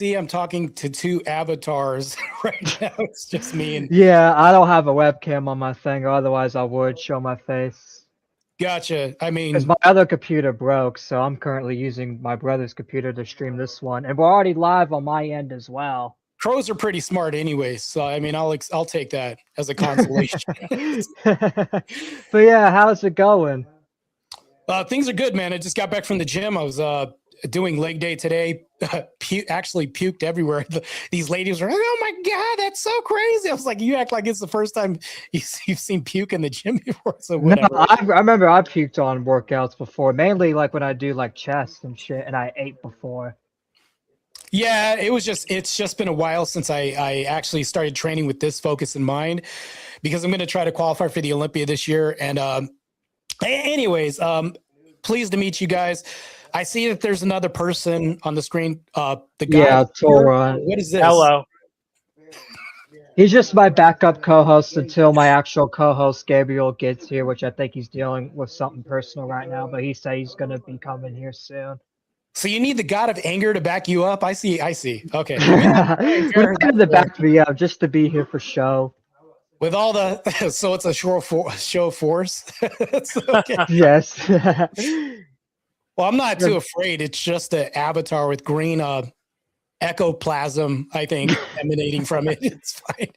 See, I'm talking to two avatars right now. It's just me and Yeah, I don't have a webcam on my thing, otherwise I would show my face. gotcha. I Because mean, my other computer broke, so I'm currently using my brother's computer to stream this one. And we're already live on my end as well. crows are pretty smart anyways. So I mean, I'll take that as a consolation. But yeah, how's it going? Things are good, man. I just got back from the gym. I was doing leg day today. Actually puked everywhere. These ladies were like, "Oh my god, that's so crazy!" I was like, "You act like it's the first time you've seen puke in the gym before." So No, whatever. I remember I puked on workouts before, mainly like when I do like chest and shit, and I ate before. Yeah, it's just been a while since I actually started training with this focus in mind because I'm going to try to qualify for the Olympia this year. And anyways, pleased to meet you guys. I see that there's another person on the screen. The guy Yeah, here. Tora. What is this? Hello. He's just my backup co-host until my actual co-host Gabriel gets here, which I think he's dealing with something personal right now, but he said he's gonna be coming here soon. So you need the god of anger to back you up. I see. I see. Okay. We Fair, wanted to back me up just to be here for show. with all the so it's a show of force. It's okay. Yes. Well, I'm not too afraid. It's just an avatar with green ectoplasm, I think, emanating from it. It's fine.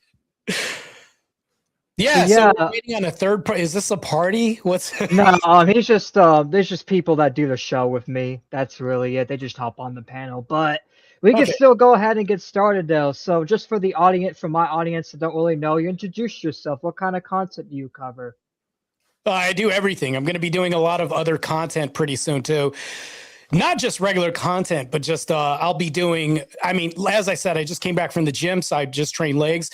Yeah, so Yeah. we're waiting on a third part. Is this a party? What's No, he's just there's just people that do the show with me. That's really it. They just hop on the panel. But we can okay? still go ahead and get started though. So just for the audience, for my audience that don't really know you, introduce yourself. What kind of content do you cover? I do everything. I'm going to be doing a lot of other content pretty soon too. Not just regular content, but just I'll be doing. I mean, as I said, I just came back from the gym, so I just trained legs.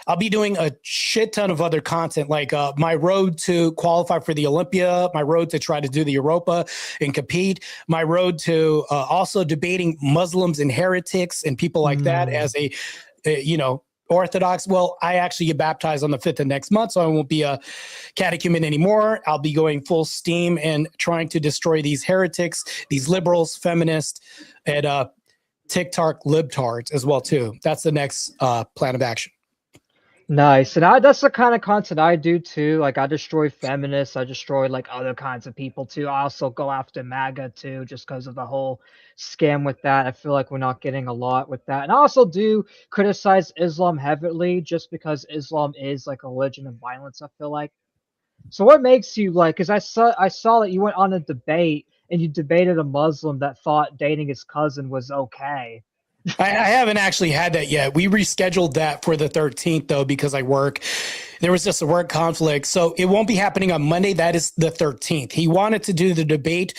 I'll be doing a shit ton of other content, like my road to qualify for the Olympia, my road to try to do the Europa and compete, my road to also debating Muslims and heretics and people like that as a Orthodox. Well, I actually get baptized on the 5th of next month, so I won't be a catechumen anymore. I'll be going full steam and trying to destroy these heretics, these liberals, feminists, and TikTok libtards as well too. That's the next plan of action. Nice. And that's the kind of content I do too. Like I destroy feminists, I destroy like other kinds of people too. I also go after MAGA too, just because of the whole scam with that. I feel like we're not getting a lot with that. And I also do criticize Islam heavily just because Islam is like a religion of violence, I feel like. So what makes you like, because I saw that you went on a debate and you debated a Muslim that thought dating his cousin was okay. I haven't actually had that yet. We rescheduled that for the 13th, though, because I work. There was just a work conflict. So it won't be happening on Monday. That is the 13th. He wanted to do the debate.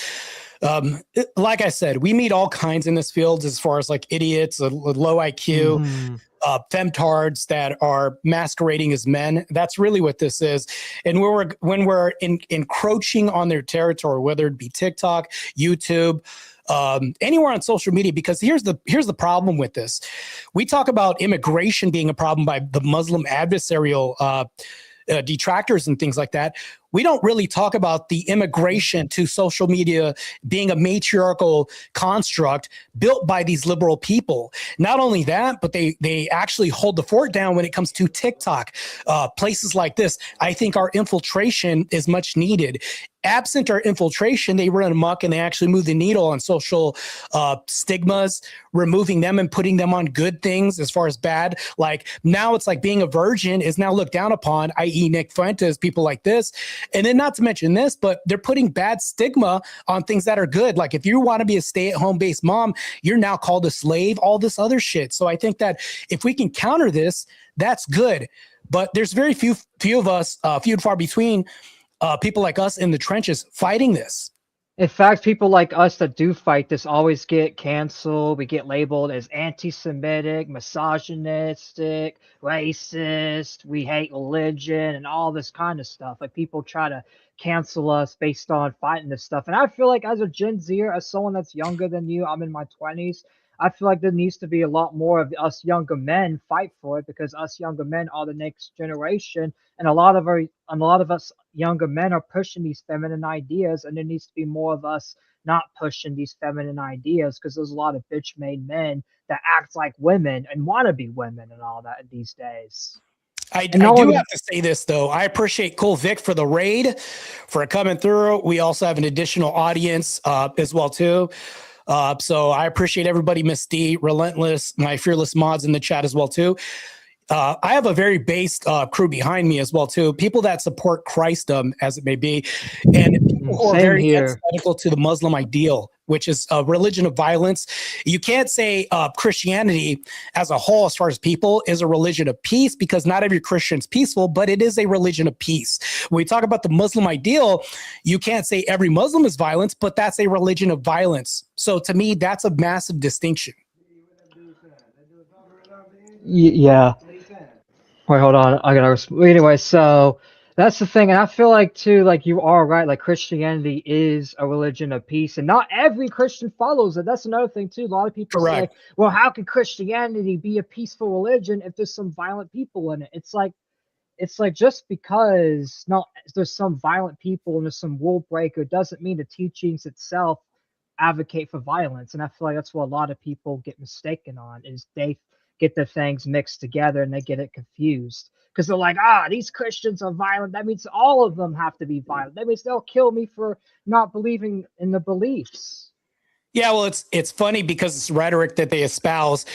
Like I said, we meet all kinds in this field as far as like idiots, low IQ, femtards that are masquerading as men. That's really what this is. And when we're encroaching on their territory, whether it be TikTok, YouTube, anywhere on social media, because here's the problem with this. We talk about immigration being a problem by the Muslim adversarial detractors and things like that. We don't really talk about the immigration to social media being a matriarchal construct built by these liberal people. Not only that, but they actually hold the fort down when it comes to TikTok, places like this. I think our infiltration is much needed. Absent our infiltration, they run amok and they actually move the needle on social stigmas, removing them and putting them on good things as far as bad. Like now it's like being a virgin is now looked down upon, i.e. Nick Fuentes, people like this. And then not to mention this, but they're putting bad stigma on things that are good. Like if you want to be a stay-at-home based mom, you're now called a slave, all this other shit. So I think that if we can counter this, that's good. But there's very few of us, few and far between, people like us in the trenches fighting this. In fact, people like us that do fight this always get canceled. We get labeled as anti-Semitic, misogynistic, racist. We hate religion and all this kind of stuff. Like people try to cancel us based on fighting this stuff. And I feel like as a Gen Zer, as someone that's younger than you, I'm in my 20s. I feel like there needs to be a lot more of us younger men fight for it because us younger men are the next generation, and a lot of us younger men are pushing these feminine ideas, and there needs to be more of us not pushing these feminine ideas, because there's a lot of bitch made men that act like women and want to be women and all that these days. I And no do one, have to say this though. I appreciate Cool Vic for the raid, for coming through. We also have an additional audience as well too. So I appreciate everybody, Miss D, Relentless, my fearless mods in the chat as well too. I have a very based crew behind me as well too. People that support Christdom, as it may be, and people who are same very here. antithetical to the Muslim ideal, which is a religion of violence. You can't say Christianity as a whole, as far as people, is a religion of peace, because not every Christian is peaceful, but it is a religion of peace. When we talk about the Muslim ideal, you can't say every Muslim is violence, but that's a religion of violence. So to me, that's a massive distinction. Yeah. Wait, hold on. I gotta. Anyway, so that's the thing, and I feel like too, like you are right. Like Christianity is a religion of peace, and not every Christian follows it. That's another thing too. A lot of people say, Correct. "Well, how can Christianity be a peaceful religion if there's some violent people in it?" It's like just because no, there's some violent people and there's some rule breaker doesn't mean the teachings itself advocate for violence. And I feel like that's what a lot of people get mistaken on, is they get the things mixed together and they get it confused, because they're like, these Christians are violent, that means all of them have to be violent, that means they'll kill me for not believing in the beliefs. Yeah, well, it's funny because it's rhetoric that they espouse.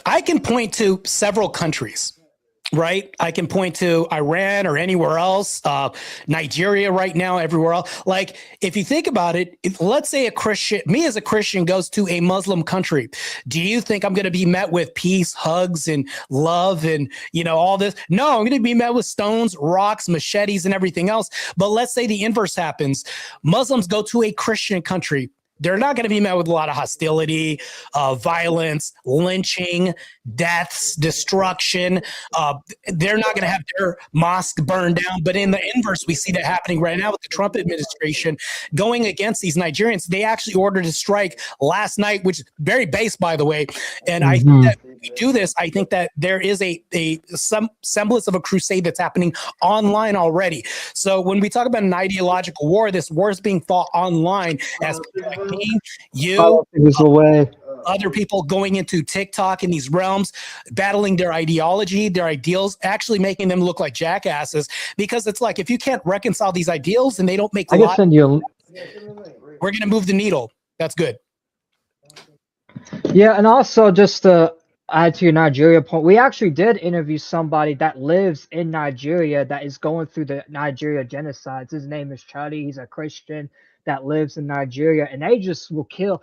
I can point to several countries, right? I can point to Iran or anywhere else, Nigeria right now, everywhere else. Like, if you think about it, let's say me as a Christian goes to a Muslim country. Do you think I'm going to be met with peace, hugs, and love and, all this? No, I'm going to be met with stones, rocks, machetes, and everything else. But let's say the inverse happens. Muslims go to a Christian country. They're not going to be met with a lot of hostility, violence, lynching, deaths, destruction. They're not going to have their mosque burned down. But in the inverse, we see that happening right now with the Trump administration going against these Nigerians. They actually ordered a strike last night, which is very base, by the way. And I think that we do this, I think that there is some semblance of a crusade that's happening online already. So when we talk about an ideological war, this war is being fought online as people like me, you, other people going into TikTok in these realms, battling their ideology, their ideals, actually making them look like jackasses. Because it's like, if you can't reconcile these ideals and they don't make I can send you. We're going to move the needle. That's good. Yeah, and also just to add to your Nigeria point, we actually did interview somebody that lives in Nigeria that is going through the Nigeria genocides. His name is Chuddy. He's a Christian that lives in Nigeria, and they just will kill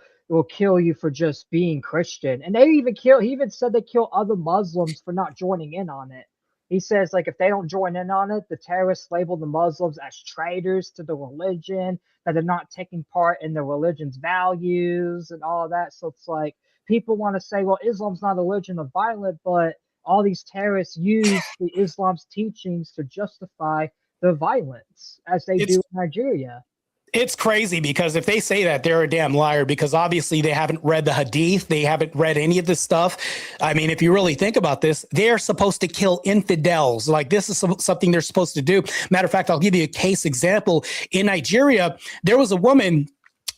you for just being Christian. And he even said they kill other Muslims for not joining in on it. He says, like, if they don't join in on it, the terrorists label the Muslims as traitors to the religion, that they're not taking part in the religion's values and all of that. So it's like, people want to say, well, Islam's not a religion of violence, but all these terrorists use the Islam's teachings to justify the violence, as they do in Nigeria. It's crazy, because if they say that, they're a damn liar, because obviously they haven't read the hadith. They haven't read any of this stuff. I mean, if you really think about this, they're supposed to kill infidels. Like, this is something they're supposed to do. Matter of fact, I'll give you a case example. In Nigeria, there was a woman.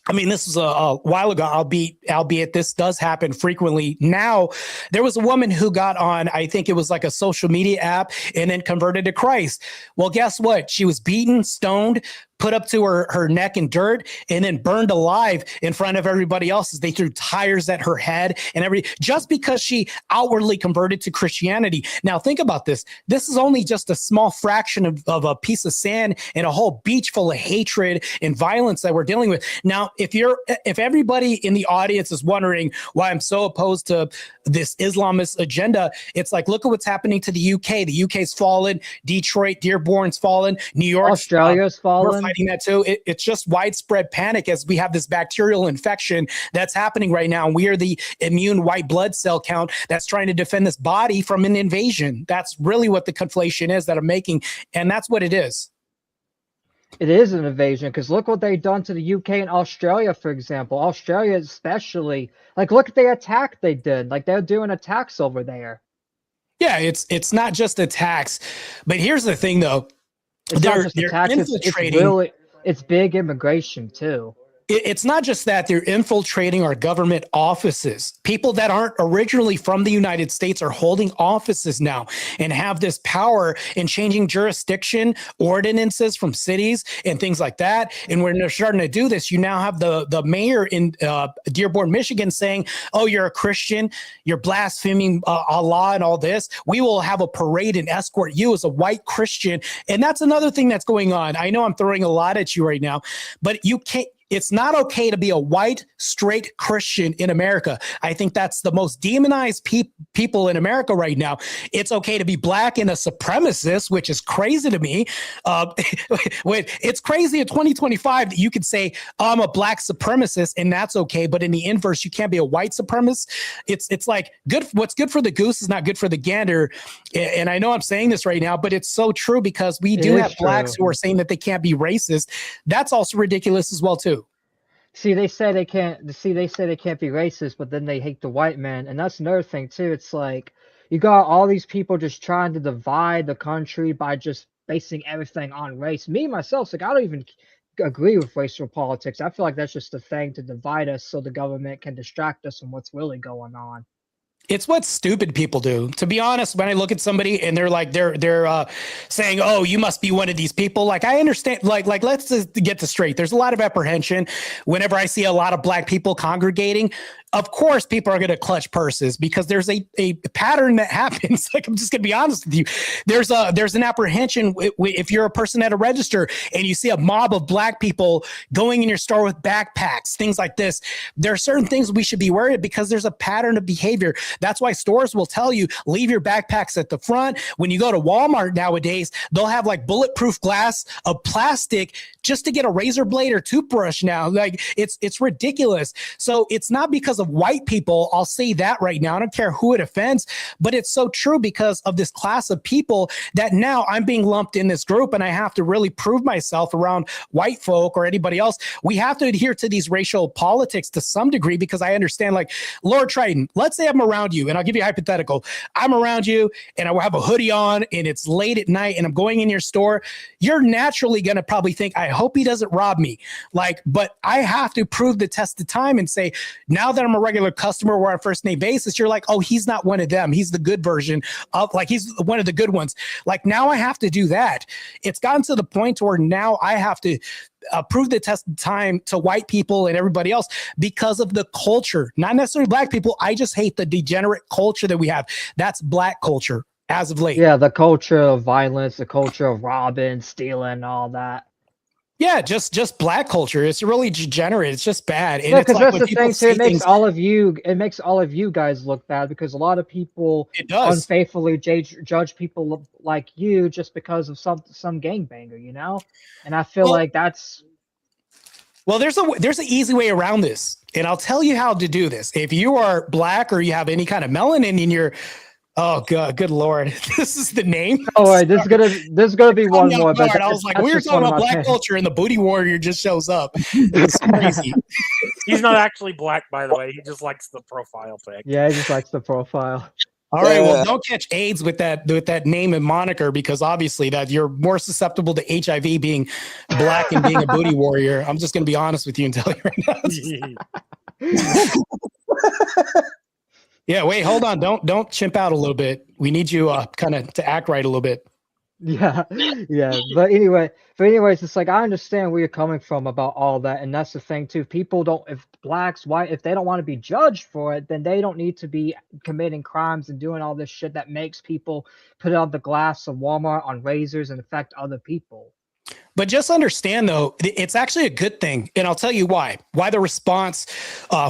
I mean, this was a while ago, albeit this does happen frequently now. There was a woman who got on, I think it was like a social media app, and then converted to Christ. Well, guess what? She was beaten, stoned, put up to her neck in dirt, and then burned alive in front of everybody else as they threw tires at her head and just because she outwardly converted to Christianity. Now, think about this. This is only just a small fraction of a piece of sand and a whole beach full of hatred and violence that we're dealing with. Now, if everybody in the audience is wondering why I'm so opposed to this Islamist agenda, it's like, look at what's happening to the UK. The UK's fallen. Detroit, Dearborn's fallen. New York, Australia's fallen. That too. It's just widespread panic as we have this bacterial infection that's happening right now. And we are the immune white blood cell count that's trying to defend this body from an invasion. That's really what the conflation is that I'm making. And that's what it is. It is an invasion, because look what they've done to the UK and Australia, for example. Australia especially. Like, look at the attack they did. Like, they're doing attacks over there. Yeah, it's not just attacks. But here's the thing, though. It's not just attacks, infiltrating. it's big immigration too. It's not just that they're infiltrating our government offices. People that aren't originally from the United States are holding offices now and have this power in changing jurisdiction ordinances from cities and things like that. And when they're starting to do this, you now have the mayor in Dearborn, Michigan saying, oh, you're a Christian, you're blaspheming Allah and all this. We will have a parade and escort you as a white Christian. And that's another thing that's going on. I know I'm throwing a lot at you right now, but you can't. It's not okay to be a white, straight Christian in America. I think that's the most demonized people in America right now. It's okay to be black and a supremacist, which is crazy to me. It's crazy in 2025 that you could say, I'm a black supremacist and that's okay. But in the inverse, you can't be a white supremacist. It's like good. What's good for the goose is not good for the gander. And I know I'm saying this right now, but it's so true because we do have blacks who are saying that they can't be racist. That's also ridiculous as well, too. See, they say they can't. See, they say they can't be racist, but then they hate the white man, and that's another thing too. It's like you got all these people just trying to divide the country by just basing everything on race. Me myself, like I don't even agree with racial politics. I feel like that's just a thing to divide us, so the government can distract us from what's really going on. It's what stupid people do. To be honest, when I look at somebody and they're like they're saying, "Oh, you must be one of these people," like I understand. Like let's just get this straight. There's a lot of apprehension whenever I see a lot of black people congregating. Of course, people are going to clutch purses because there's a pattern that happens. Like I'm just going to be honest with you. There's an apprehension if you're a person at a register and you see a mob of black people going in your store with backpacks, things like this. There are certain things we should be worried because there's a pattern of behavior. That's why stores will tell you leave your backpacks at the front. When you go to Walmart nowadays, they'll have like bulletproof glass of plastic just to get a razor blade or toothbrush now. Like it's ridiculous. So it's not because of white people. I'll say that right now. I don't care who it offends, but it's so true because of this class of people that now I'm being lumped in this group and I have to really prove myself around white folk or anybody else. We have to adhere to these racial politics to some degree because I understand, like, Lord Triton, let's say I'm around you and I'll give you a hypothetical. I'm around you and I will have a hoodie on and it's late at night and I'm going in your store. You're naturally going to probably think, I hope he doesn't rob me. Like, but I have to prove the test of time and say, now that I'm a regular customer, we're on a first name basis, you're like, oh, he's not one of them. He's the good version of, like, he's one of the good ones. Like, now I have to do that. It's gotten to the point where now I have to prove the test of time to white people and everybody else because of the culture, not necessarily black people. I just hate the degenerate culture that we have. That's black culture as of late. Yeah, the culture of violence, the culture of robbing, stealing, all that. Yeah, just black culture. It's really degenerate. It's just bad. And Yeah, it's because like that's the thing too. It makes all of you guys look bad because a lot of people unfaithfully judge people like you just because of some gangbanger, you know. And I feel like that's. Well, there's an easy way around this, and I'll tell you how to do this. If you are black or you have any kind of melanin in your Oh God, good Lord. This is the name. Oh, wait, this is gonna be one more. But I was like, we were talking about black culture and the booty warrior just shows up. It's crazy. He's not actually black, by the way. He just likes the profile pic. Yeah, he just likes the profile. All right, well, don't catch AIDS with that name and moniker because obviously that you're more susceptible to HIV being black and being a booty warrior. I'm just gonna be honest with you and tell you right now. Yeah, wait, hold on. Don't chimp out a little bit. We need you kind of to act right a little bit. Yeah. But anyways, it's like I understand where you're coming from about all that, and that's the thing too. People don't, if blacks, white, if they don't want to be judged for it, then they don't need to be committing crimes and doing all this shit that makes people put out the glass of Walmart on razors and affect other people. But just understand, though, it's actually a good thing. And I'll tell you why. Why the response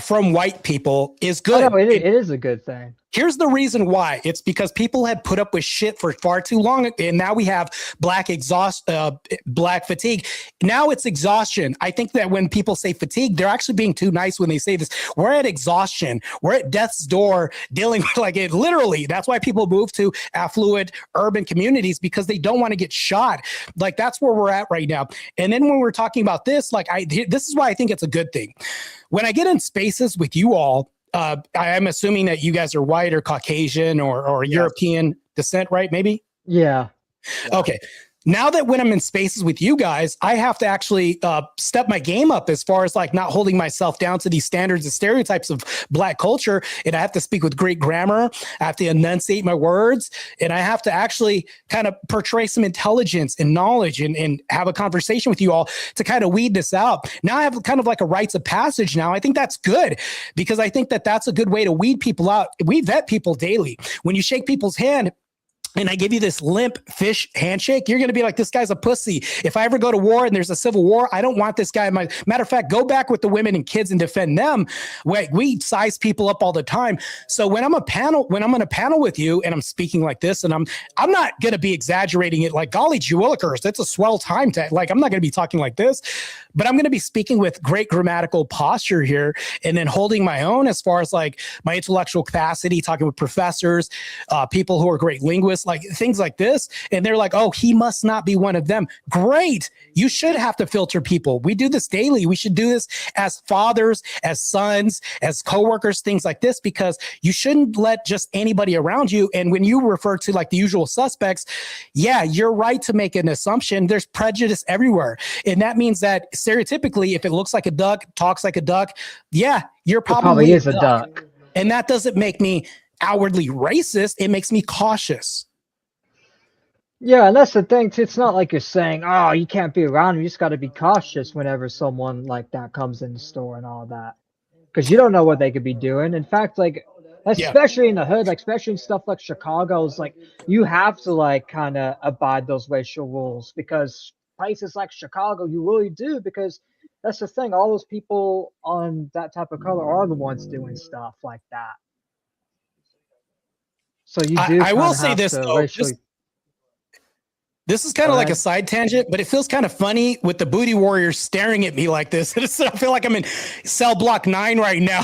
from white people is good. Oh, no, it is a good thing. Here's the reason why. It's because people had put up with shit for far too long. And now we have black fatigue. Now it's exhaustion. I think that when people say fatigue, they're actually being too nice when they say this. We're at exhaustion. We're at death's door dealing with like it literally. That's why people move to affluent urban communities because they don't want to get shot. Like that's where we're at right now. And then when we're talking about this, like this is why I think it's a good thing. When I get in spaces with you all, I'm assuming that you guys are white or Caucasian or Yes. European descent, right? Maybe? Yeah. Okay. now that when I'm in spaces with you guys, I have to actually step my game up as far as like not holding myself down to these standards and stereotypes of Black culture. And I have to speak with great grammar. I have to enunciate my words, and I have to actually kind of portray some intelligence and knowledge and have a conversation with you all to kind of weed this out. Now I have kind of like a rites of passage now. I think that's good because I think that that's a good way to weed people out. We vet people daily. When you shake people's hand, and I give you this limp fish handshake, you're going to be like, this guy's a pussy. If I ever go to war and there's a civil war, I don't want this guy. Matter of fact, go back with the women and kids and defend them. We size people up all the time. So when I'm on a panel with you and I'm speaking like this, and I'm not going to be exaggerating it like, golly gee willikers, that's a swell time to, like, I'm not going to be talking like this, but I'm going to be speaking with great grammatical posture here and then holding my own as far as like my intellectual capacity, talking with professors, people who are great linguists, like things like this. And they're like, oh, he must not be one of them. Great. You should have to filter people. We do this daily. We should do this as fathers, as sons, as coworkers, things like this, because you shouldn't let just anybody around you. And when you refer to like the usual suspects, yeah, you're right to make an assumption. There's prejudice everywhere. And that means that stereotypically, if it looks like a duck, talks like a duck, yeah, you're probably is a duck. And that doesn't make me outwardly racist. It makes me cautious. Yeah, and that's the thing too. It's not like you're saying, "Oh, you can't be around him." You just got to be cautious whenever someone like that comes in the store and all that, because you don't know what they could be doing. In fact, like especially in the hood, like especially in stuff like Chicago, is like you have to like kind of abide those racial rules because places like Chicago, you really do, because that's the thing. All those people on that type of color are the ones doing stuff like that. So you do. I will say this though. This is kind of like a side tangent, but it feels kind of funny with the booty warriors staring at me like this. I feel like I'm in cell block 9 right now.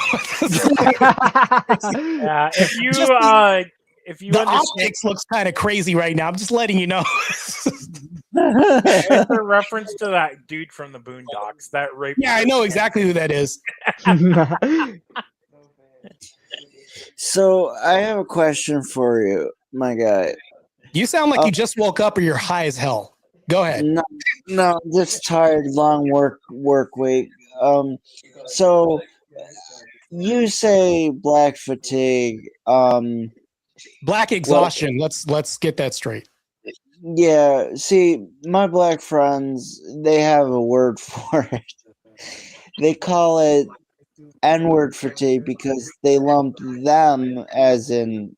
Yeah, if you the optics looks kind of crazy right now. I'm just letting you know. It's a reference to that dude from the Boondocks. That rape. Yeah, I know exactly who that is. So I have a question for you, my guy. You sound like you just woke up or you're high as hell. Go ahead. No, just tired, long work week. So you say black fatigue. Black exhaustion. Well, let's get that straight. Yeah. See, my black friends, they have a word for it. They call it N-word fatigue because they lump them as in,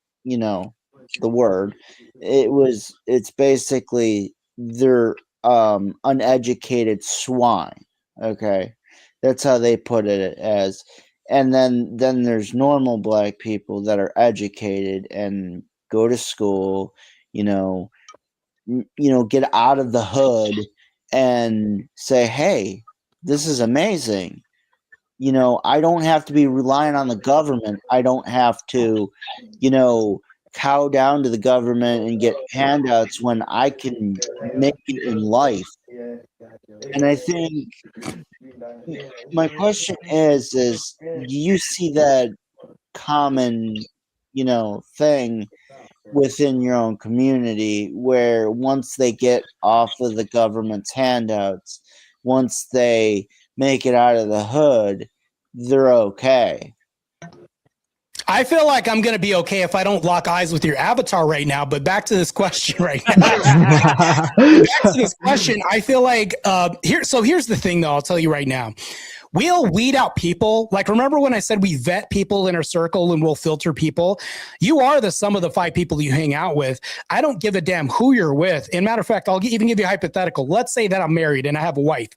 the word. It's basically they're uneducated swine. Okay, that's how they put it as. And then there's normal black people that are educated and go to school, get out of the hood and say, hey, this is amazing. I don't have to be relying on the government. I don't have to, cow down to the government and get handouts when I can make it in life. And I think my question is do you see that common, thing within your own community where once they get off of the government's handouts, once they make it out of the hood, they're okay? I feel like I'm going to be okay if I don't lock eyes with your avatar right now, but back to this question right now. Back to this question, I feel like here's the thing though, I'll tell you right now. We'll weed out people. Like, remember when I said we vet people in our circle and we'll filter people? You are the sum of the 5 people you hang out with. I don't give a damn who you're with. And matter of fact, I'll even give you a hypothetical. Let's say that I'm married and I have a wife.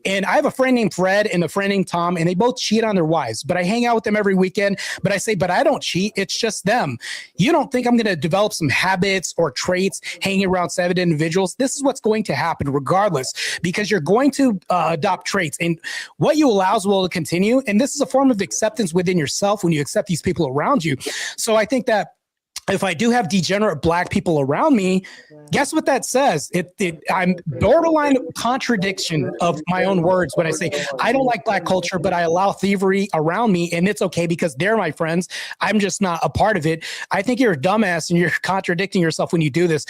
And I have a friend named Fred and a friend named Tom, and they both cheat on their wives. But I hang out with them every weekend. But I say, but I don't cheat. It's just them. You don't think I'm going to develop some habits or traits hanging around 7 individuals? This is what's going to happen regardless, because you're going to adopt traits. And what you allows will continue. And this is a form of acceptance within yourself when you accept these people around you. So I think that if I do have degenerate black people around me, guess what that says? I'm borderline contradiction of my own words when I say I don't like black culture, but I allow thievery around me, and it's okay because they're my friends. I'm just not a part of it. I think you're a dumbass and you're contradicting yourself when you do this.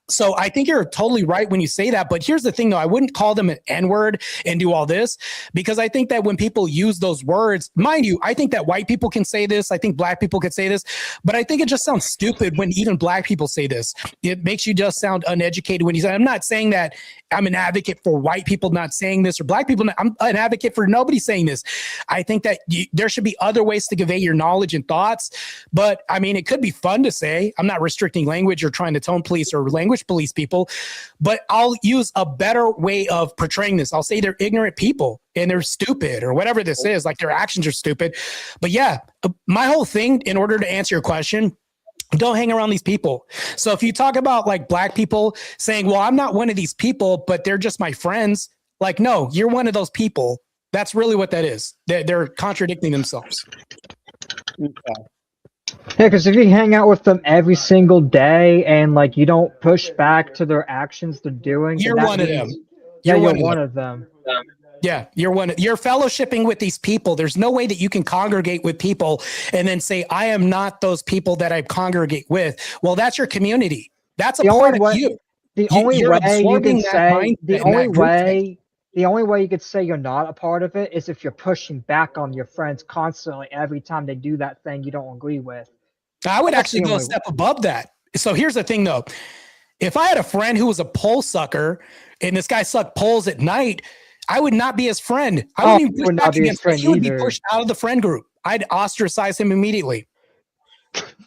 So I think you're totally right when you say that. But here's the thing, though. I wouldn't call them an N-word and do all this, because I think that when people use those words, mind you, I think that white people can say this. I think black people could say this, but I think it just sounds stupid when even black people say this. It makes you just sound uneducated when you say, I'm not saying that I'm an advocate for white people not saying this or black people. I'm an advocate for nobody saying this. I think that there should be other ways to convey your knowledge and thoughts. But I mean, it could be fun to say. I'm not restricting language or trying to tone police or language police people, but I'll use a better way of portraying this. I'll say they're ignorant people and they're stupid or whatever this is, like their actions are stupid. But yeah, my whole thing, in order to answer your question, don't hang around these people. So if you talk about like black people saying, well, I'm not one of these people, but they're just my friends. Like, no, you're one of those people. That's really what that is. They're contradicting themselves. Okay. Yeah, because if you hang out with them every single day and like you don't push back to their actions they're doing, You're one of them. Yeah, you're one of them. Yeah, you're fellowshipping with these people. There's no way that you can congregate with people and then say, I am not those people that I congregate with. Well, that's your community. That's a part of you. The only way you could say you're not a part of it is if you're pushing back on your friends constantly every time they do that thing you don't agree with. I would actually go a step above that. So here's the thing, though. If I had a friend who was a pole sucker and this guy sucked poles at night, I would not be his friend. I wouldn't even push back against him. He would be pushed out of the friend group. I'd ostracize him immediately.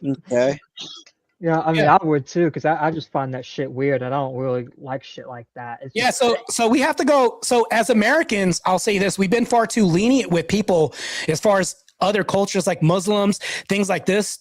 Okay. Yeah, I mean, I would too, because I just find that shit weird. I don't really like shit like that. It's yeah, so we have to go. So as Americans, I'll say this: we've been far too lenient with people as far as other cultures like Muslims, things like this.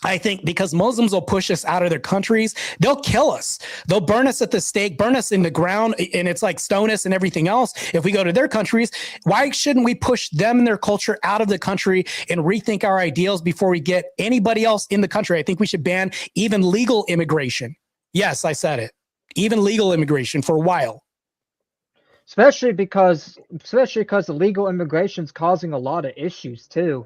I think because Muslims will push us out of their countries, they'll kill us. They'll burn us at the stake, burn us in the ground, and it's like stone us and everything else. If we go to their countries, why shouldn't we push them and their culture out of the country and rethink our ideals before we get anybody else in the country? I think we should ban even legal immigration. Yes, I said it. Even legal immigration for a while. Especially because illegal immigration is causing a lot of issues too.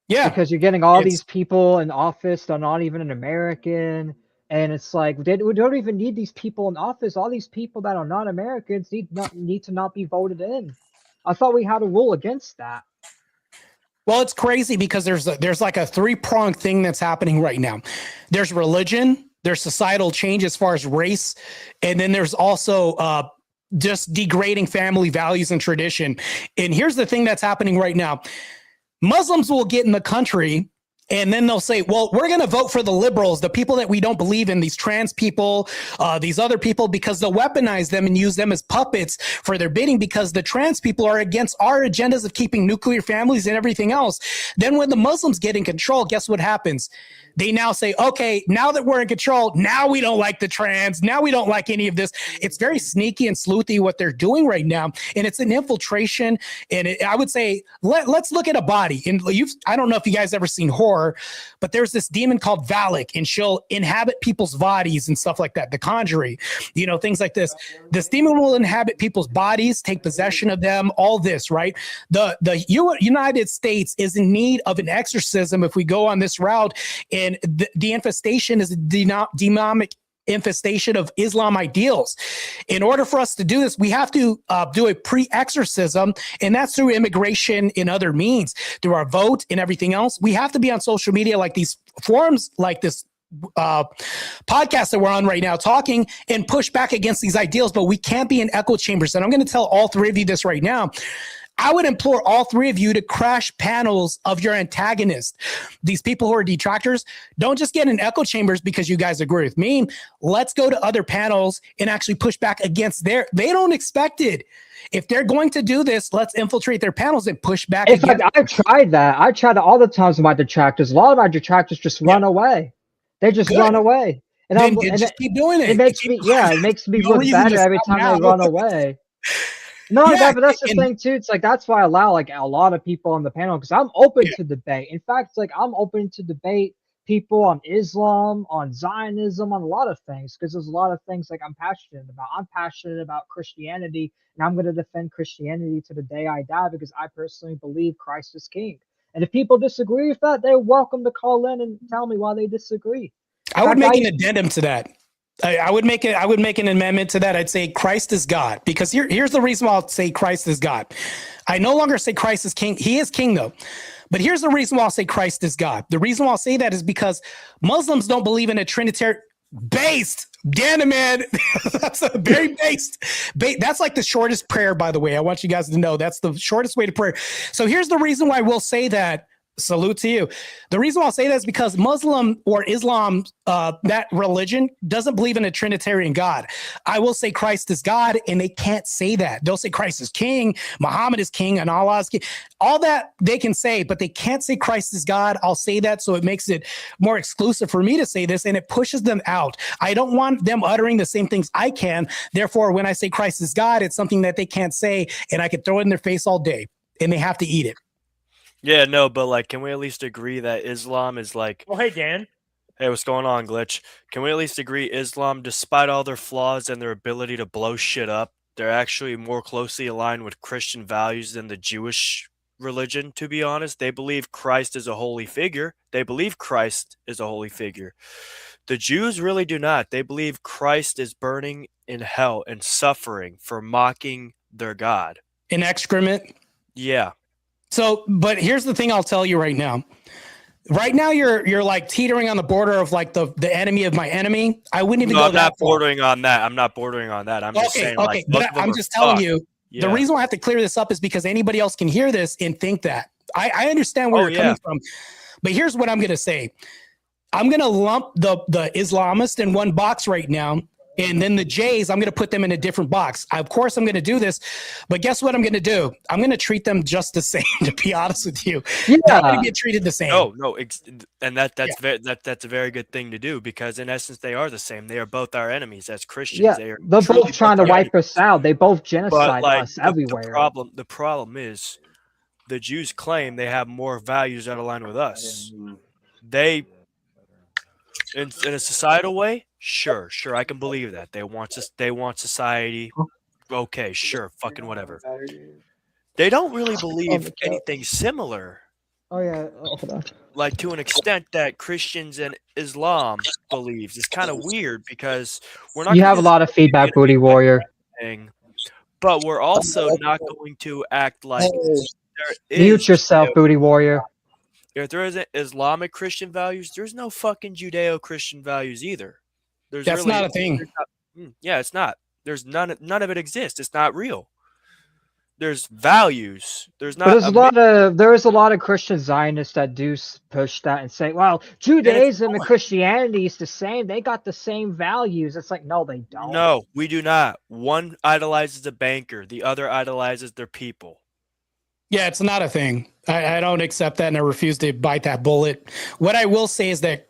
Yeah, because you're getting all these people in office that are not even an American, and it's like we don't even need these people in office. All these people that are not Americans need to not be voted in. I thought we had a rule against that. Well, it's crazy because there's like a three-pronged thing that's happening right now. There's religion, there's societal change as far as race, and then there's also just degrading family values and tradition. And here's the thing that's happening right now. Muslims will get in the country and then they'll say, well, we're going to vote for the liberals, the people that we don't believe in, these trans people, these other people, because they'll weaponize them and use them as puppets for their bidding because the trans people are against our agendas of keeping nuclear families and everything else. Then when the Muslims get in control, guess what happens? They now say, okay, now that we're in control, now we don't like the trans. Now we don't like any of this. It's very sneaky and sleuthy what they're doing right now. And it's an infiltration. And I would say, let's look at a body. And I don't know if you guys ever seen horror, but there's this demon called Valak, and she'll inhabit people's bodies and stuff like that. The Conjuring, things like this. This demon will inhabit people's bodies, take possession of them, all this, right? The United States is in need of an exorcism if we go on this route. And the infestation is a demonic infestation of Islam ideals. In order for us to do this, we have to do a pre-exorcism, and that's through immigration and other means, through our vote and everything else. We have to be on social media like these forums, like this podcast that we're on right now, talking and push back against these ideals, but we can't be in echo chambers. And I'm going to tell all three of you this right now. I would implore all three of you to crash panels of your antagonist. These people who are detractors, don't just get in echo chambers because you guys agree with me. Let's go to other panels and actually push back against they don't expect it. If they're going to do this, let's infiltrate their panels and push back. In fact, I've tried that. I tried all the times with my detractors. A lot of my detractors just run away. They just run away. And then just keep doing it. It makes me look better every time they run away. No, but that's the thing too. It's like that's why I allow like a lot of people on the panel because I'm open to debate. In fact, it's like I'm open to debate people on Islam, on Zionism, on a lot of things because there's a lot of things like I'm passionate about. I'm passionate about Christianity, and I'm going to defend Christianity to the day I die because I personally believe Christ is King. And if people disagree with that, they're welcome to call in and tell me why they disagree. I would make an addendum to that. I would make an amendment to that. I'd say Christ is God, because here's the reason why I'll say Christ is God. I no longer say Christ is king. He is king though. But here's the reason why I'll say Christ is God. The reason why I'll say that is because Muslims don't believe in a Trinitarian based. Damn it, man. That's a very based. That's like the shortest prayer, by the way. I want you guys to know that's the shortest way to pray. So here's the reason why we'll say that. Salute to you. The reason why I'll say that is because Muslim or Islam, that religion doesn't believe in a Trinitarian God. I will say Christ is God, and they can't say that. They'll say Christ is king, Muhammad is king, and Allah is king. All that they can say, but they can't say Christ is God. I'll say that, so it makes it more exclusive for me to say this, and it pushes them out. I don't want them uttering the same things I can. Therefore, when I say Christ is God, it's something that they can't say, and I can throw it in their face all day, and they have to eat it. Yeah, no, but like, can we at least agree that Islam is like? Oh, hey, Dan. Hey, what's going on, Glitch? Can we at least agree Islam, despite all their flaws and their ability to blow shit up, they're actually more closely aligned with Christian values than the Jewish religion, to be honest. They believe Christ is a holy figure. The Jews really do not. They believe Christ is burning in hell and suffering for mocking their God. In excrement? Yeah. So, but here's the thing I'll tell you right now. Right now, you're like teetering on the border of like the enemy of my enemy. I wouldn't even go that far. I'm not bordering on that. I'm just saying. Okay, but I'm just telling you. Yeah. The reason why I have to clear this up is because anybody else can hear this and think that. I understand where you're coming from, but here's what I'm going to say. I'm going to lump the Islamist in one box right now. And then the Jays, I'm going to put them in a different box. Of course, I'm going to do this, but guess what I'm going to do? I'm going to treat them just the same, to be honest with you. Yeah. They're going to get treated the same. No, and that's a very good thing to do, because in essence they are the same. They are both our enemies as Christians. Yeah, they're both trying to wipe us out. They both genocide us everywhere. The problem is the Jews claim they have more values that align with us. They, in a societal way, sure, I can believe that. They want society. Okay, sure, fucking whatever. They don't really believe anything similar. Oh yeah, hold on. Like to an extent that Christians and Islam believes. It's kind of weird because we're not. You have a lot of feedback, Booty Warrior. But we're also not going to act like there is. Mute yourself, Booty Warrior. If there isn't Islamic Christian values, there's no fucking Judeo-Christian values either. That's really not a thing. Yeah, it's not. There's none of it exists. It's not real. There's values. There's not. But there is a lot of Christian Zionists that do push that and say, "Well, Judaism and Christianity is the same. They got the same values." It's like, no, they don't. No, we do not. One idolizes a banker. The other idolizes their people. Yeah, it's not a thing. I don't accept that, and I refuse to bite that bullet. What I will say is that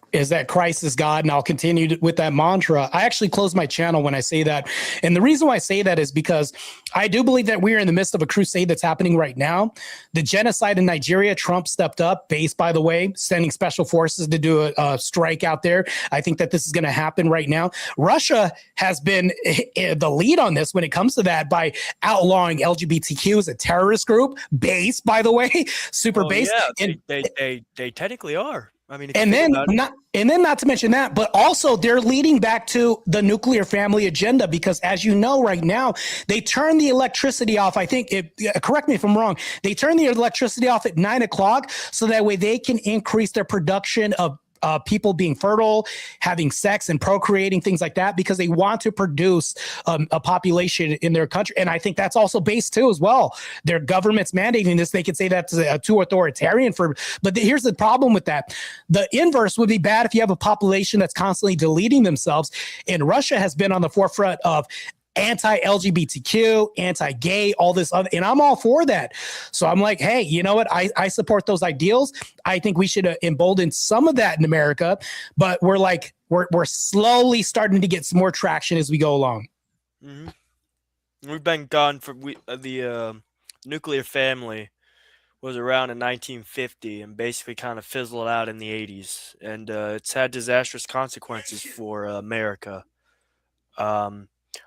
Christ is God, and I'll continue with that mantra. I actually close my channel when I say that. And the reason why I say that is because I do believe that we are in the midst of a crusade that's happening right now. The genocide in Nigeria, Trump stepped up, base, by the way, sending special forces to do a strike out there. I think that this is going to happen right now. Russia has been the lead on this when it comes to that by outlawing LGBTQ as a terrorist group, base, by the way, super base. Yeah, they technically are. I mean, and then not to mention that, but also they're leading back to the nuclear family agenda, because as you know, right now, they turn the electricity off. I think correct me if I'm wrong. They turn the electricity off at 9 o'clock so that way they can increase their production of people being fertile, having sex and procreating, things like that, because they want to produce a population in their country. And I think that's also based too as well. Their government's mandating this. They could say that's too authoritarian but here's the problem with that. The inverse would be bad if you have a population that's constantly deleting themselves. And Russia has been on the forefront of anti-LGBTQ, anti-gay, all this other, and I'm all for that. So I'm like, hey, you know what? I support those ideals. I think we should embolden some of that in America, but we're slowly starting to get some more traction as we go along. Mm-hmm. We've been gone for the nuclear family was around in 1950 and basically kind of fizzled out in the 80s, and it's had disastrous consequences for America.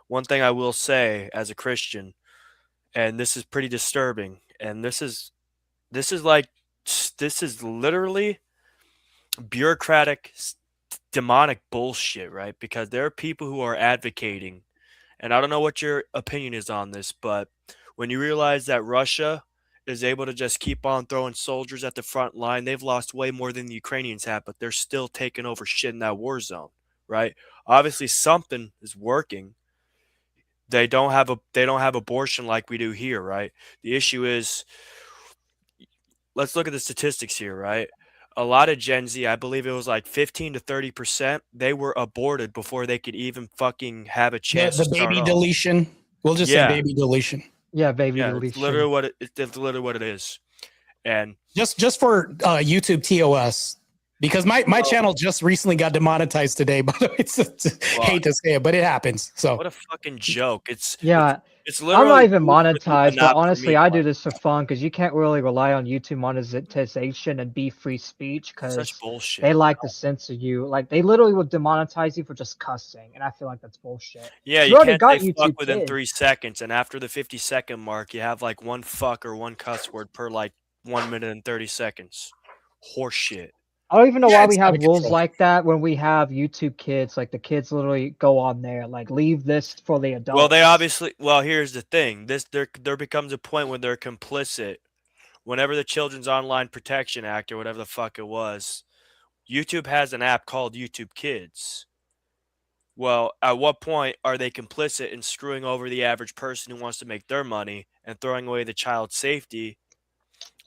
One thing I will say as a Christian, and this is pretty disturbing, and this is literally bureaucratic demonic bullshit, right? Because there are people who are advocating, and I don't know what your opinion is on this, but when you realize that Russia is able to just keep on throwing soldiers at the front line, they've lost way more than the Ukrainians have, but they're still taking over shit in that war zone, right? Obviously something is working. They don't have abortion like we do here, right? The issue is, let's look at the statistics here, right? A lot of Gen Z, I believe it was like 15 to 30%, they were aborted before they could even fucking have a chance to The start baby off. deletion. We'll just say Yeah, baby deletion. Yeah, baby yeah, it's literally deletion. it's literally what it is. And Just for YouTube TOS. Because my well, channel just recently got demonetized today, but hate to say it, but it happens. So what a fucking joke. It's Yeah, it's I'm literally not even cool for you, but monetized, but not for honestly, me. I do this for fun because you can't really rely on YouTube monetization and be free speech Such because bullshit. they like to censor you. Like they literally will demonetize you for just cussing, and I feel like that's bullshit. Yeah, We you already can't got say fuck YouTube within 3 Kids. seconds, and after the 50-second mark, you have like one fuck or one cuss word per like 1 minute and 30 seconds. Horse shit. I don't even know yeah, why it's we out have of rules control. like that when we have YouTube Kids. Like the kids literally go on there, like leave this for the adults. Well, they obviously. Well, here's the thing. There becomes a point when they're complicit. Whenever the Children's Online Protection Act or whatever the fuck it was, YouTube has an app called YouTube Kids. Well, at what point are they complicit in screwing over the average person who wants to make their money and throwing away the child's safety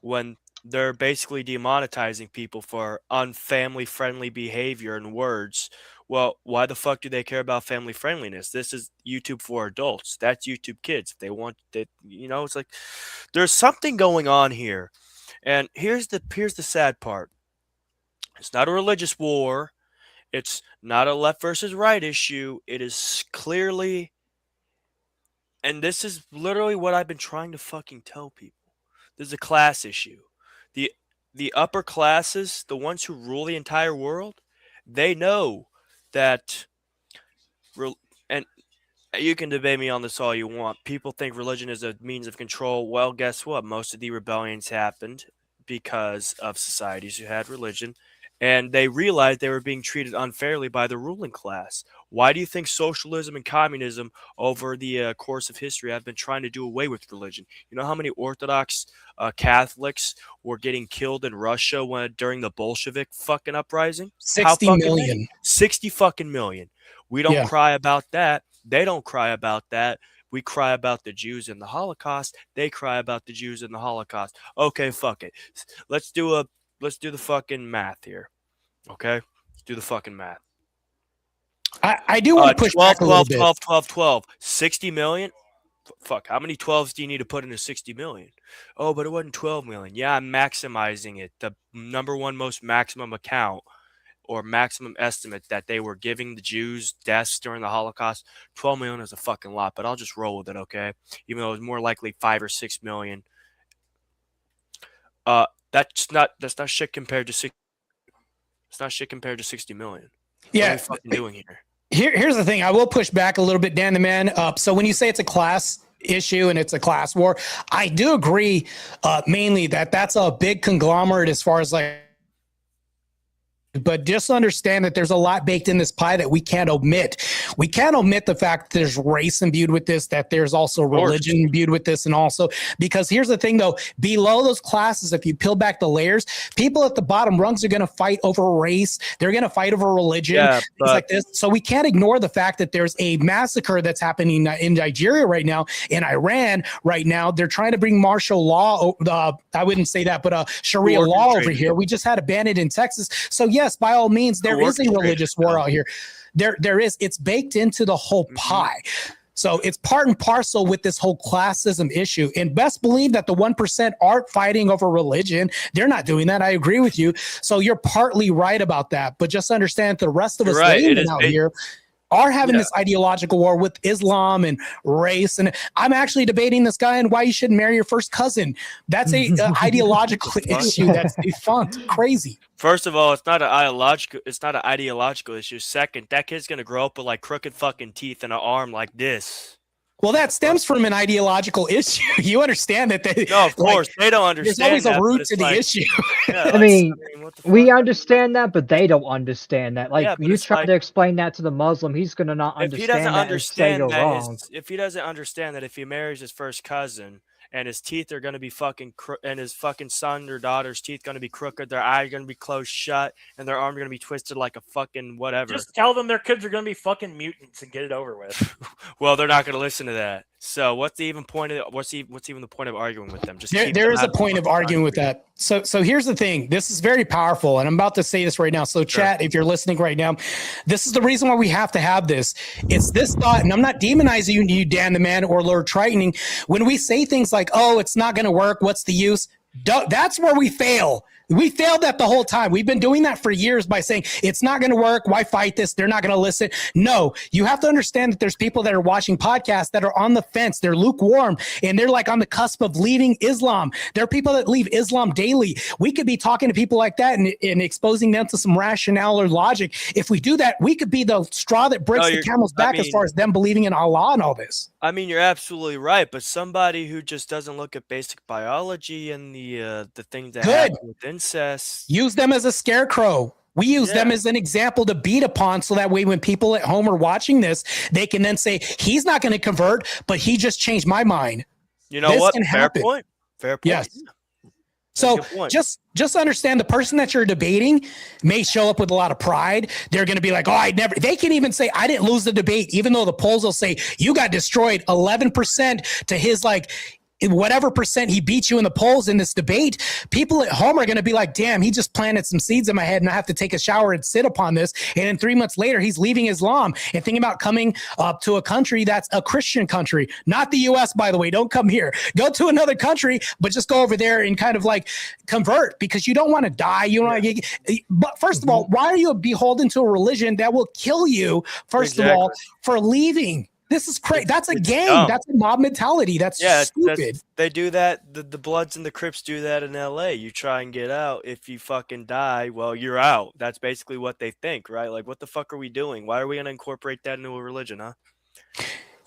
when they're basically demonetizing people for unfamily friendly behavior and words? Well, why the fuck do they care about family friendliness? This is YouTube for adults. That's YouTube Kids. If they want that, it's like there's something going on here. And here's the sad part. It's not a religious war. It's not a left versus right issue. It is clearly, and this is literally what I've been trying to fucking tell people. This is a class issue. The the upper classes, the ones who rule the entire world, they know that and you can debate me on this all you want. People think religion is a means of control. Well, guess what? Most of the rebellions happened because of societies who had religion, and they realized they were being treated unfairly by the ruling class. Why do you think socialism and communism over the course of history have been trying to do away with religion? You know how many Orthodox Catholics were getting killed in Russia during the Bolshevik fucking uprising? How 60 fucking many? million. 60 fucking million. We don't Yeah. cry about that. They don't cry about that. We cry about the Jews in the Holocaust. They cry about the Jews in the Holocaust. Okay, fuck it. Let's do the fucking math here. Okay? Let's do the fucking math. I do want to push 12, back a little 12, bit. 12, 12, 12. 60 million? Fuck, how many 12s do you need to put into 60 million? Oh, but it wasn't 12 million. Yeah, I'm maximizing it. The number one most maximum account or maximum estimate that they were giving the Jews deaths during the Holocaust, 12 million is a fucking lot, but I'll just roll with it, okay? Even though it was more likely 5 or 6 million. That's not shit compared to 60. It's not shit compared to 60 million. What are Yeah. we fucking doing here? Here's the thing. I will push back a little bit, Dan the Man. So when you say it's a class issue and it's a class war, I do agree mainly that that's a big conglomerate as far as like, but just understand that there's a lot baked in this pie that we can't omit. We can't omit the fact that there's race imbued with this, that there's also religion imbued with this, and also because here's the thing though, below those classes, if you peel back the layers, people at the bottom rungs are going to fight over race. They're going to fight over religion, things like this. So we can't ignore the fact that there's a massacre that's happening in Nigeria right now, in Iran right now. They're trying to bring martial law. I wouldn't say that, but Sharia law over here. We just had a ban it in Texas. So yes, by all means, there is a religious war out here. There is. It's baked into the whole pie. So it's part and parcel with this whole classism issue. And best believe that the 1% aren't fighting over religion. They're not doing that. I agree with you. So you're partly right about that. But just understand the rest of us laymen out here are having this ideological war with Islam and race. And I'm actually debating this guy and why you shouldn't marry your first cousin. That's a ideological issue that's defunct. Crazy. First of all, it's not an ideological issue. Second, that kid's gonna grow up with like crooked fucking teeth and an arm like this. Well, that stems from an ideological issue. You understand that they No, of course they don't understand. there's always that, a but root it's to the like, issue. yeah, I like, mean, what the we fuck? understand that, but they don't understand that. Like Yeah, but you it's try like, to explain that to the Muslim, he's gonna not if he doesn't understand that and say understand you're that wrong. if he doesn't understand that if he marries his first cousin and his teeth are going to be fucking and his fucking son or daughter's teeth going to be crooked, their eyes going to be closed shut, and their arm going to be twisted like a fucking whatever. Just tell them their kids are going to be fucking mutants and get it over with. Well, they're not going to listen to that. So what's the even point of what's even the point of arguing with them? Just There is a point of arguing with that. So here's the thing. This is very powerful, and I'm about to say this right now. So chat, if you're listening right now, this is the reason why we have to have this. It's this thought, and I'm not demonizing you, Dan the Man, or Lord Triton. When we say things like, "Oh, it's not going to work. What's the use?" That's where we fail. We failed that the whole time. We've been doing that for years by saying it's not going to work. Why fight this? They're not going to listen. No, you have to understand that there's people that are watching podcasts that are on the fence. They're lukewarm and they're like on the cusp of leaving Islam. There are people that leave Islam daily. We could be talking to people like that and exposing them to some rationale or logic. If we do that, we could be the straw that breaks the camel's back as far as them believing in Allah and all this. I mean, you're absolutely right, but somebody who just doesn't look at basic biology and the things that happen with incest, use them as a scarecrow. We use them as an example to beat upon, so that way when people at home are watching this, they can then say, he's not going to convert, but he just changed my mind. You know what? Fair point. Fair point. Yes. So just understand the person that you're debating may show up with a lot of pride. They're going to be like, oh, they can even say, I didn't lose the debate, even though the polls will say you got destroyed 11% to his whatever percent he beat you in the polls in this debate. People at home are going to be like, damn, he just planted some seeds in my head and I have to take a shower and sit upon this. And then 3 months later, he's leaving Islam and thinking about coming up to a country that's a Christian country, not the US, by the way. Don't come here. Go to another country, but just go over there and kind of like convert, because you don't want to die. You don't want to but first of all, why are you beholden to a religion that will kill you, first of all, for leaving? This is crazy. That's a game. Dumb. That's a mob mentality. That's stupid. They do that. The Bloods and the Crips do that in LA. You try and get out. If you fucking die, well, you're out. That's basically what they think, right? Like, what the fuck are we doing? Why are we going to incorporate that into a religion, huh?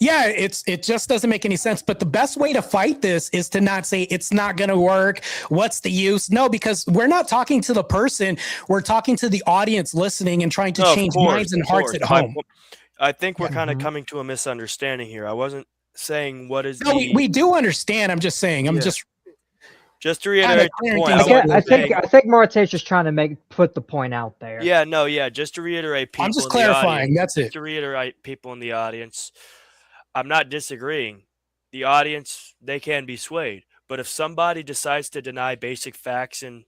Yeah, it just doesn't make any sense. But the best way to fight this is to not say it's not going to work. What's the use? No, because we're not talking to the person. We're talking to the audience listening and trying to change minds and hearts at home. I think we're kind of coming to a misunderstanding here. I wasn't saying what is we do understand. I'm just saying. Just to reiterate the point. I think Martae's just trying to put the point out there. Yeah, just to reiterate people. I'm just clarifying. That's it. To reiterate people in the audience, I'm not disagreeing. The audience, they can be swayed, but if somebody decides to deny basic facts in,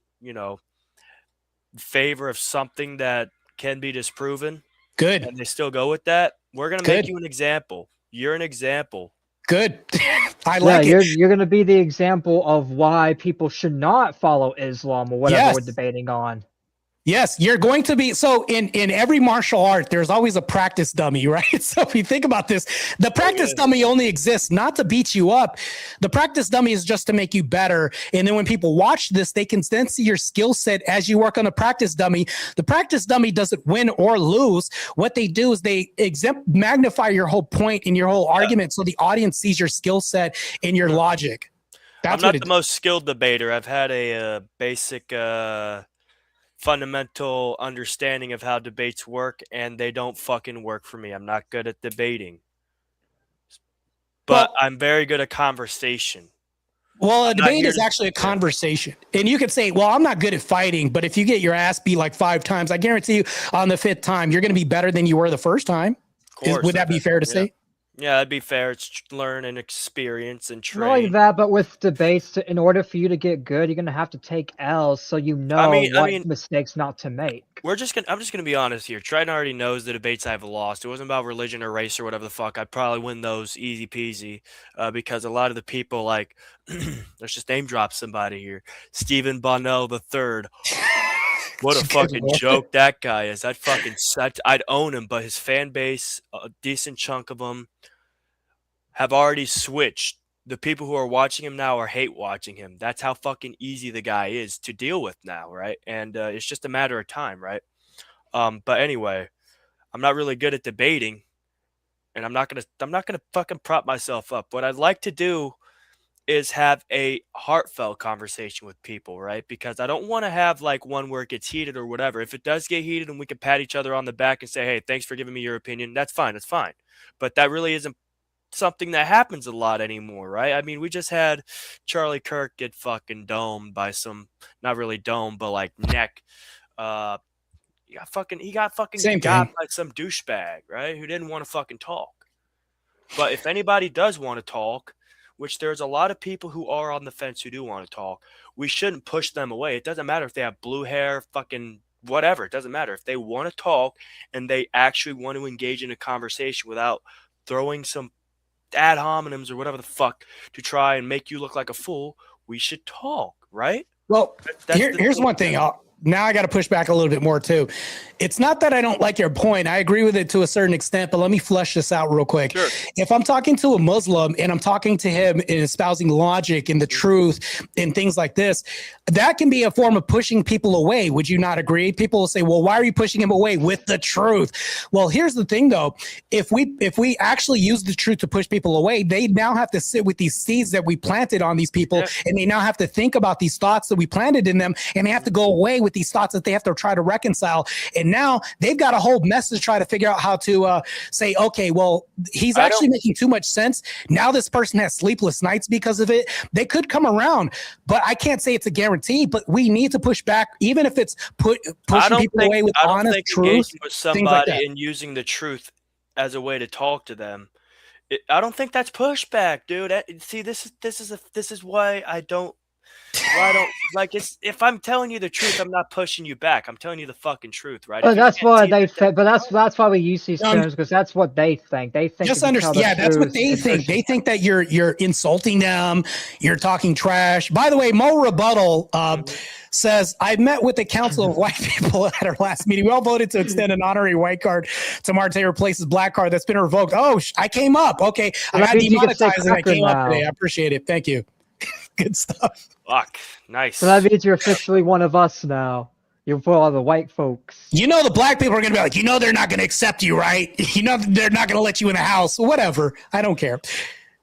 favor of something that can be disproven, good, and they still go with that, we're going to make you an example. You're an example. Good. I like it. You're going to be the example of why people should not follow Islam or whatever we're debating on. Yes, you're going to be. So in every martial art, there's always a practice dummy, right? So if you think about this, the practice dummy only exists not to beat you up. The practice dummy is just to make you better. And then when people watch this, they can then see your skill set as you work on the practice dummy. The practice dummy doesn't win or lose. What they do is they magnify your whole point in your whole argument, so the audience sees your skill set and your logic. I'm not the most skilled debater. I've had a basic fundamental understanding of how debates work, and they don't fucking work for me. I'm not good at debating, but I'm very good at conversation. Well, a debate is actually a conversation. And you could say, well, I'm not good at fighting, but if you get your ass beat like 5 times, I guarantee you on the 5th time, you're going to be better than you were the first time. Would that be fair to say? Yeah, that'd be fair. It's learn and experience and train. Not like that, but with debates, in order for you to get good, you're gonna have to take L's, so what mistakes not to make. I'm just gonna be honest here. Triton already knows the debates I've lost. It wasn't about religion or race or whatever the fuck. I'd probably win those easy peasy, because a lot of the people, like, let's just name drop somebody here, Stephen Bonnell III. What a fucking joke that guy is. I'd own him, but his fan base, a decent chunk of them, have already switched. The people who are watching him now are hate watching him. That's how fucking easy the guy is to deal with now, right? And it's just a matter of time, right? But anyway, I'm not really good at debating. and I'm not gonna fucking prop myself up. What I'd like to do is have a heartfelt conversation with people, right? Because I don't want to have like one where it gets heated or whatever. If it does get heated and we can pat each other on the back and say, hey, thanks for giving me your opinion, that's fine. That's fine. But that really isn't something that happens a lot anymore, right? I mean, we just had Charlie Kirk get fucking domed by some, not really domed, but like neck. He got fucking Same got thing. by some douchebag, right? Who didn't want to fucking talk. But if anybody does want to talk, which there's a lot of people who are on the fence who do want to talk, we shouldn't push them away. It doesn't matter if they have blue hair, fucking whatever. It doesn't matter. If they want to talk and they actually want to engage in a conversation without throwing some ad hominems or whatever the fuck to try and make you look like a fool, we should talk, right? Well, That's here's one thing. Now I got to push back a little bit more too. It's not that I don't like your point. I agree with it to a certain extent, but let me flesh this out real quick. Sure. If I'm talking to a Muslim and I'm talking to him and espousing logic and the truth and things like this, that can be a form of pushing people away. Would you not agree? People will say, well, why are you pushing him away with the truth? Well, here's the thing though. If we actually use the truth to push people away, they now have to sit with these seeds that we planted on these people, and they now have to think about these thoughts that we planted in them, and they have to go away with these thoughts that they have to try to reconcile. And now they've got a whole mess to try to figure out how to say, okay, well, he's actually making too much sense. Now this person has sleepless nights because of it. They could come around, but I can't say it's a guarantee, but we need to push back, even if it's pushing people away with honest truth. With somebody and using the truth as a way to talk to them, I don't think that's pushback, dude. See, this is why I don't. Well, I don't like it's. If I'm telling you the truth, I'm not pushing you back. I'm telling you the fucking truth, right? But that's why they think. But that's why we use these terms, because that's what they think. They think. Just understand. Yeah, that's what they think. They think that you're insulting them. You're talking trash. By the way, Mo Rebuttal says, I met with the Council of White People at our last meeting. We all voted to extend an honorary white card to Martae replace his black card that's been revoked. Oh, I came up. Okay, I got demonetized and I came up today. I appreciate it. Thank you. Good stuff. Fuck. Nice. So that means you're officially one of us now. You're for all the white folks. You know the black people are going to be like, they're not going to accept you, right? They're not going to let you in the house. Whatever. I don't care.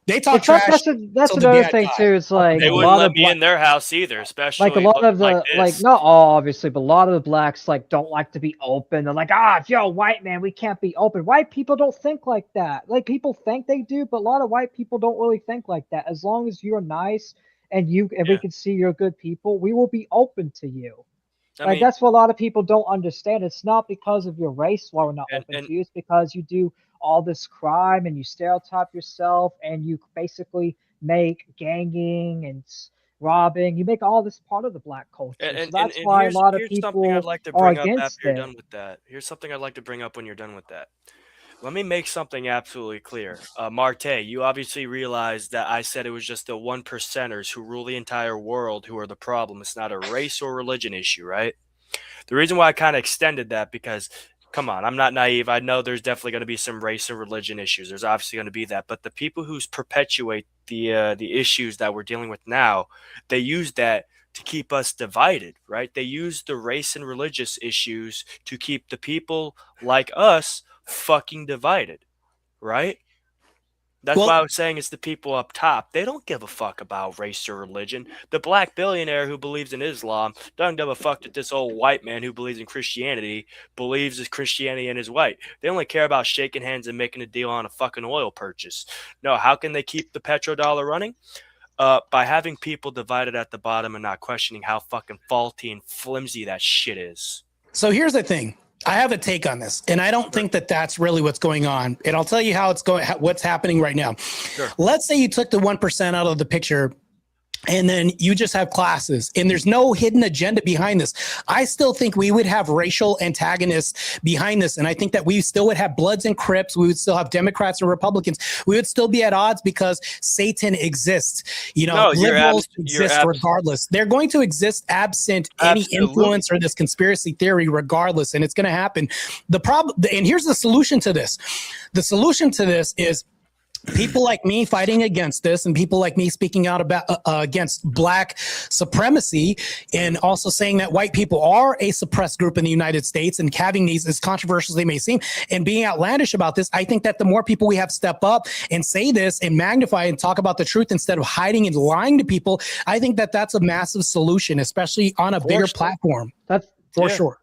They talk trash. That's another thing too. It's like they wouldn't let me in their house either, especially like a lot of the like not all obviously, but a lot of the blacks like don't like to be open. They're like, if you're a white man, we can't be open. White people don't think like that. Like people think they do, but a lot of white people don't really think like that. As long as you're nice and we can see you're good people, we will be open to you. I mean, that's what a lot of people don't understand. It's not because of your race why we're not open to you. It's because you do all this crime and you stereotype yourself and you basically make ganging and robbing. You make all this part of the black culture. So that's why a lot of people I'd like to bring up after you're done with that. Here's something I'd like to bring up when you're done with that. Let me make something absolutely clear. Martae, you obviously realize that I said it was just the 1%ers who rule the entire world who are the problem. It's not a race or religion issue, right? The reason why I kind of extended that because, come on, I'm not naive. I know there's definitely going to be some race and religion issues. There's obviously going to be that. But the people who perpetuate the issues that we're dealing with now, they use that to keep us divided, right? They use the race and religious issues to keep the people like us fucking divided, right? That's why I was saying it's the people up top. They don't give a fuck about race or religion. The black billionaire who believes in Islam doesn't give a fuck that this old white man who believes in Christianity believes in Christianity and is white. They only care about shaking hands and making a deal on a fucking oil purchase. No, how can they keep the petrodollar running? By having people divided at the bottom and not questioning how fucking faulty and flimsy that shit is. So here's the thing. I have a take on this, and I don't think that that's really what's going on. And I'll tell you how it's going, what's happening right now. Sure. Let's say you took the 1% out of the picture, and then you just have classes, and there's no hidden agenda behind this. I still think we would have racial antagonists behind this, and I think that we still would have Bloods and Crips. We would still have Democrats and Republicans. We would still be at odds because Satan exists. Liberals exist regardless. They're going to exist absent any influence or this conspiracy theory regardless, and it's going to happen. The problem, and here's the solution to this. The solution to this is people like me fighting against this and people like me speaking out about against black supremacy and also saying that white people are a suppressed group in the United States and having these, as controversial as they may seem, and being outlandish about this, I think that the more people we have step up and say this and magnify and talk about the truth instead of hiding and lying to people, I think that that's a massive solution, especially on a bigger platform. That's for sure.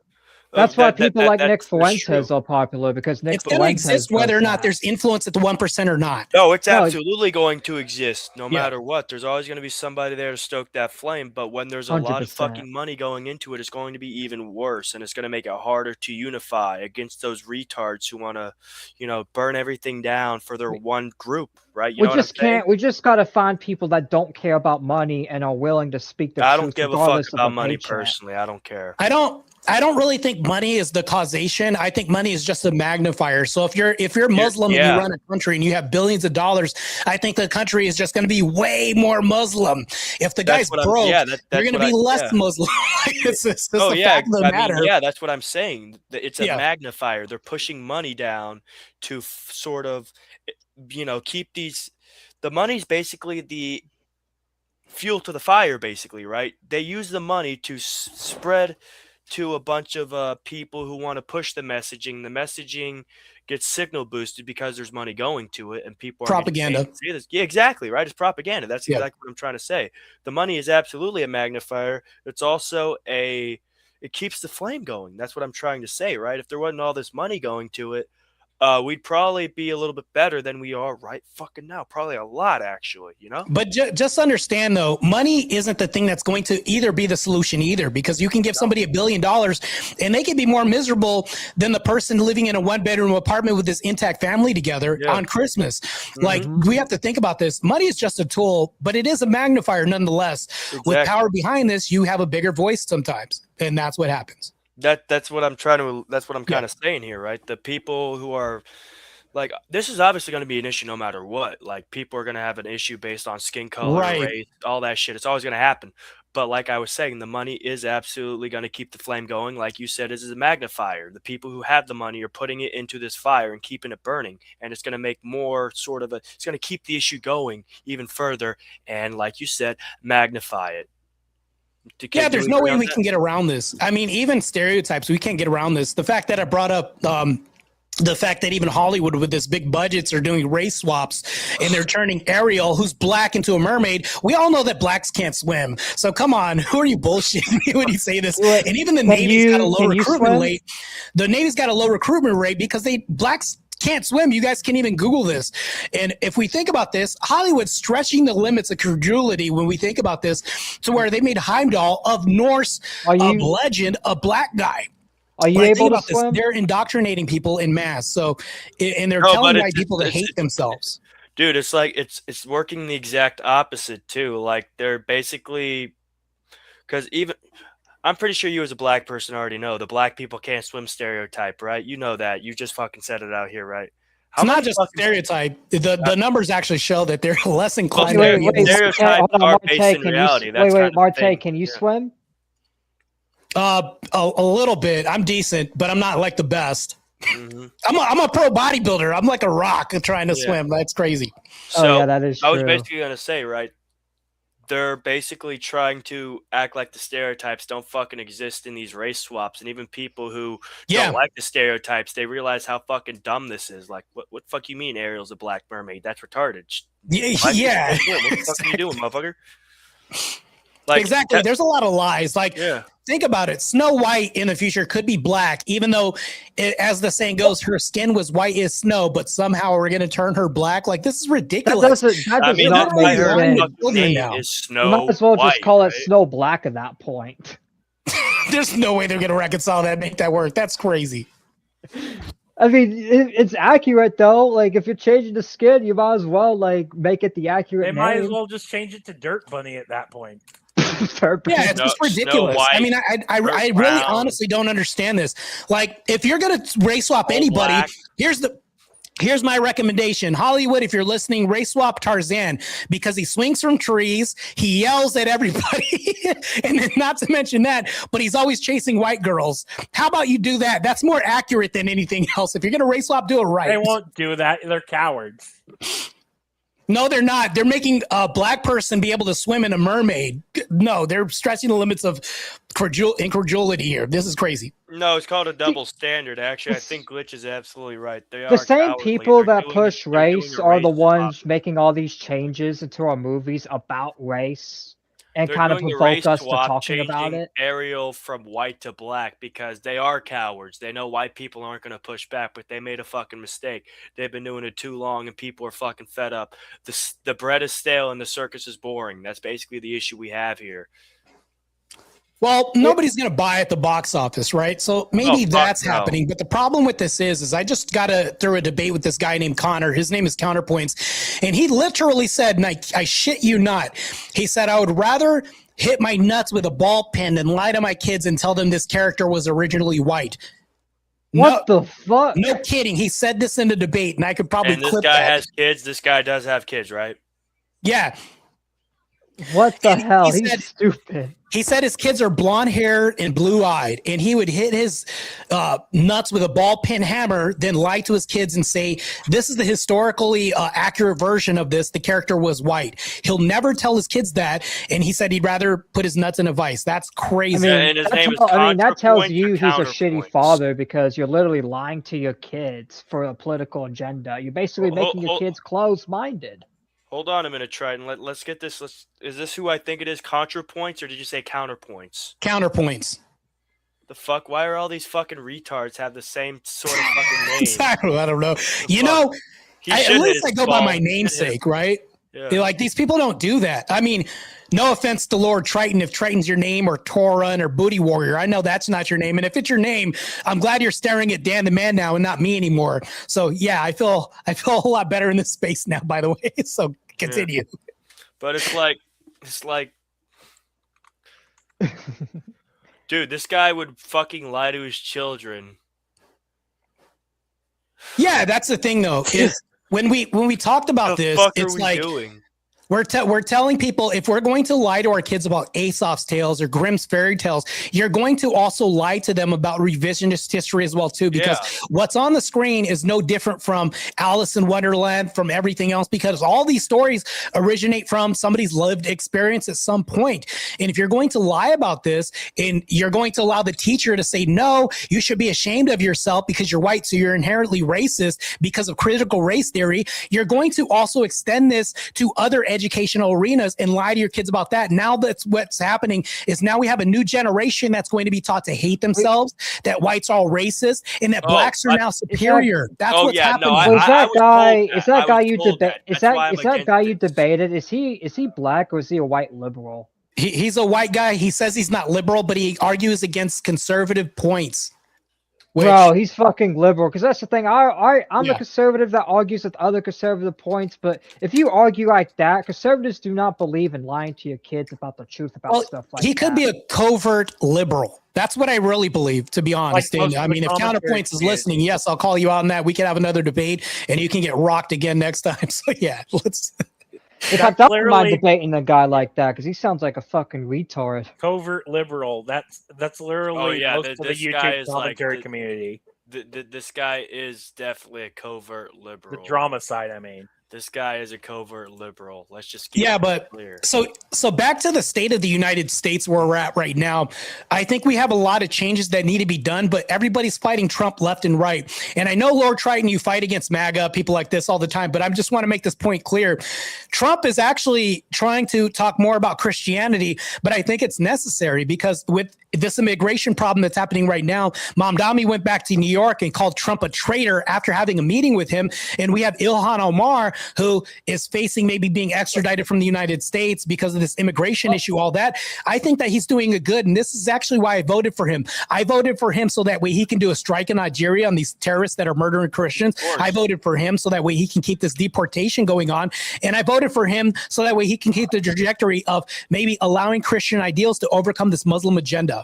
That's why people like Nick Fuentes are popular, because Nick it's going to exist whether or not there's influence at the 1% or not. No, it's absolutely going to exist no matter what. There's always going to be somebody there to stoke that flame. But when there's a lot of fucking money going into it, it's going to be even worse. And it's going to make it harder to unify against those retards who want to, you know, burn everything down for their one group, right? You know just can't. We just got to find people that don't care about money and are willing to speak the truth. I don't give a fuck about money personally. I don't care. I don't really think money is the causation. I think money is just a magnifier. So if you're Muslim and you run a country and you have billions of dollars, I think the country is just going to be way more Muslim. If the guy's broke, you're going to be less Muslim. It's a fact of the matter. Yeah, that's what I'm saying. It's a magnifier. They're pushing money down to sort of, you know, keep these. The money's basically the fuel to the fire, basically, right? They use the money to spread to a bunch of people who want to push the messaging. The messaging gets signal boosted because there's money going to it, and people are propaganda. Yeah, exactly, right? It's propaganda. That's exactly what I'm trying to say. The money is absolutely a magnifier. It's also it keeps the flame going. That's what I'm trying to say, right? If there wasn't all this money going to it, we'd probably be a little bit better than we are right fucking now. Probably a lot, actually, you know? But just understand, though, money isn't the thing that's going to either be the solution either, because you can give somebody $1 billion and they can be more miserable than the person living in a one-bedroom apartment with this intact family together on Christmas. Mm-hmm. Like, we have to think about this. Money is just a tool, but it is a magnifier nonetheless. Exactly. With power behind this, you have a bigger voice sometimes, and that's what happens. That's what I'm kind of saying here, right? The people who are like, this is obviously going to be an issue no matter what. Like, people are going to have an issue based on skin color, race, all that shit. It's always going to happen. But like I was saying, the money is absolutely going to keep the flame going. Like you said, this is a magnifier. The people who have the money are putting it into this fire and keeping it burning. And it's going to make more sort of it's going to keep the issue going even further. And like you said, magnify it. Yeah, there's no way we can get around this. I mean, even stereotypes, we can't get around this. The fact that I brought up the fact that even Hollywood with this big budgets are doing race swaps and they're turning Ariel, who's black, into a mermaid. We all know that blacks can't swim. So come on, who are you bullshitting when you say this? And even the Navy's got a low recruitment rate. The Navy's got a low recruitment rate because blacks can't swim. You guys can even Google this. And if we think about this, Hollywood's stretching the limits of credulity when we think about this to where they made Heimdall of Norse legend a black guy. Are you able to swim? They're indoctrinating people in mass. So, and they're telling white people to hate themselves. Dude, it's like it's working the exact opposite too. Like, they're basically, because even I'm pretty sure you as a black person already know the black people can't swim stereotype, right? You know that. You just fucking said it out here, right? It's not just a stereotype. The numbers actually show that they're less inclined. Stereotypes are based in reality. Martae, can you swim? A little bit. I'm decent, but I'm not like the best. Mm-hmm. I'm a pro bodybuilder. I'm like a rock trying to swim. That's crazy. So that is true. I was basically going to say, right, they're basically trying to act like the stereotypes don't fucking exist in these race swaps. And even people who don't like the stereotypes, they realize how fucking dumb this is. Like, what fuck you mean Ariel's a black mermaid? That's retarded. Yeah. What the fuck are you doing, motherfucker? Like, exactly. There's a lot of lies. Like, think about it. Snow White in the future could be black, even though, as the saying goes, her skin was white as snow, but somehow we're going to turn her black. Like, this is ridiculous. That does not make sense. Is Snow you might as well White, just call it Snow Black at that point. There's no way they're going to reconcile that, make that work. That's crazy. I mean, it's accurate though. Like, if you're changing the skin, you might as well like make it the accurate name. They might as well just change it to Dirt Bunny at that point. Yeah, it's just ridiculous. White, I mean, I really honestly don't understand this. Like, if you're gonna race swap anybody, here's my recommendation. Hollywood, if you're listening, race swap Tarzan, because he swings from trees, he yells at everybody, and then not to mention that, but he's always chasing white girls. How about you do that? That's more accurate than anything else. If you're gonna race swap, do it right. They won't do that. They're cowards. No, they're not. They're making a black person be able to swim in a mermaid. No, they're stretching the limits of incredulity here. This is crazy. No, it's called a double standard. Actually, I think Glitch is absolutely right. They The are same cowardly. people They're that doing push they're doing race a are the racist ones swap. making all these changes into our movies about race and They're kind of doing a provoke race us to swap, talking about changing it. Ariel from white to black because they are cowards. They know white people aren't going to push back, but they made a fucking mistake. They've been doing it too long, and people are fucking fed up. The bread is stale and the circus is boring. That's basically the issue we have here. Well, nobody's going to buy at the box office, right? So maybe that's happening. But the problem with this is I just got through a debate with this guy named Connor. His name is Counterpoints. And he literally said, and I shit you not, he said, I would rather hit my nuts with a ball pen than lie to my kids and tell them this character was originally white. What the fuck? No kidding. He said this in the debate, and I could probably And this clip guy that. has kids. This guy does have kids, right? Yeah. What the hell? He He's said- stupid. He said his kids are blonde haired and blue eyed, and he would hit his nuts with a ball peen hammer, then lie to his kids and say, this is the historically accurate version of this. The character was white. He'll never tell his kids that. And he said he'd rather put his nuts in a vice. That's crazy. And his name is that tells ContraPoints or you he's a shitty CounterPoints? father because you're literally lying to your kids for a political agenda. You're basically making your kids closed-minded. Hold on a minute, Triton. Let's get this. Is this who I think it is? ContraPoints, or did you say CounterPoints? Counterpoints. The fuck? Why are all these fucking retards have the same sort of fucking name? Exactly. I don't know. You know, at least I go by my namesake, right? Yeah. Like, these people don't do that. I mean, no offense to Lord Triton, if Triton's your name, or Torun or Booty Warrior. I know that's not your name. And if it's your name, I'm glad you're staring at Dan the Man now and not me anymore. So yeah, I feel a whole lot better in this space now, by the way. So continue. Yeah. But it's like dude, this guy would fucking lie to his children. Yeah, that's the thing though, is when we talked about this, it's like doing? We're telling people if we're going to lie to our kids about Aesop's tales or Grimm's fairy tales, you're going to also lie to them about revisionist history as well too, because what's on the screen is no different from Alice in Wonderland, from everything else, because all these stories originate from somebody's lived experience at some point. And if you're going to lie about this and you're going to allow the teacher to say, no, you should be ashamed of yourself because you're white, so you're inherently racist because of critical race theory, you're going to also extend this to other educational arenas and lie to your kids about that. Now that's what's happening is now we have a new generation that's going to be taught to hate themselves, that whites are all racist, and that blacks are now superior. That's what's happening. Is that guy you debated? Is he black or is he a white liberal? He's a white guy. He says he's not liberal, but he argues against conservative points. Bro, he's fucking liberal. Because that's the thing. I'm a conservative that argues with other conservative points. But if you argue like that, conservatives do not believe in lying to your kids about the truth about stuff like that. He could be a covert liberal. That's what I really believe, to be honest. Like I mean, if Counterpoints is listening, yes, I'll call you out on that. We could have another debate, and you can get rocked again next time. So yeah, let's. In fact, I don't mind debating a guy like that because he sounds like a fucking retard. Covert liberal. That's literally most of the YouTube commentary community. This guy is definitely a covert liberal. The drama side, I mean. This guy is a covert liberal. Let's just keep it clear. So back to the state of the United States where we're at right now. I think we have a lot of changes that need to be done, but everybody's fighting Trump left and right. And I know, Lord Triton, you fight against MAGA, people like this all the time, but I just want to make this point clear. Trump is actually trying to talk more about Christianity, but I think it's necessary because with this immigration problem that's happening right now, Mamdani went back to New York and called Trump a traitor after having a meeting with him. And we have Ilhan Omar, who is facing maybe being extradited from the United States because of this immigration issue, all that. I think that he's doing a good. And this is actually why I voted for him. I voted for him so that way he can do a strike in Nigeria on these terrorists that are murdering Christians. I voted for him so that way he can keep this deportation going on. And I voted for him so that way he can keep the trajectory of maybe allowing Christian ideals to overcome this Muslim agenda.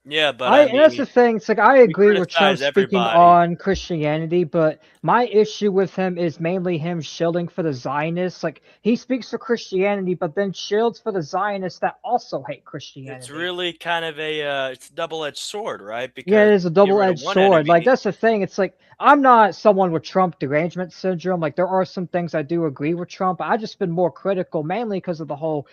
Yeah, but I mean, that's the thing. It's like I agree with Trump criticize speaking everybody. on Christianity, but my issue with him is mainly him shielding for the Zionists. Like he speaks for Christianity, but then shields for the Zionists that also hate Christianity. It's really kind of it's a double-edged sword, right? Because yeah, it is a double-edged one sword. enemy. Like that's the thing. It's like I'm not someone with Trump derangement syndrome. Like there are some things I do agree with Trump. I just been more critical, mainly because of the whole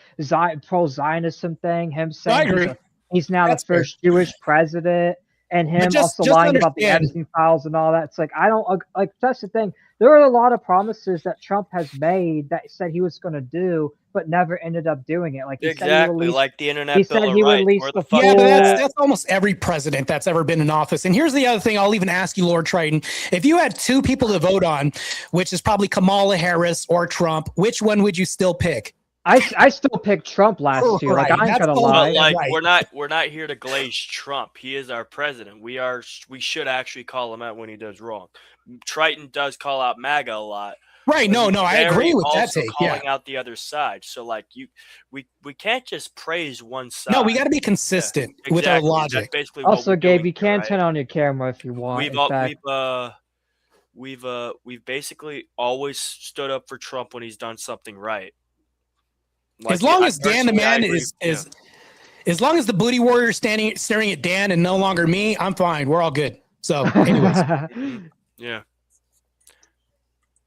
pro-Zionism thing. Him saying he's now the first Jewish president, and him also lying about the Epstein files and all that. It's like I don't like. That's the thing. There are a lot of promises that Trump has made that said he was going to do, but never ended up doing it. Like he said he released, like the internet. He said he released the full. Yeah, but that's almost every president that's ever been in office. And here's the other thing. I'll even ask you, Lord Triton, if you had two people to vote on, which is probably Kamala Harris or Trump, which one would you still pick? I still picked Trump last year. Like I ain't gonna lie. Like we're not here to glaze Trump. He is our president. We should actually call him out when he does wrong. Triton does call out MAGA a lot. Right. No, I agree with that take. Calling out the other side. So like we can't just praise one side. No, we got to be consistent with our logic. That's basically also, Gabe, you can turn on your camera if you want. We've basically always stood up for Trump when he's done something right. Like, as long as Dan the man as long as the booty warrior is staring at Dan and no longer me, I'm fine. We're all good. So, anyways. Yeah.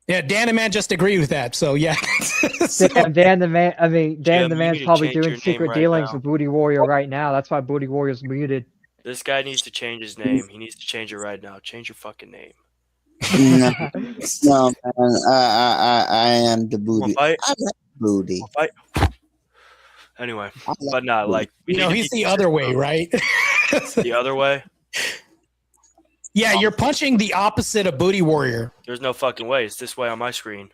Yeah, Dan the man just agreed with that. So yeah. Dan the man. I mean, Dan the man's probably doing secret dealings with Booty Warrior right now. That's why Booty Warrior's muted. This guy needs to change his name. He needs to change it right now. Change your fucking name. No, man. I am the booty. I like booty. Anyway, but not like he's the other way, right? The other way. Yeah, you're punching the opposite of Booty Warrior. There's no fucking way. It's this way on my screen.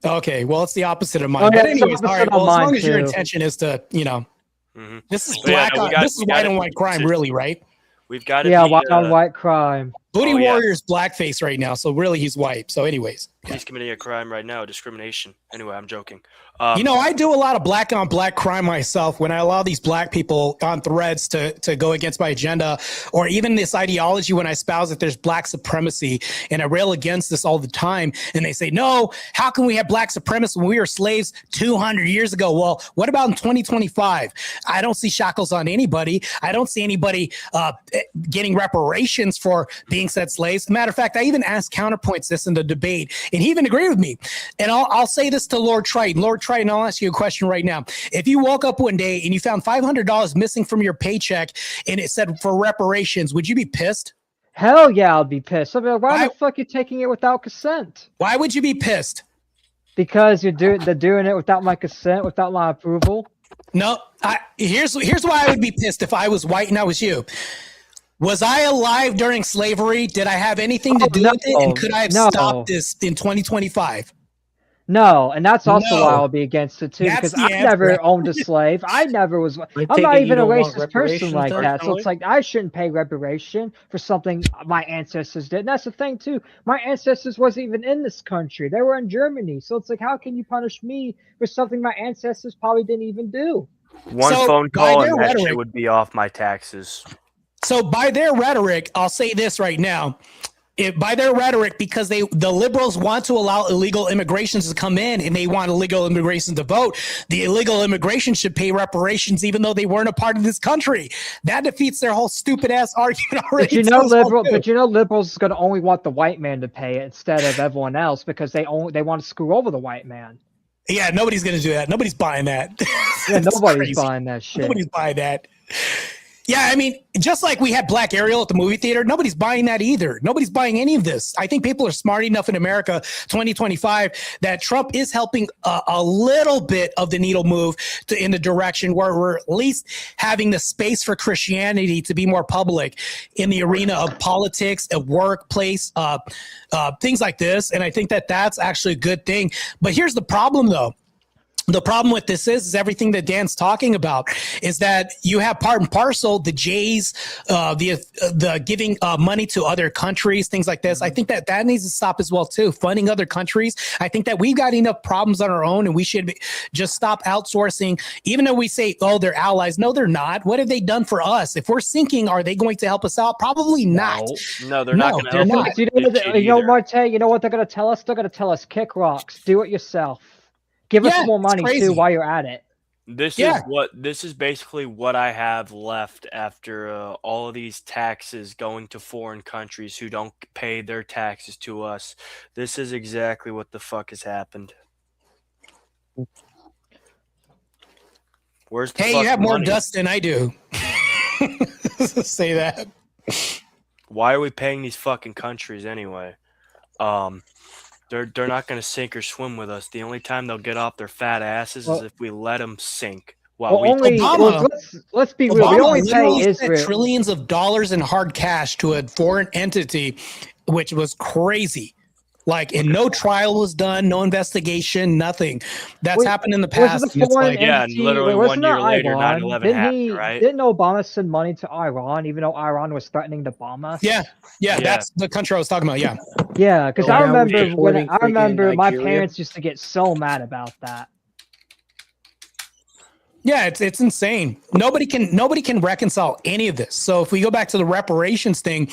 Okay, well, it's the opposite of mine. But anyways, all right. Well, as long as your intention is to, this is this is white on white crime, really, right? We've got to white on white crime. Booty Warrior's blackface right now, so really he's white. So, anyways, he's committing a crime right now, discrimination. Anyway, I'm joking. I do a lot of black on black crime myself when I allow these black people on threads to go against my agenda, or even this ideology when I espouse that there's black supremacy, and I rail against this all the time. And they say, no, how can we have black supremacy when we were slaves 200 years ago? Well, what about in 2025? I don't see shackles on anybody. I don't see anybody getting reparations for being said slaves. As a matter of fact, I even asked Counterpoints this in the debate, and he even agreed with me. And I'll say this to Lord Triton. Lord Triton, I'll ask you a question right now. If you woke up one day and you found $500 missing from your paycheck and it said for reparations, would you be pissed? Hell yeah, I'll be pissed. I mean, why the fuck are you taking it without consent? Why would you be pissed? Because they're doing it without my consent, without my approval. No, here's why I would be pissed if I was white and I was you. Was I alive during slavery? Did I have anything to do with it? And could I have stopped this in 2025? No, and that's also why I'll be against it too, because I never owned a slave. I never was. I'm not even a racist person like that. So it's like I shouldn't pay reparation for something my ancestors did. And that's the thing too. My ancestors wasn't even in this country. They were in Germany. So it's like, how can you punish me for something my ancestors probably didn't even do? One phone call and that shit would be off my taxes. So by their rhetoric, I'll say this right now. By their rhetoric, because the liberals want to allow illegal immigrations to come in and they want illegal immigration to vote, the illegal immigration should pay reparations even though they weren't a part of this country. That defeats their whole stupid ass argument already. But liberals is going to only want the white man to pay it instead of everyone else because they want to screw over the white man. Yeah, nobody's going to do that. Nobody's buying that. Yeah, nobody's buying that shit. Nobody's buying that. Yeah, I mean, just like we had Black Ariel at the movie theater, nobody's buying that either. Nobody's buying any of this. I think people are smart enough in America 2025 that Trump is helping a little bit of the needle move in the direction where we're at least having the space for Christianity to be more public in the arena of politics, of workplace, things like this. And I think that that's actually a good thing. But here's the problem, though. the problem with this is everything that Dan's talking about is that you have part and parcel the Jays, the giving money to other countries, things like this. I think that needs to stop as well too. Funding other countries. I think that we've got enough problems on our own, and we should just stop outsourcing. Even though we say, "Oh, they're allies," no, they're not. What have they done for us? If we're sinking, are they going to help us out? Probably not. No, they're not going to help us. You know, Martae, you know what they're going to tell us? They're going to tell us, kick rocks, do it yourself. Give us more money too while you're at it. This is basically what I have left after all of these taxes going to foreign countries who don't pay their taxes to us. This is exactly what the fuck has happened. Where's the you have more money? dust than I do. Say that. Why are we paying these fucking countries anyway? They're not going to sink or swim with us. The only time they'll get off their fat asses is if we let them sink. Let's be real. We only pay Israel trillions of dollars in hard cash to a foreign entity, which was crazy. Like, and no trial was done, no investigation, nothing. That's happened in the past. And literally 1 year later, 9/11 happened, right? Didn't Obama send money to Iran, even though Iran was threatening to bomb us? Yeah, that's the country I was talking about. Yeah, because I remember my parents used to get so mad about that. Yeah, it's insane. Nobody can reconcile any of this. So if we go back to the reparations thing,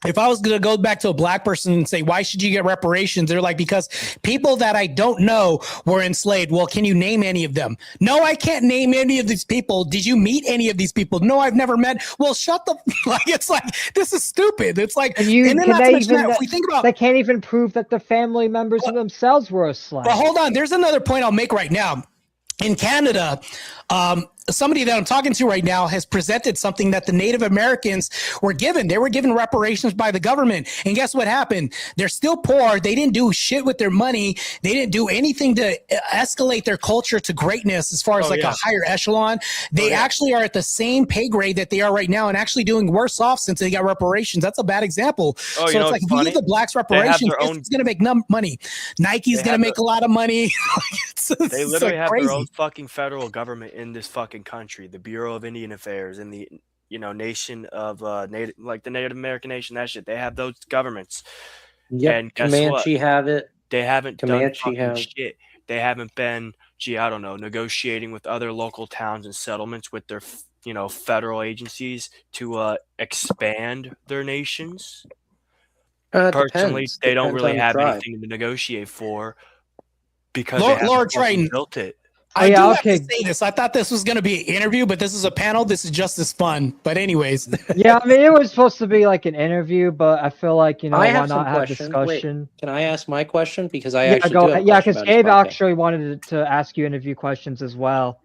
if I was going to go back to a black person and say, why should you get reparations? They're like, because people that I don't know were enslaved. Well, can you name any of them? No, I can't name any of these people. Did you meet any of these people? No, I've never met. Well, shut the, it's like, this is stupid. It's like, if we think about, they can't even prove that the family members of themselves were a slave. But hold on. There's another point I'll make right now. In Canada, somebody that I'm talking to right now has presented something that the Native Americans were given. They were given reparations by the government. And guess what happened? They're still poor. They didn't do shit with their money. They didn't do anything to escalate their culture to greatness as far as a higher echelon. They actually are at the same pay grade that they are right now and actually doing worse off since they got reparations. That's a bad example. So it's like, if we give the blacks reparations, it's going to make money. Nike's going to make a lot of money. They literally have their own fucking federal government in this fucking country, the Bureau of Indian Affairs and the nation of Native, like the Native American nation, that shit. They have those governments. And guess Comanche what? Have it. They haven't done shit. They haven't been, I don't know, negotiating with other local towns and settlements with their federal agencies to expand their nations. Personally, they don't really have anything to negotiate for. Because Lord Triton built it. I do have to say this. I thought this was going to be an interview, but this is a panel. This is just as fun. But anyways. Yeah, I mean, it was supposed to be like an interview, but I feel like, why not have discussion? Wait, can I ask my question? Because I actually do have because Gabe actually wanted to ask you interview questions as well.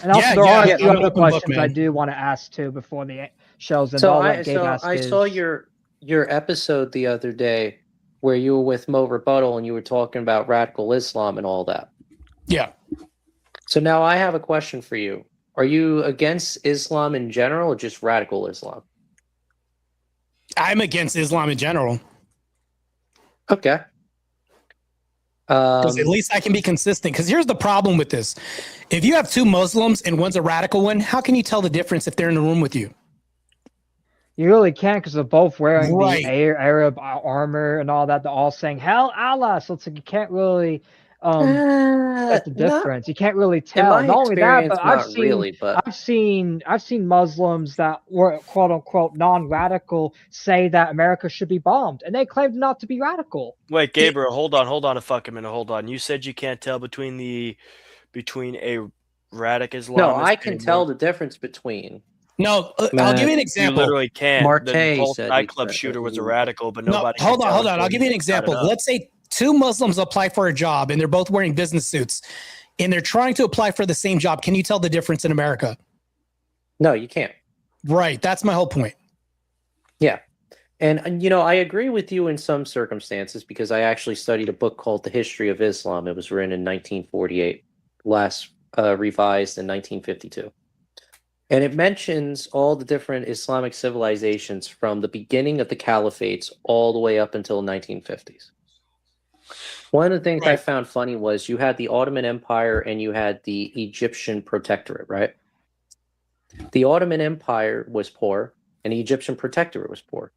And also, there are a few other questions I do want to ask, too, before the show's in. So I saw your episode the other day where you were with Mo Rebuttal and you were talking about radical Islam and all that. Yeah. So now I have a question for you. Are you against Islam in general or just radical Islam? I'm against Islam in general. Okay. Because at least I can be consistent. Because here's the problem with this. If you have two Muslims and one's a radical one, how can you tell the difference if they're in the room with you? You really can't, because they're both wearing the Arab armor and all that. They're all saying "Hell Allah," so it's like you can't really that's the difference. You can't really tell. Not only that, but I've seen Muslims that were quote unquote non-radical say that America should be bombed, and they claimed not to be radical. Wait, Gabriel, hold on a fucking minute. Hold on. You said you can't tell between a radical Islamist. No, I can tell the difference between. No, I'll give you an example. You literally can't. Martae the nightclub shooter was a radical, but nobody. Hold on. I'll give you an example. Let's say two Muslims apply for a job, and they're both wearing business suits, and they're trying to apply for the same job. Can you tell the difference in America? No, you can't. Right. That's my whole point. Yeah. And I agree with you in some circumstances because I actually studied a book called The History of Islam. It was written in 1948, last revised in 1952. And it mentions all the different Islamic civilizations from the beginning of the caliphates all the way up until the 1950s. One of the things I found funny was you had the Ottoman Empire and you had the Egyptian Protectorate, right? The Ottoman Empire was poor and the Egyptian Protectorate was poor.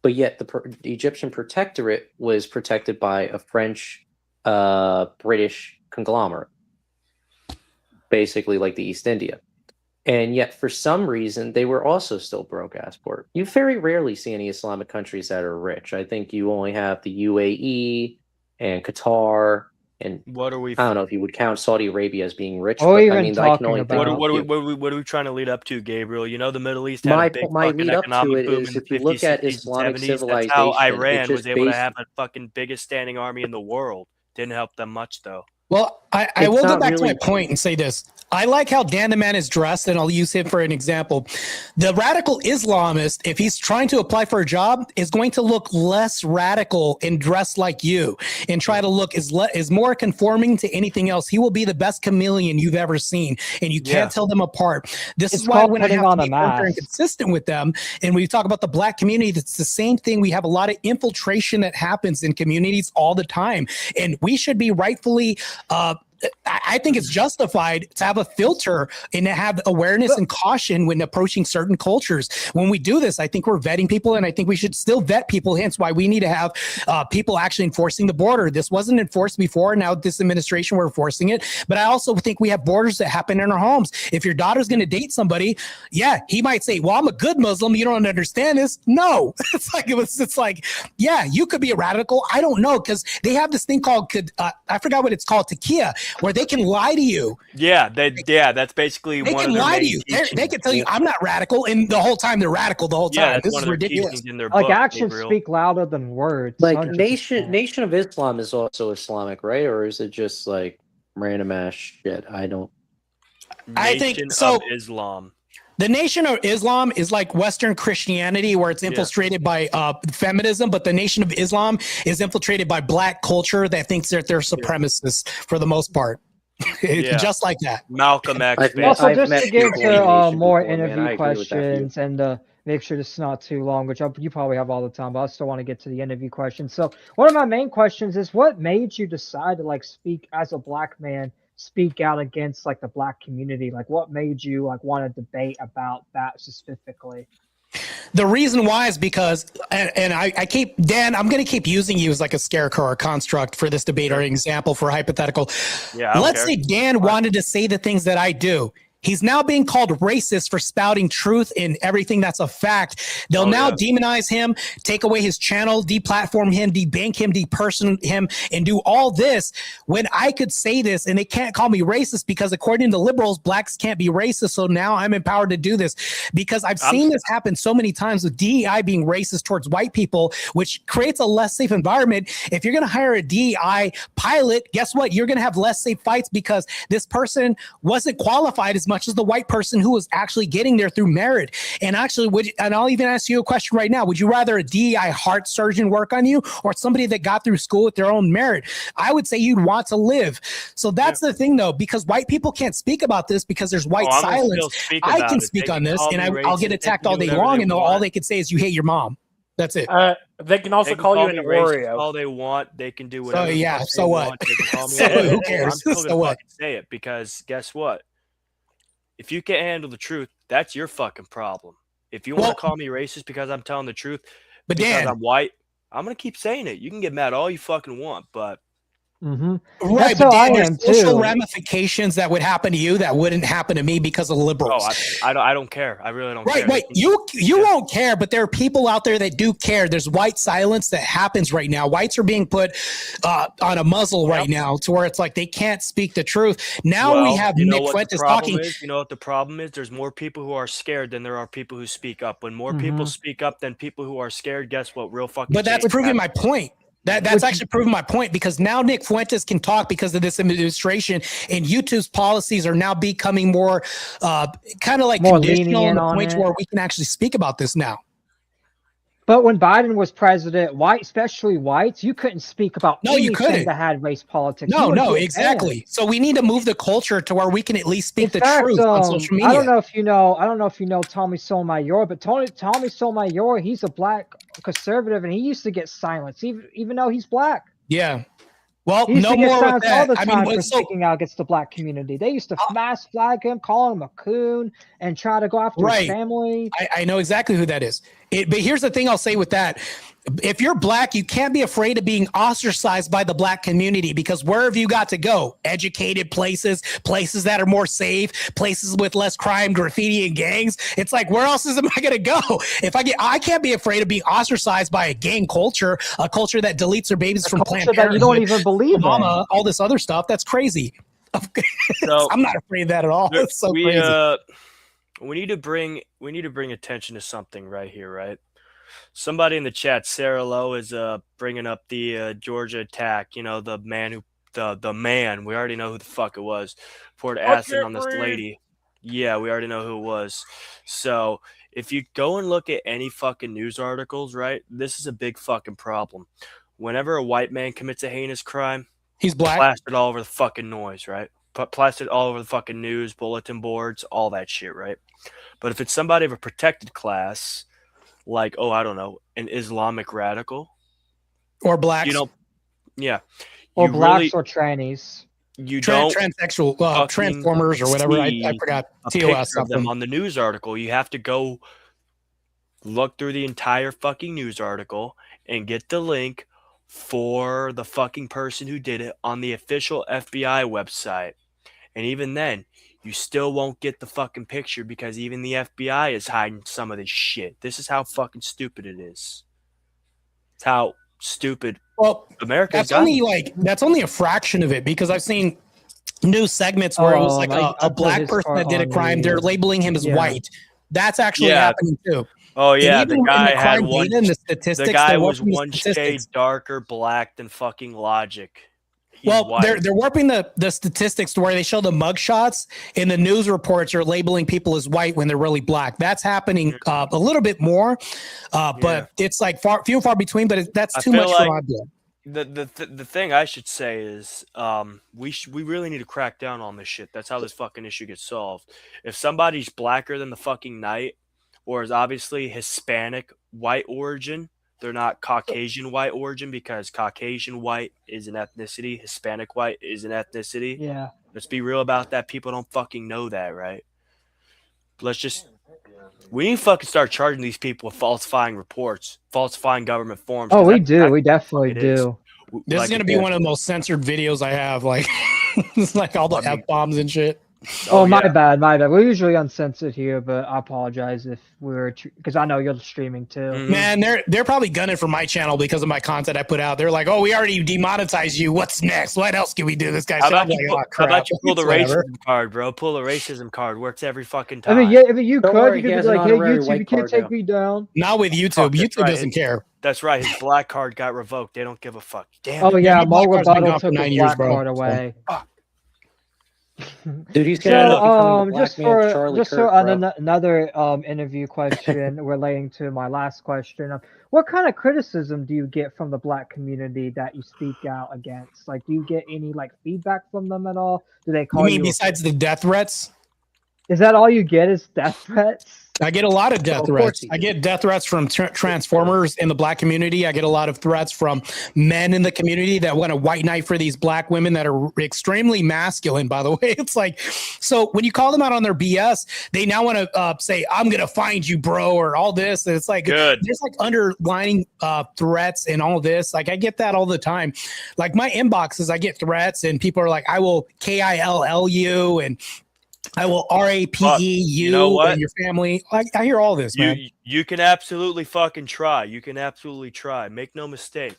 But yet the Egyptian Protectorate was protected by a French, British conglomerate, basically like the East India. And yet, for some reason, they were also still broke ass poor. You very rarely see any Islamic countries that are rich. I think you only have the UAE and Qatar, and what are we? I don't know if you would count Saudi Arabia as being rich. Oh, but I mean, I can only what are we trying to lead up to, Gabriel? You know, the Middle East had my a big my fucking lead up economic to it boom is in the if you 50s, look at 60s, Islamic 70s. civilization, That's how Iran was able to based... have the fucking biggest standing army in the world. Didn't help them much, though. Well, I will go back to my point and say this. I like how Dan the Man is dressed, and I'll use him for an example. The radical Islamist, if he's trying to apply for a job, is going to look less radical and dress like you and try to look is more conforming to anything else. He will be the best chameleon you've ever seen, and you can't tell them apart. This is why when I have to be fair and consistent with them, and we talk about the black community, it's the same thing. We have a lot of infiltration that happens in communities all the time, and we should be rightfully I think it's justified to have a filter and to have awareness and caution when approaching certain cultures. When we do this, I think we're vetting people, and I think we should still vet people. Hence why we need to have people actually enforcing the border. This wasn't enforced before. Now this administration, we're enforcing it. But I also think we have borders that happen in our homes. If your daughter's going to date somebody, yeah, he might say, well, I'm a good Muslim. You don't understand this. No, it's like, yeah, you could be a radical. I don't know, because they have this thing called, I forgot what it's called, taqiyya, where they can lie to you. Yeah, that's basically they one can of their lie main to you. They can tell you I'm not radical, and the whole time they're radical the whole time. Yeah, this is ridiculous. In their like book, actions speak louder than words. Like 100%. Nation of Islam is also Islamic, right? Or is it just like random ass shit? I think so. Of Islam. The Nation of Islam is like Western Christianity, where it's infiltrated by feminism, but the Nation of Islam is infiltrated by black culture that thinks that they're supremacists for the most part. Just like that. Malcolm X. Also, just to get to more interview questions and make sure this is not too long, which you probably have all the time, but I still want to get to the interview questions. So one of my main questions is, what made you decide to like speak as a black man, speak out against like the black community? Like what made you like want to debate about that specifically? The reason why is because, and I keep, Dan, I'm going to keep using you as like a scarecrow or construct for this debate or an example for a hypothetical. Yeah, let's say Dan wanted to say the things that I do. He's now being called racist for spouting truth in everything that's a fact. They'll now demonize him, take away his channel, deplatform him, debank him, deperson him, and do all this when I could say this and they can't call me racist because according to liberals, blacks can't be racist. So now I'm empowered to do this because I've seen this happen so many times with DEI being racist towards white people, which creates a less safe environment. If you're going to hire a DEI pilot, guess what? You're going to have less safe fights because this person wasn't qualified as much as the white person who was actually getting there through merit. And actually, and I'll even ask you a question right now. Would you rather a DEI heart surgeon work on you or somebody that got through school with their own merit? I would say you'd want to live. So that's the thing, though, because white people can't speak about this because there's white silence. I can speak on this, and I'll get attacked all day long, and all they could say is you hate your mom. That's it. They can also call you an Oreo. All they want. They can do whatever. So what? Who cares? I'm still gonna say it because guess what? If you can't handle the truth, that's your fucking problem. If you want to call me racist because I'm telling the truth, but because Dan, I'm white, I'm gonna keep saying it. You can get mad all you fucking want, but right, but Dan, there's social ramifications that would happen to you that wouldn't happen to me because of liberals. I don't care. I really don't care. Right, you won't care, but there are people out there that do care. There's white silence that happens right now. Whites are being put on a muzzle right now to where it's like they can't speak the truth. Now we have Nick Fuentes talking. You know what the problem is? There's more people who are scared than there are people who speak up. When more people speak up than people who are scared, guess what? Real fucking. But that's proving my point. That's actually proving my point because now Nick Fuentes can talk because of this administration, and YouTube's policies are now becoming more kind of like more conditional on the point where we can actually speak about this now. But when Biden was president, especially whites, you couldn't speak about anything that had race politics. No, exactly. So we need to move the culture to where we can at least speak the truth on social media. I don't know if you know Tommy Sotomayor, but Tommy Sotomayor, he's a black conservative, and he used to get silenced, even though he's black. Yeah. Well, He used no to get more with silenced all that. the I time mean, for so speaking out against the black community. They used to mass flag him, call him a coon, and try to go after his right. family. I know exactly who that is. But here's the thing I'll say with that. If you're black, you can't be afraid of being ostracized by the black community, because where have you got to go? Educated places, places that are more safe, places with less crime, graffiti, and gangs. It's like, where else am I going to go? I can't be afraid of being ostracized by a gang culture, a culture that deletes their babies from Planned Culture that you don't even believe in. Obama, all this other stuff. That's crazy. So I'm not afraid of that at all. It's so crazy. We need to bring attention to something right here, right? Somebody in the chat, Sarah Lowe, is bringing up the Georgia attack. You know, the man the man. We already know who the fuck it was. Poured acid on this lady. Yeah, we already know who it was. So if you go and look at any fucking news articles, right, this is a big fucking problem. Whenever a white man commits a heinous crime, he's black. Plastered all over the fucking noise, right? Plastered all over the fucking news, bulletin boards, all that shit, right? But if it's somebody of a protected class, like, I don't know, an Islamic radical, or blacks, or blacks or trannies, transsexual, transformers or whatever. I forgot. TOS of them on the news article. You have to go look through the entire fucking news article and get the link for the fucking person who did it on the official FBI website. And even then, you still won't get the fucking picture, because even the FBI is hiding some of this shit. This is how fucking stupid it is. It's how stupid America is. That's only a fraction of it, because I've seen news segments where it was like a black person that did a crime. They're labeling him as white. That's actually happening too. Oh yeah, the guy had one. The guy was one shade darker black than fucking Logic. They're warping the statistics to where they show the mugshots and the news reports are labeling people as white when they're really black. That's happening a little bit more, but it's like few and far between. But that's too much for my blood. The thing I should say is we really need to crack down on this shit. That's how this fucking issue gets solved. If somebody's blacker than the fucking night, or is obviously Hispanic white origin, they're not Caucasian white origin, because Caucasian white is an ethnicity, Hispanic white is an ethnicity. Yeah. Let's be real about that. People don't fucking know that, right? We need to fucking start charging these people with falsifying reports, falsifying government forms. Oh, we do. We definitely do. This is going to be one of the most censored videos I have. Like, it's like all the F-bombs and shit. Oh, my bad. We're usually uncensored here, but I apologize if we're because I know you're streaming too. Mm-hmm. Man, they're probably gunning for my channel because of my content I put out. They're like, "Oh, we already demonetized you. What's next? What else can we do?" This guy's how about you pull the racism card, bro? Pull the racism card. Works every fucking time. I mean, you could be like, "Hey, YouTube, you can't take me down." Not with YouTube. YouTube doesn't care. That's right. His black card got revoked. They don't give a fuck. Damn. Oh yeah, Mo Rebuttal took his black card away. Dude, he's gonna just for another interview question relating to my last question. What kind of criticism do you get from the black community that you speak out against? Like, do you get any feedback from them at all? Do they call you? Besides the death threats? Is that all you get? Is death threats? I get a lot of death threats. I get death threats from transformers in the black community. I get a lot of threats from men in the community that want to white knight for these black women that are extremely masculine, by the way. It's like, so when you call them out on their BS, they now want to say, "I'm going to find you, bro," or all this. And it's like, there's underlining threats and all this. Like, I get that all the time. Like, my inboxes, I get threats and people are like, "I will KILL you," and "I will RAPE you and your family." I hear all this, man. You can absolutely fucking try. You can absolutely try. Make no mistake.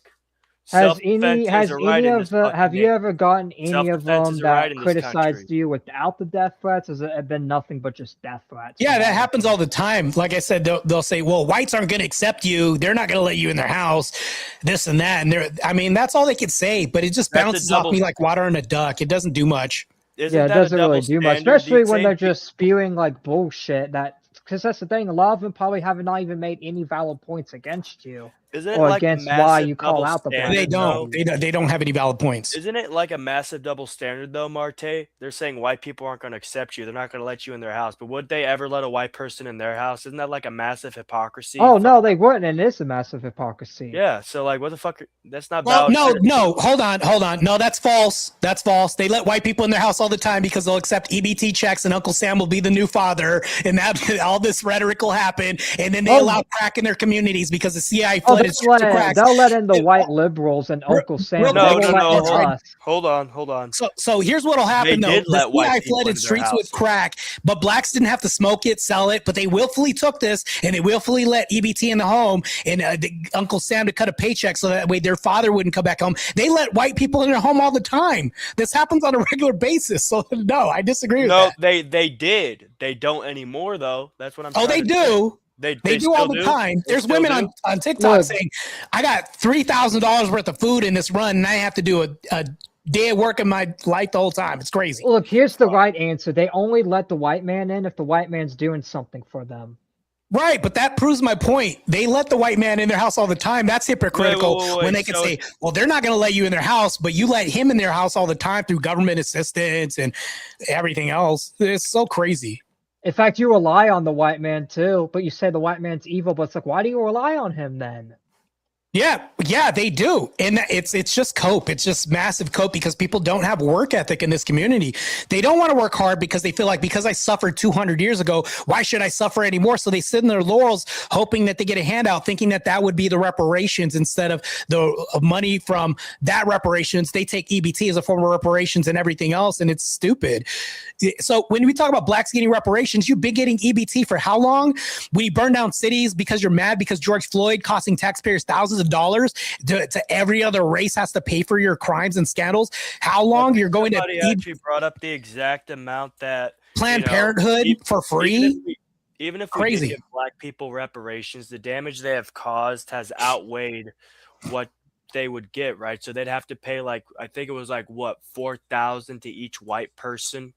Have you ever gotten any of them that criticized you without the death threats? Has it been nothing but just death threats? Yeah, that happens all the time. Like I said, they'll say, "Well, whites aren't going to accept you. They're not going to let you in their house, this and that." And that's all they could say, but it just bounces off me like water on a duck. It doesn't do much. It doesn't really do much, especially when they're just spewing bullshit. Because that's the thing, a lot of them probably have not even made any valid points against you. Isn't it or like a against why massive you call double out the black standard, though? community. They don't have any valid points. Isn't it like a massive double standard though, Martae? They're saying white people aren't going to accept you. They're not going to let you in their house. But would they ever let a white person in their house? Isn't that like a massive hypocrisy? Oh no, they wouldn't, and it's a massive hypocrisy. Yeah. So like, what the fuck? That's not Well, valid. no, hold on. No, that's false. That's false. They let white people in their house all the time because they'll accept EBT checks and Uncle Sam will be the new father, and that all this rhetoric will happen. And then they allow crack in their communities because the CIA flooded streets with crack. They'll let in the white liberals and Uncle Sam. No. Hold on. So here's what'll happen though. The CIA flooded streets with crack, but blacks didn't have to smoke it, sell it, but they willfully took this and they willfully let EBT in the home and Uncle Sam to cut a paycheck so that way their father wouldn't come back home. They let white people in their home all the time. This happens on a regular basis. So no, I disagree with that. No, they did. They don't anymore though. That's what I'm saying. Oh, they do. They do all the time. There's women on TikTok saying, I got $3,000 worth of food in this run and I have to do a day of work in my life the whole time. It's crazy. Look, here's the right answer. They only let the white man in if the white man's doing something for them. Right, but that proves my point. They let the white man in their house all the time. That's hypocritical when they can say, well, they're not going to let you in their house, but you let him in their house all the time through government assistance and everything else. It's so crazy. In fact, you rely on the white man too, but you say the white man's evil, but it's like, why do you rely on him then? Yeah, they do. And it's just cope. It's just massive cope because people don't have work ethic in this community. They don't want to work hard because they feel like because I suffered 200 years ago, why should I suffer anymore? So they sit in their laurels hoping that they get a handout, thinking that that would be the reparations instead of the money from that reparations. They take EBT as a form of reparations and everything else, and it's stupid. So when we talk about blacks getting reparations, you've been getting EBT for how long? We burn down cities because you're mad because George Floyd costing taxpayers thousands of dollars to every other race has to pay for your crimes and scandals. How long you're going to actually brought up the exact amount that Planned Parenthood for free? Even if we did give black people reparations, the damage they have caused has outweighed what they would get, right? So they'd have to pay I think it was what, $4,000 to each white person.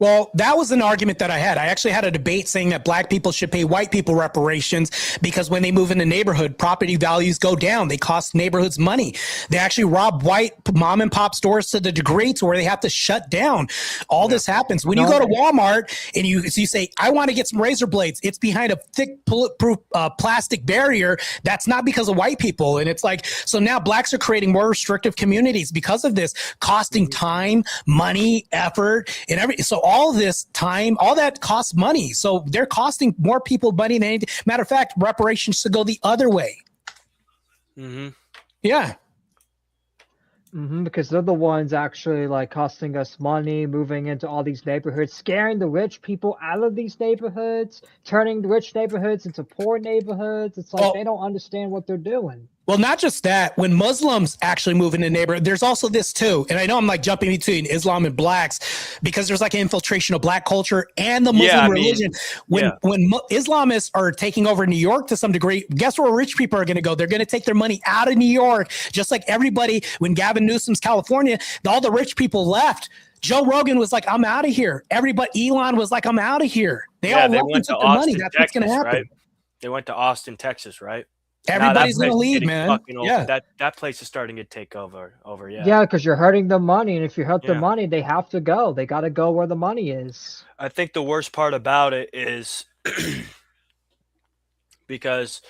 Well, that was an argument that I had. I actually had a debate saying that black people should pay white people reparations because when they move in the neighborhood, property values go down. They cost neighborhoods money. They actually rob white mom and pop stores to the degree to where they have to shut down. All this happens. When you go to Walmart and you say, I want to get some razor blades, it's behind a thick bulletproof plastic barrier. That's not because of white people. And it's like, so now blacks are creating more restrictive communities because of this, costing time, money, effort, and everything. So all this time, all that costs money. So they're costing more people money than anything. Matter of fact, reparations should go the other way. Mm-hmm. Yeah. Because they're the ones actually costing us money, moving into all these neighborhoods, scaring the rich people out of these neighborhoods, turning the rich neighborhoods into poor neighborhoods. It's like they don't understand what they're doing. Well, not just that. When Muslims actually move in the neighborhood, there's also this too. And I know I'm jumping between Islam and blacks because there's an infiltration of black culture and the Muslim religion. When Islamists are taking over New York to some degree, guess where rich people are going to go? They're going to take their money out of New York, just like everybody. When Gavin Newsom's California, all the rich people left. Joe Rogan was like, I'm out of here. Everybody, Elon was like, I'm out of here. They all left and took their money. That's what's going to happen. Right? They went to Austin, Texas, right? Everybody's going to leave, man. Yeah. That place is starting to take over. Yeah, because you're hurting the money. And if you hurt the money, they have to go. They got to go where the money is. I think the worst part about it is because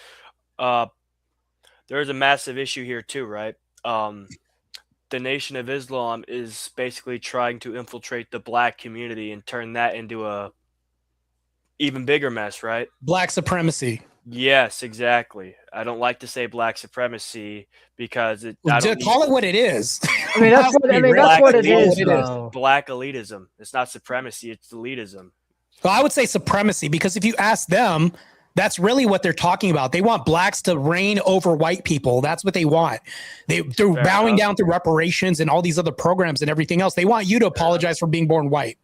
there's a massive issue here too, right? The Nation of Islam is basically trying to infiltrate the black community and turn that into a even bigger mess, right? Black supremacy. Yes, exactly. I don't like to say black supremacy because call it what it is. I mean, that's what it is. Black elitism. It's not supremacy. It's elitism. Well, I would say supremacy because if you ask them, that's really what they're talking about. They want blacks to reign over white people. That's what they want. They're bowing down through reparations and all these other programs and everything else. They want you to apologize for being born white.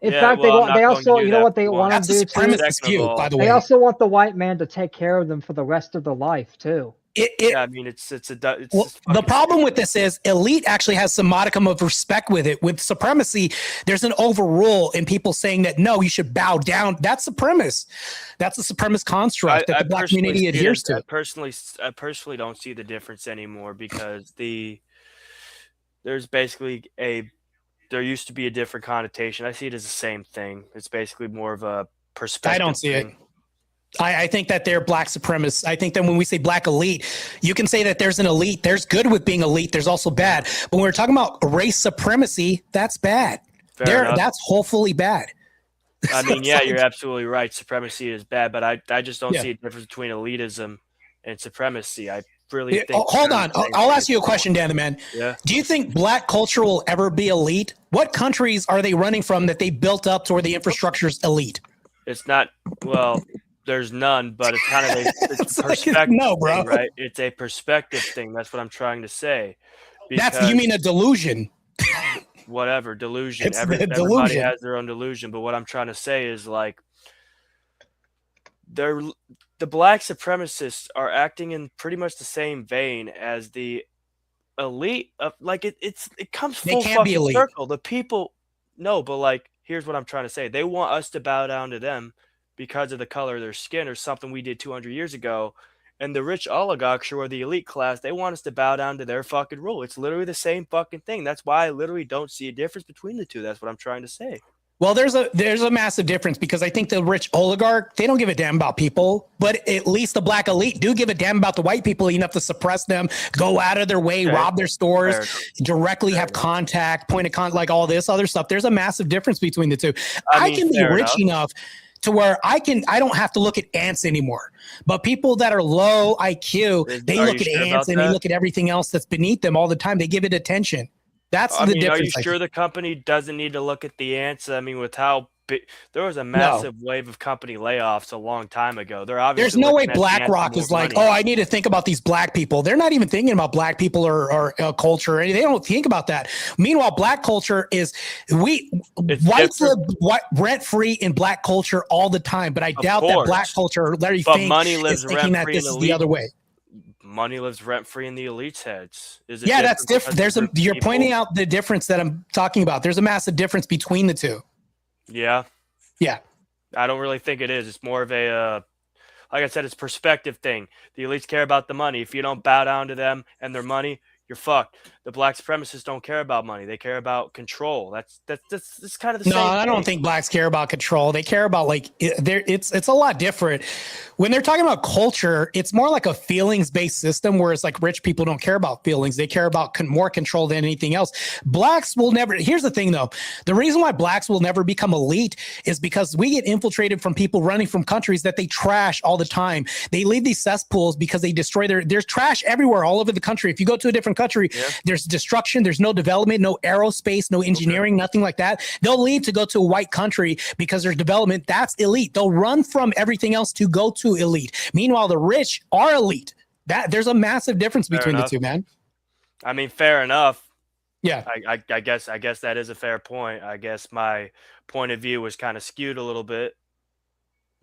In fact, they also, you know what they want to do too? By the way. They also want the white man to take care of them for the rest of their life too. I mean, it's the problem with this is elite actually has some modicum of respect with it. With supremacy, there's an overrule in people saying that no, you should bow down. That's the premise. That's the supremast construct that the black community adheres to. I personally don't see the difference anymore because there's basically there used to be a different connotation. I see it as the same thing. It's basically more of a perspective. I don't see it. I think that they're black supremacists. I think that when we say black elite, you can say that there's an elite. There's good with being elite. There's also bad. But when we're talking about race supremacy, that's bad. That's hopefully bad. I mean, yeah, you're absolutely right. Supremacy is bad, but I just don't see a difference between elitism and supremacy. I really think. Hold on. I'll ask you a question, Dan the Man. Yeah. Do you think black culture will ever be elite? What countries are they running from that they built up to where the infrastructure is elite? It's not, well, there's none, but it's kind of it's a perspective thing, right? It's a perspective thing. That's what I'm trying to say. You mean a delusion? Whatever, delusion. Everybody has their own delusion. But what I'm trying to say is like the black supremacists are acting in pretty much the same vein as the elite of like it comes full fucking circle. The people but like here's what I'm trying to say. They want us to bow down to them because of the color of their skin or something we did 200 years ago. And the rich oligarchs who are the elite class, they want us to bow down to their fucking rule. It's literally the same fucking thing. That's why I literally don't see a difference between the two. That's what I'm trying to say. Well, there's a massive difference because I think the rich oligarch, they don't give a damn about people, but at least the black elite do give a damn about the white people enough to suppress them, go out of their way, rob their stores, directly have contact, point of contact, like all this other stuff. There's a massive difference between the two. I can be rich enough to where I don't have to look at ants anymore. But people that are low IQ, they look at ants and they look at everything else that's beneath them all the time. They give it attention. That's the difference. Are you sure the company doesn't need to look at the ants? I mean, with how big, there was a massive wave of company layoffs a long time ago. There's no way BlackRock is like, oh, I need to think about these black people. They're not even thinking about black people or culture. They don't think about that. Meanwhile, black culture is whites live rent free in black culture all the time. But I doubt that black culture, Larry Fink, is thinking that this is the other way. Money lives rent free in the elite's heads. That's different. You're pointing out the difference that I'm talking about. There's a massive difference between the two. Yeah. Yeah. I don't really think it is. It's more of a, like I said, it's a perspective thing. The elites care about the money. If you don't bow down to them and their money, you're fucked. The black supremacists don't care about money. They care about control. That's kind of the same. No, I don't think blacks care about control. They care about it's a lot different. When they're talking about culture, it's more like a feelings-based system, whereas like rich people don't care about feelings. They care about more control than anything else. Blacks will never. Here's the thing, though. The reason why blacks will never become elite is because we get infiltrated from people running from countries that they trash all the time. They leave these cesspools because they destroy there's trash everywhere all over the country. If you go to a different country, there's destruction. There's no development, no aerospace, no engineering, nothing like that. They'll leave to go to a white country because there's development. That's elite. They'll run from everything else to go to elite. Meanwhile, the rich are elite. There's a massive difference between the two, man. I mean, fair enough. Yeah. I guess that is a fair point. I guess my point of view was kind of skewed a little bit,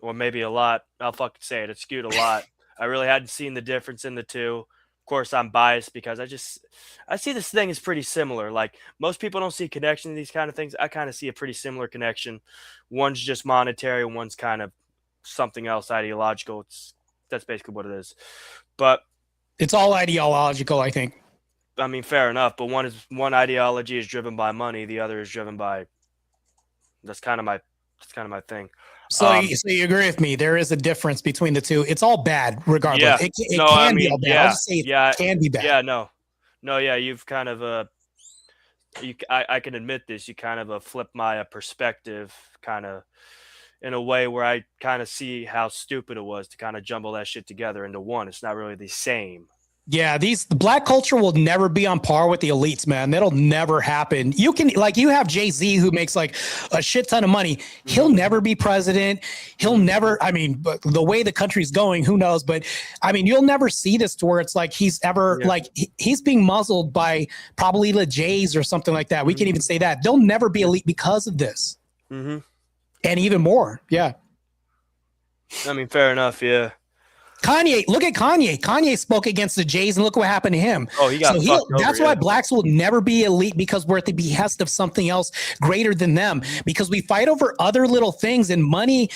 or maybe a lot. I'll fucking say it. It's skewed a lot. I really hadn't seen the difference in the two. Of course, I'm biased because I see this thing as pretty similar. Like most people don't see connection to these kind of things. I kind of see a pretty similar connection. One's just monetary, and one's kind of something else ideological. That's basically what it is. But it's all ideological, I think. I mean, fair enough. But one ideology is driven by money. The other is driven by. That's kind of my thing. So you agree with me? There is a difference between the two. It's all bad, regardless. It can be all bad. I'll just say it can be bad. Yeah, no, yeah. You've kind of I can admit this. You kind of flipped my perspective, kind of in a way where I kind of see how stupid it was to kind of jumble that shit together into one. It's not really the same. Yeah, the black culture will never be on par with the elites, man. That'll never happen. You have Jay-Z who makes like a shit ton of money. He'll never be president. He'll never, I mean, but the way the country's going, who knows? But I mean, you'll never see this to where it's like he's ever like he's being muzzled by probably the Jays or something like that. We can even say that. They'll never be elite because of this. Mm-hmm. And even more. Yeah. I mean, fair enough. Yeah. Kanye, look at Kanye. Kanye spoke against the Jays, and look what happened to him. Oh, he got fucked over. That's why blacks will never be elite, because we're at the behest of something else greater than them. Because we fight over other little things and money.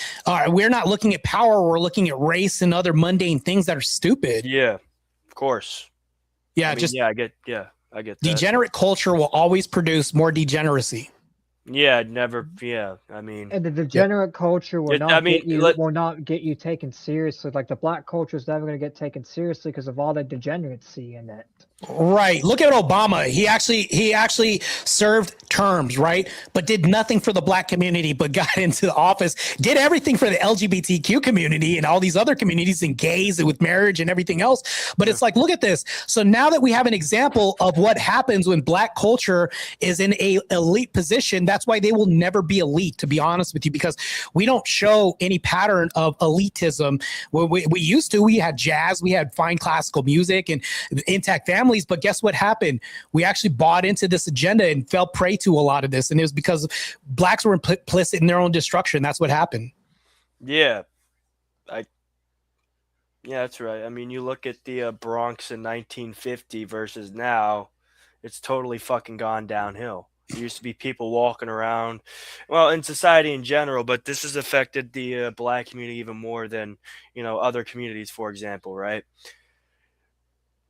We're not looking at power. We're looking at race and other mundane things that are stupid. Yeah, of course. Yeah, I get that. Degenerate culture will always produce more degeneracy. Yeah, never. Yeah, I mean, and the degenerate culture will not get you taken seriously. Like the black culture is never going to get taken seriously because of all the degeneracy in it. Right. Look at Obama. He actually served terms, right? But did nothing for the black community, but got into the office, did everything for the LGBTQ community and all these other communities and gays and with marriage and everything else. But it's like, look at this. So now that we have an example of what happens when black culture is in a elite position, that's why they will never be elite, to be honest with you, because we don't show any pattern of elitism. We used to, we had jazz, we had fine classical music and intact families. But guess what happened? We actually bought into this agenda and fell prey to a lot of this. And it was because blacks were implicit in their own destruction. That's what happened. Yeah. Yeah, that's right. I mean, you look at the Bronx in 1950 versus now, it's totally fucking gone downhill. There used to be people walking around, well, in society in general, but this has affected the black community even more than, other communities, for example, right?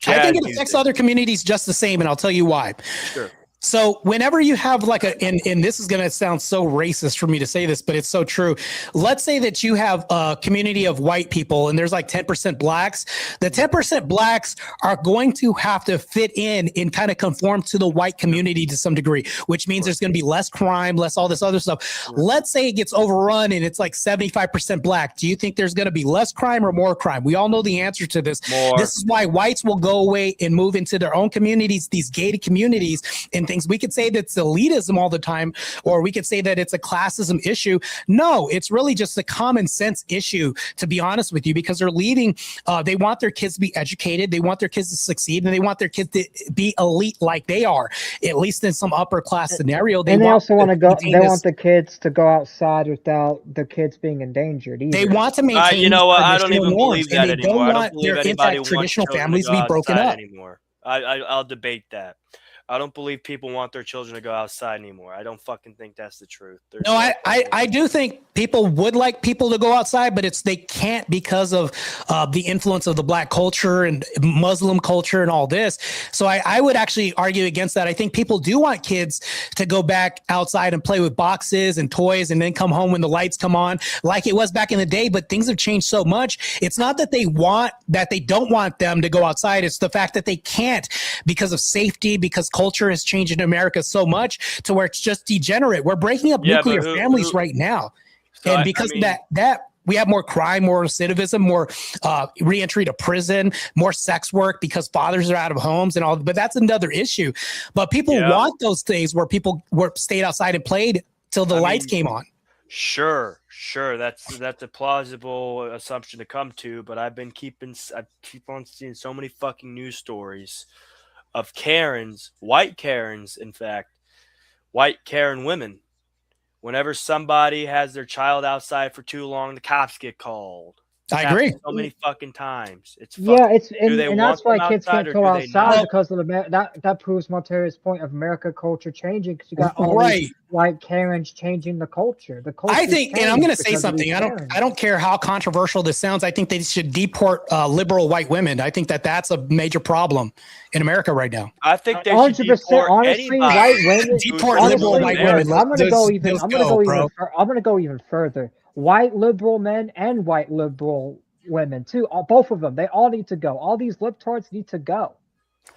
I think it affects other communities just the same, and I'll tell you why. Sure. So whenever you have like and this is going to sound so racist for me to say this, but it's so true. Let's say that you have a community of white people and there's like 10% blacks. The 10% blacks are going to have to fit in and kind of conform to the white community to some degree, which means there's going to be less crime, less all this other stuff. Let's say it gets overrun and it's like 75% black. Do you think there's going to be less crime or more crime? We all know the answer to this. More. This is why whites will go away and move into their own communities, these gated communities and things. We could say that's elitism all the time, or we could say that it's a classism issue. No, it's really just a common sense issue, to be honest with you, because they're leaving. They want their kids to be educated. They want their kids to succeed, and they want their kids to be elite like they are, at least in some upper class scenario. They also want to go. They want the kids to go outside without the kids being endangered either. They want to maintain. You know what? I don't even believe that anymore. Don't want their intact traditional families to be broken up anymore. I'll debate that. I don't believe people want their children to go outside anymore. I don't fucking think that's the truth. I do think people would like people to go outside, but they can't because of the influence of the black culture and Muslim culture and all this. So I would actually argue against that. I think people do want kids to go back outside and play with boxes and toys and then come home when the lights come on like it was back in the day, but things have changed so much. It's not that they don't want them to go outside. It's the fact that they can't because of safety, because culture has changed in America so much to where it's just degenerate. We're breaking up nuclear families right now. So because of that we have more crime, more recidivism, more reentry to prison, more sex work because fathers are out of homes and all. But that's another issue. But people want those days where people stayed outside and played till the lights came on. Sure. That's a plausible assumption to come to. But I keep on seeing so many fucking news stories of Karens, white Karens, in fact, white Karen women. Whenever somebody has their child outside for too long, the cops get called. I agree. So many fucking times. And that's why kids can't go outside because of that proves Martae's point of America culture changing because you got all these white Karens changing the culture. I think, and I'm going to say something. I don't care how controversial this sounds. I think they should deport liberal white women. I think that's a major problem in America right now. I think they should deport honestly, white women. Deport liberal white women. I'm going to go even further. White liberal men and white liberal women too. Both of them. They all need to go. All these libtards need to go.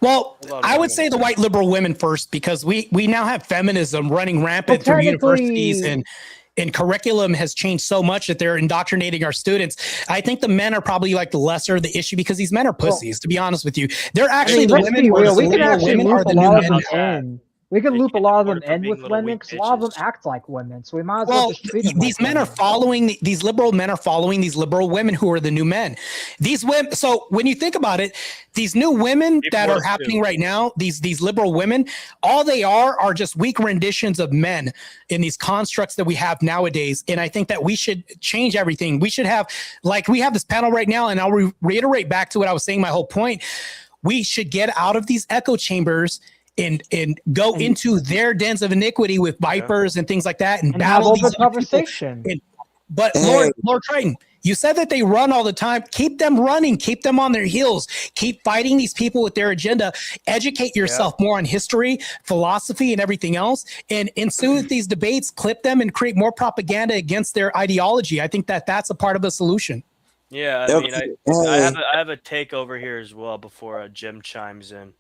Well, I would say the white liberal women first because we now have feminism running rampant through universities and curriculum has changed so much that they're indoctrinating our students. I think the men are probably like the lesser of the issue because these men are pussies, to be honest with you. They're actually the women. We can actually move a lot of them in. We can They loop a can't lot of afford them it for in being with little women weak because a lot of them bitches. act like women. So we might as well just treat them these like men are women. following these liberal men are following these liberal women who are the new men. These women. So when you think about it, these new women that are happening right now, these liberal women, all they are just weak renditions of men in these constructs that we have nowadays. And I think that we should change everything. We should have, like, we have this panel right now, and I'll reiterate back to what I was saying. My whole point: we should get out of these echo chambers and go into their dens of iniquity with vipers and things like that, and battle have these open conversation. But Lord Triton, you said that they run all the time. Keep them running. Keep them on their heels. Keep fighting these people with their agenda. Educate yourself more on history, philosophy, and everything else. And ensue with these debates, clip them, and create more propaganda against their ideology. I think that that's a part of the solution. Yeah, I mean, I have a take over here as well before Jim chimes in.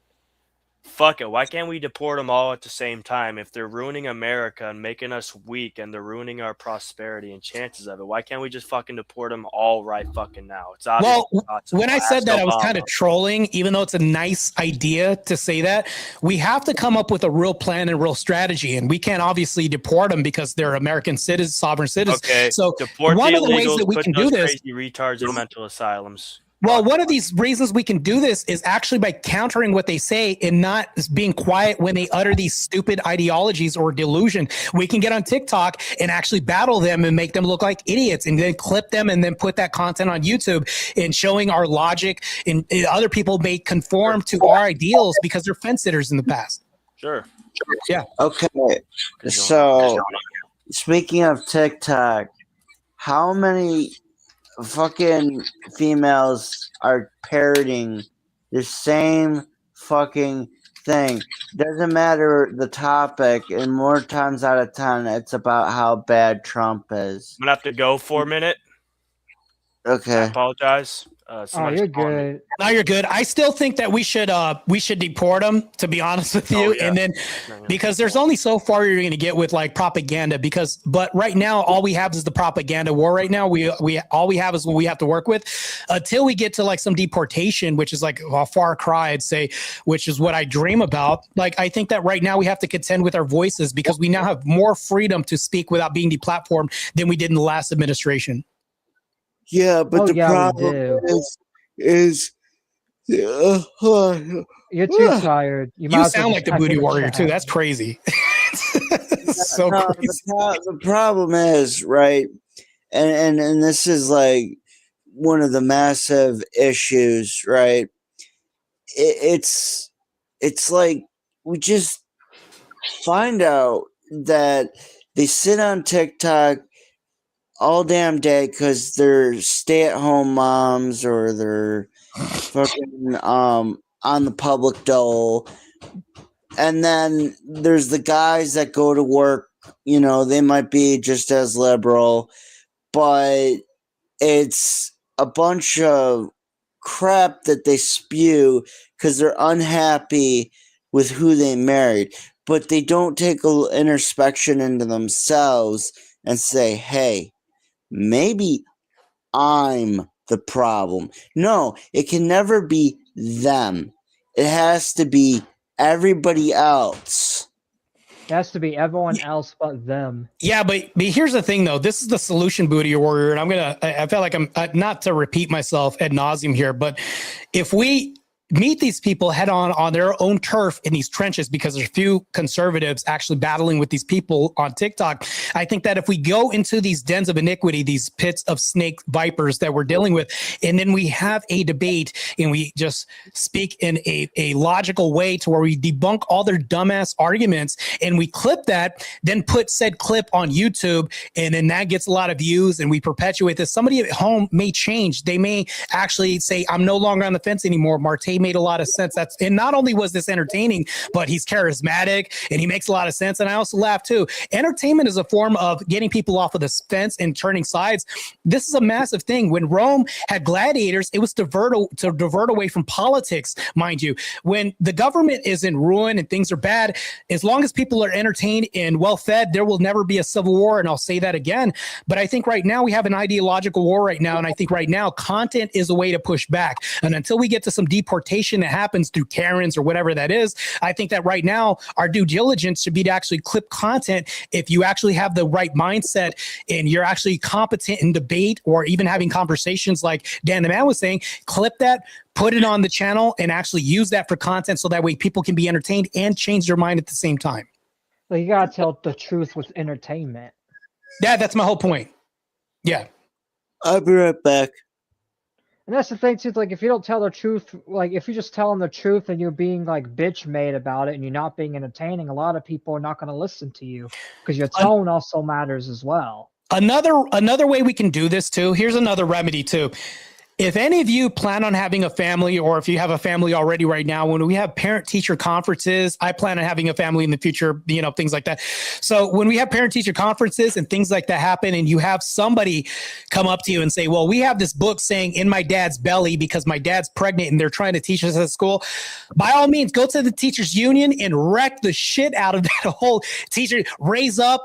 Fuck it. Why can't we deport them all at the same time? If they're ruining America and making us weak and they're ruining our prosperity and chances of it, why can't we just fucking deport them all right fucking now? It's obvious. Well, when I said that, I was kind of trolling, even though it's a nice idea to say that. We have to come up with a real plan and real strategy, and we can't obviously deport them because they're American citizens, sovereign citizens. Okay, so deport one the of the ways that we put can those do this, crazy retards in mental asylums. well, one of these reasons we can do this is actually by countering what they say and not being quiet when they utter these stupid ideologies or delusion. We can get on TikTok and actually battle them and make them look like idiots, and then clip them and then put that content on YouTube and showing our logic, and other people may conform to our ideals because they're fence sitters in the past. Sure. Yeah. Okay. So, speaking of TikTok, how many fucking females are parroting the same fucking thing? Doesn't matter the topic, and more times out of 10, it's about how bad Trump is. I'm gonna have to go for a minute. Okay. I apologize. You're good. No, you're good. I still think that we should deport them, to be honest with you. And then because there's only so far you're going to get with like propaganda, but right now all we have is the propaganda war right now. All we have is what we have to work with until we get to like some deportation, which is like a far cry, I'd say, which is what I dream about. Like, I think that right now we have to contend with our voices because we now have more freedom to speak without being deplatformed than we did in the last administration. Yeah, but the problem is you're too tired. You sound like the booty warrior too. That's crazy. So crazy. The problem is, right, and this is like one of the massive issues, right? It's like we just find out that they sit on TikTok all damn day because they're stay-at-home moms or they're fucking on the public dole. And then there's the guys that go to work, you know, they might be just as liberal, but it's a bunch of crap that they spew because they're unhappy with who they married. But they don't take a little introspection into themselves and say, hey, maybe I'm the problem. No, it can never be them. It has to be everybody else. It has to be everyone else but them. Yeah, but here's the thing, though. This is the solution, Booty Warrior, and I feel like I'm not to repeat myself ad nauseum here, but if we meet these people head on their own turf in these trenches, because there's a few conservatives actually battling with these people on TikTok. I think that if we go into these dens of iniquity, these pits of snake vipers that we're dealing with, and then we have a debate and we just speak in a logical way to where we debunk all their dumbass arguments and we clip that, then put said clip on YouTube, and then that gets a lot of views and we perpetuate this. Somebody at home may change. They may actually say, I'm no longer on the fence anymore. Martae made a lot of sense. And not only was this entertaining, but he's charismatic and he makes a lot of sense. And I also laugh too. Entertainment is a form of getting people off of the fence and turning sides. This is a massive thing. When Rome had gladiators, it was to divert away from politics, mind you. When the government is in ruin and things are bad, as long as people are entertained and well fed, there will never be a civil war. And I'll say that again. But I think right now we have an ideological war right now. And I think right now content is a way to push back. And until we get to some deportation deportation that happens through Karens or whatever that is, I think that right now our due diligence should be to actually clip content. If you actually have the right mindset and you're actually competent in debate or even having conversations like Dan the Man was saying, clip that, put it on the channel, and actually use that for content so that way people can be entertained and change their mind at the same time. Like, you gotta tell the truth with entertainment. Yeah, that's my whole point. Yeah. I'll be right back. And that's the thing too, like if you don't tell the truth, like if you just tell them the truth and you're being like bitch made about it and you're not being entertaining, a lot of people are not going to listen to you because your tone also matters as well. Another way we can do this too, here's another remedy too. If any of you plan on having a family, or if you have a family already right now, when we have parent-teacher conferences, I plan on having a family in the future, you know, things like that. So when we have parent-teacher conferences and things like that happen, and you have somebody come up to you and say, well, we have this book saying in my dad's belly because my dad's pregnant and they're trying to teach us at school, by all means, go to the teachers union and wreck the shit out of that whole teacher, raise up,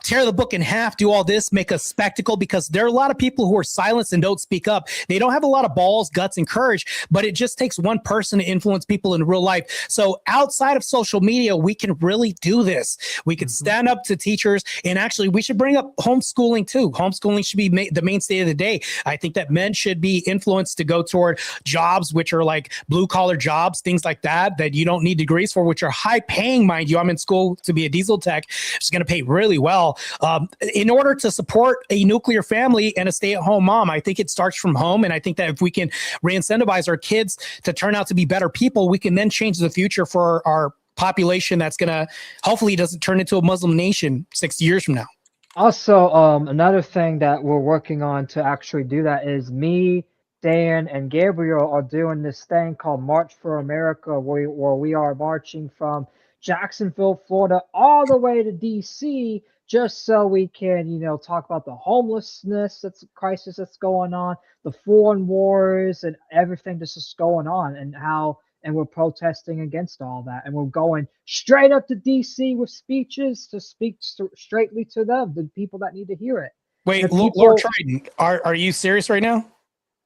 tear the book in half, do all this, make a spectacle, because there are a lot of people who are silenced and don't speak up. They don't have a lot of balls, guts, and courage, but it just takes one person to influence people in real life. So outside of social media, we can really do this. We can stand up to teachers, and actually we should bring up homeschooling too. Homeschooling should be the mainstay of the day. I think that men should be influenced to go toward jobs which are like blue collar jobs, things like that, that you don't need degrees for, which are high paying, mind you. I'm in school to be a diesel tech. It's going to pay really well. In order to support a nuclear family and a stay-at-home mom, I think it starts from home. And I think that if we can re-incentivize our kids to turn out to be better people, we can then change the future for our population that's going to hopefully doesn't turn into a Muslim nation 60 years from now. Also, another thing that we're working on to actually do that is me, Dan, and Gabriel are doing this thing called March for America, where we are marching from Jacksonville, Florida, all the way to DC, just so we can, you know, talk about the homelessness crisis that's going on, the foreign wars, and everything that's just going on, and we're protesting against all that, and we're going straight up to DC with speeches to speak straightly to them, the people that need to hear it. Wait, Lord Triton, are you serious right now?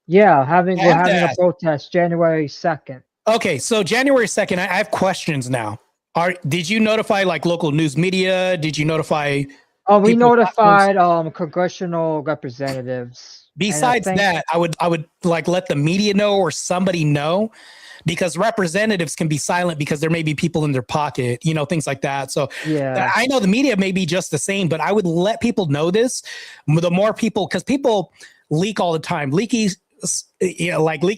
Yeah, we're having a protest January 2nd. Okay, so January 2nd, I have questions now. Did you notify like local news media? Did you notify? We notified congressional representatives. Besides that, I would like let the media know or somebody know, because representatives can be silent because there may be people in their pocket, you know, things like that. So yeah, I know the media may be just the same, but I would let people know this. The more people, because people leak all the time, leaky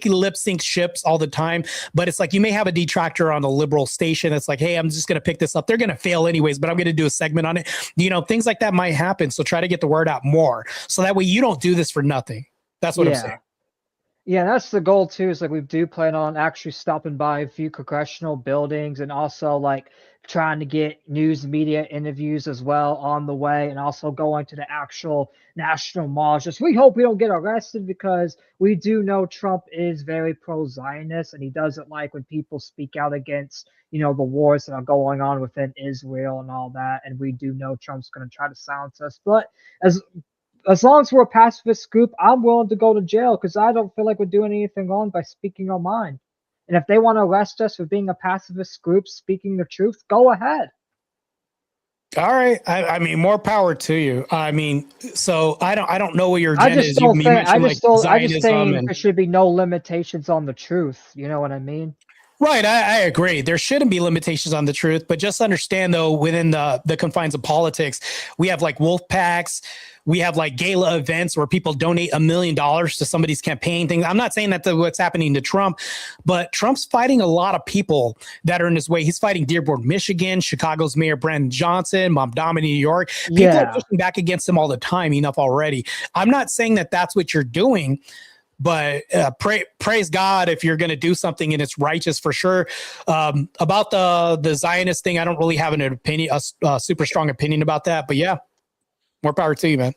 lip sync ships all the time. But it's like you may have a detractor on a liberal station. It's like, hey, I'm just going to pick this up. They're going to fail anyways, but I'm going to do a segment on it. You know, things like that might happen. So try to get the word out more. So that way you don't do this for nothing. That's what I'm saying. Yeah, that's the goal too, is like we do plan on actually stopping by a few congressional buildings, and also like trying to get news media interviews as well on the way, and also going to the actual national malls. Just we hope we don't get arrested, because we do know Trump is very pro-Zionist, and he doesn't like when people speak out against, you know, the wars that are going on within Israel and all that. And we do know Trump's going to try to silence us. But as long as we're a pacifist group, I'm willing to go to jail, because I don't feel like we're doing anything wrong by speaking our mind. And if they want to arrest us for being a pacifist group speaking the truth, go ahead. All right. I mean, more power to you. I mean, so I don't know what your agenda is. I just think there should be no limitations on the truth. You know what I mean? Right, I agree. There shouldn't be limitations on the truth, but just understand, though, within the confines of politics, we have like wolf packs, we have like gala events where people donate $1 million to somebody's campaign thing. I'm not saying that's what's happening to Trump, but Trump's fighting a lot of people that are in his way. He's fighting Dearborn, Michigan, Chicago's Mayor Brandon Johnson, Mamdani, New York. People are pushing back against him all the time. Enough already. I'm not saying that that's what you're doing. But praise God if you're going to do something and it's righteous for sure. About the Zionist thing, I don't really have an opinion, a super strong opinion about that. But yeah, more power to you, man.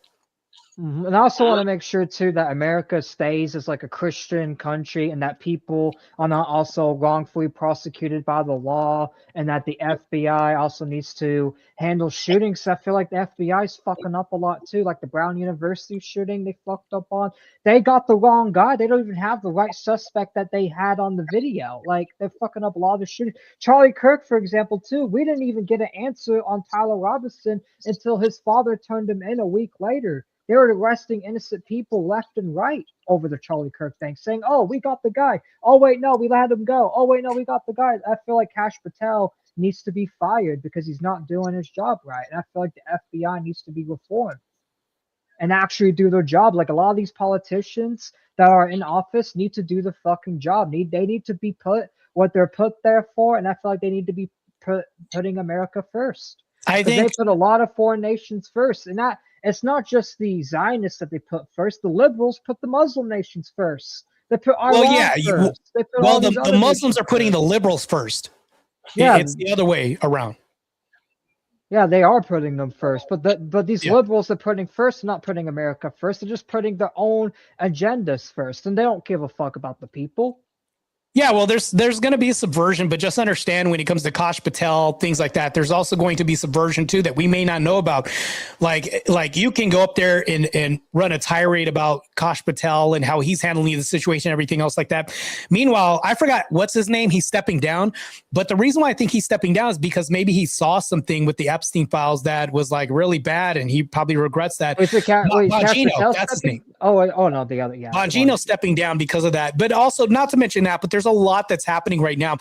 And I also want to make sure too that America stays as like a Christian country, and that people are not also wrongfully prosecuted by the law, and that the FBI also needs to handle shootings. I feel like the FBI is fucking up a lot too, like the Brown University shooting they fucked up on. They got the wrong guy. They don't even have the right suspect that they had on the video. Like they're fucking up a lot of the shootings. Charlie Kirk, for example, too. We didn't even get an answer on Tyler Robinson until his father turned him in a week later. They were arresting innocent people left and right over the Charlie Kirk thing, saying, "Oh, we got the guy. Oh, wait, no, we let him go. Oh, wait, no, we got the guy." I feel like Kash Patel needs to be fired because he's not doing his job right. And I feel like the FBI needs to be reformed and actually do their job. Like a lot of these politicians that are in office need to do the fucking job. They need to be put what they're put there for, and I feel like they need to be putting America first. I think they put a lot of foreign nations first, and that it's not just the Zionists that they put first. The liberals put the Muslim nations first. They put Iran first. They put the Muslims are putting the liberals first. Yeah, it's the other way around. Yeah, they are putting them first, but these liberals are putting first, not putting America first. They're just putting their own agendas first, and they don't give a fuck about the people. Yeah, well, there's going to be a subversion, but just understand when it comes to Kash Patel, things like that, there's also going to be subversion too that we may not know about. Like you can go up there and run a tirade about Kash Patel and how he's handling the situation, everything else like that. Meanwhile, I forgot what's his name. He's stepping down, but the reason why I think he's stepping down is because maybe he saw something with the Epstein files that was like really bad, and he probably regrets that. Bongino, that's his name. Oh no, the other, yeah. Bongino stepping down because of that, but also not to mention that, but there's a lot that's happening right now.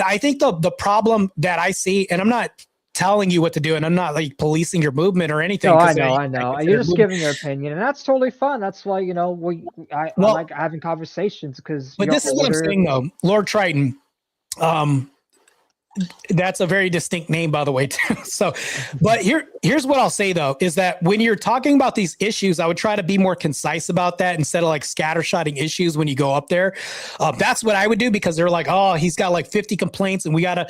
I think the problem that I see, and I'm not telling you what to do, and I'm not like policing your movement or anything. No, I know. You're just giving your opinion, and that's totally fun. That's why I like having conversations because. But this is what I'm saying, though, Lord Triton. That's a very distinct name, by the way, too. So, but here's what I'll say, though, is that when you're talking about these issues, I would try to be more concise about that instead of like scattershotting issues when you go up there. That's what I would do, because they're like, oh, he's got like 50 complaints and we got to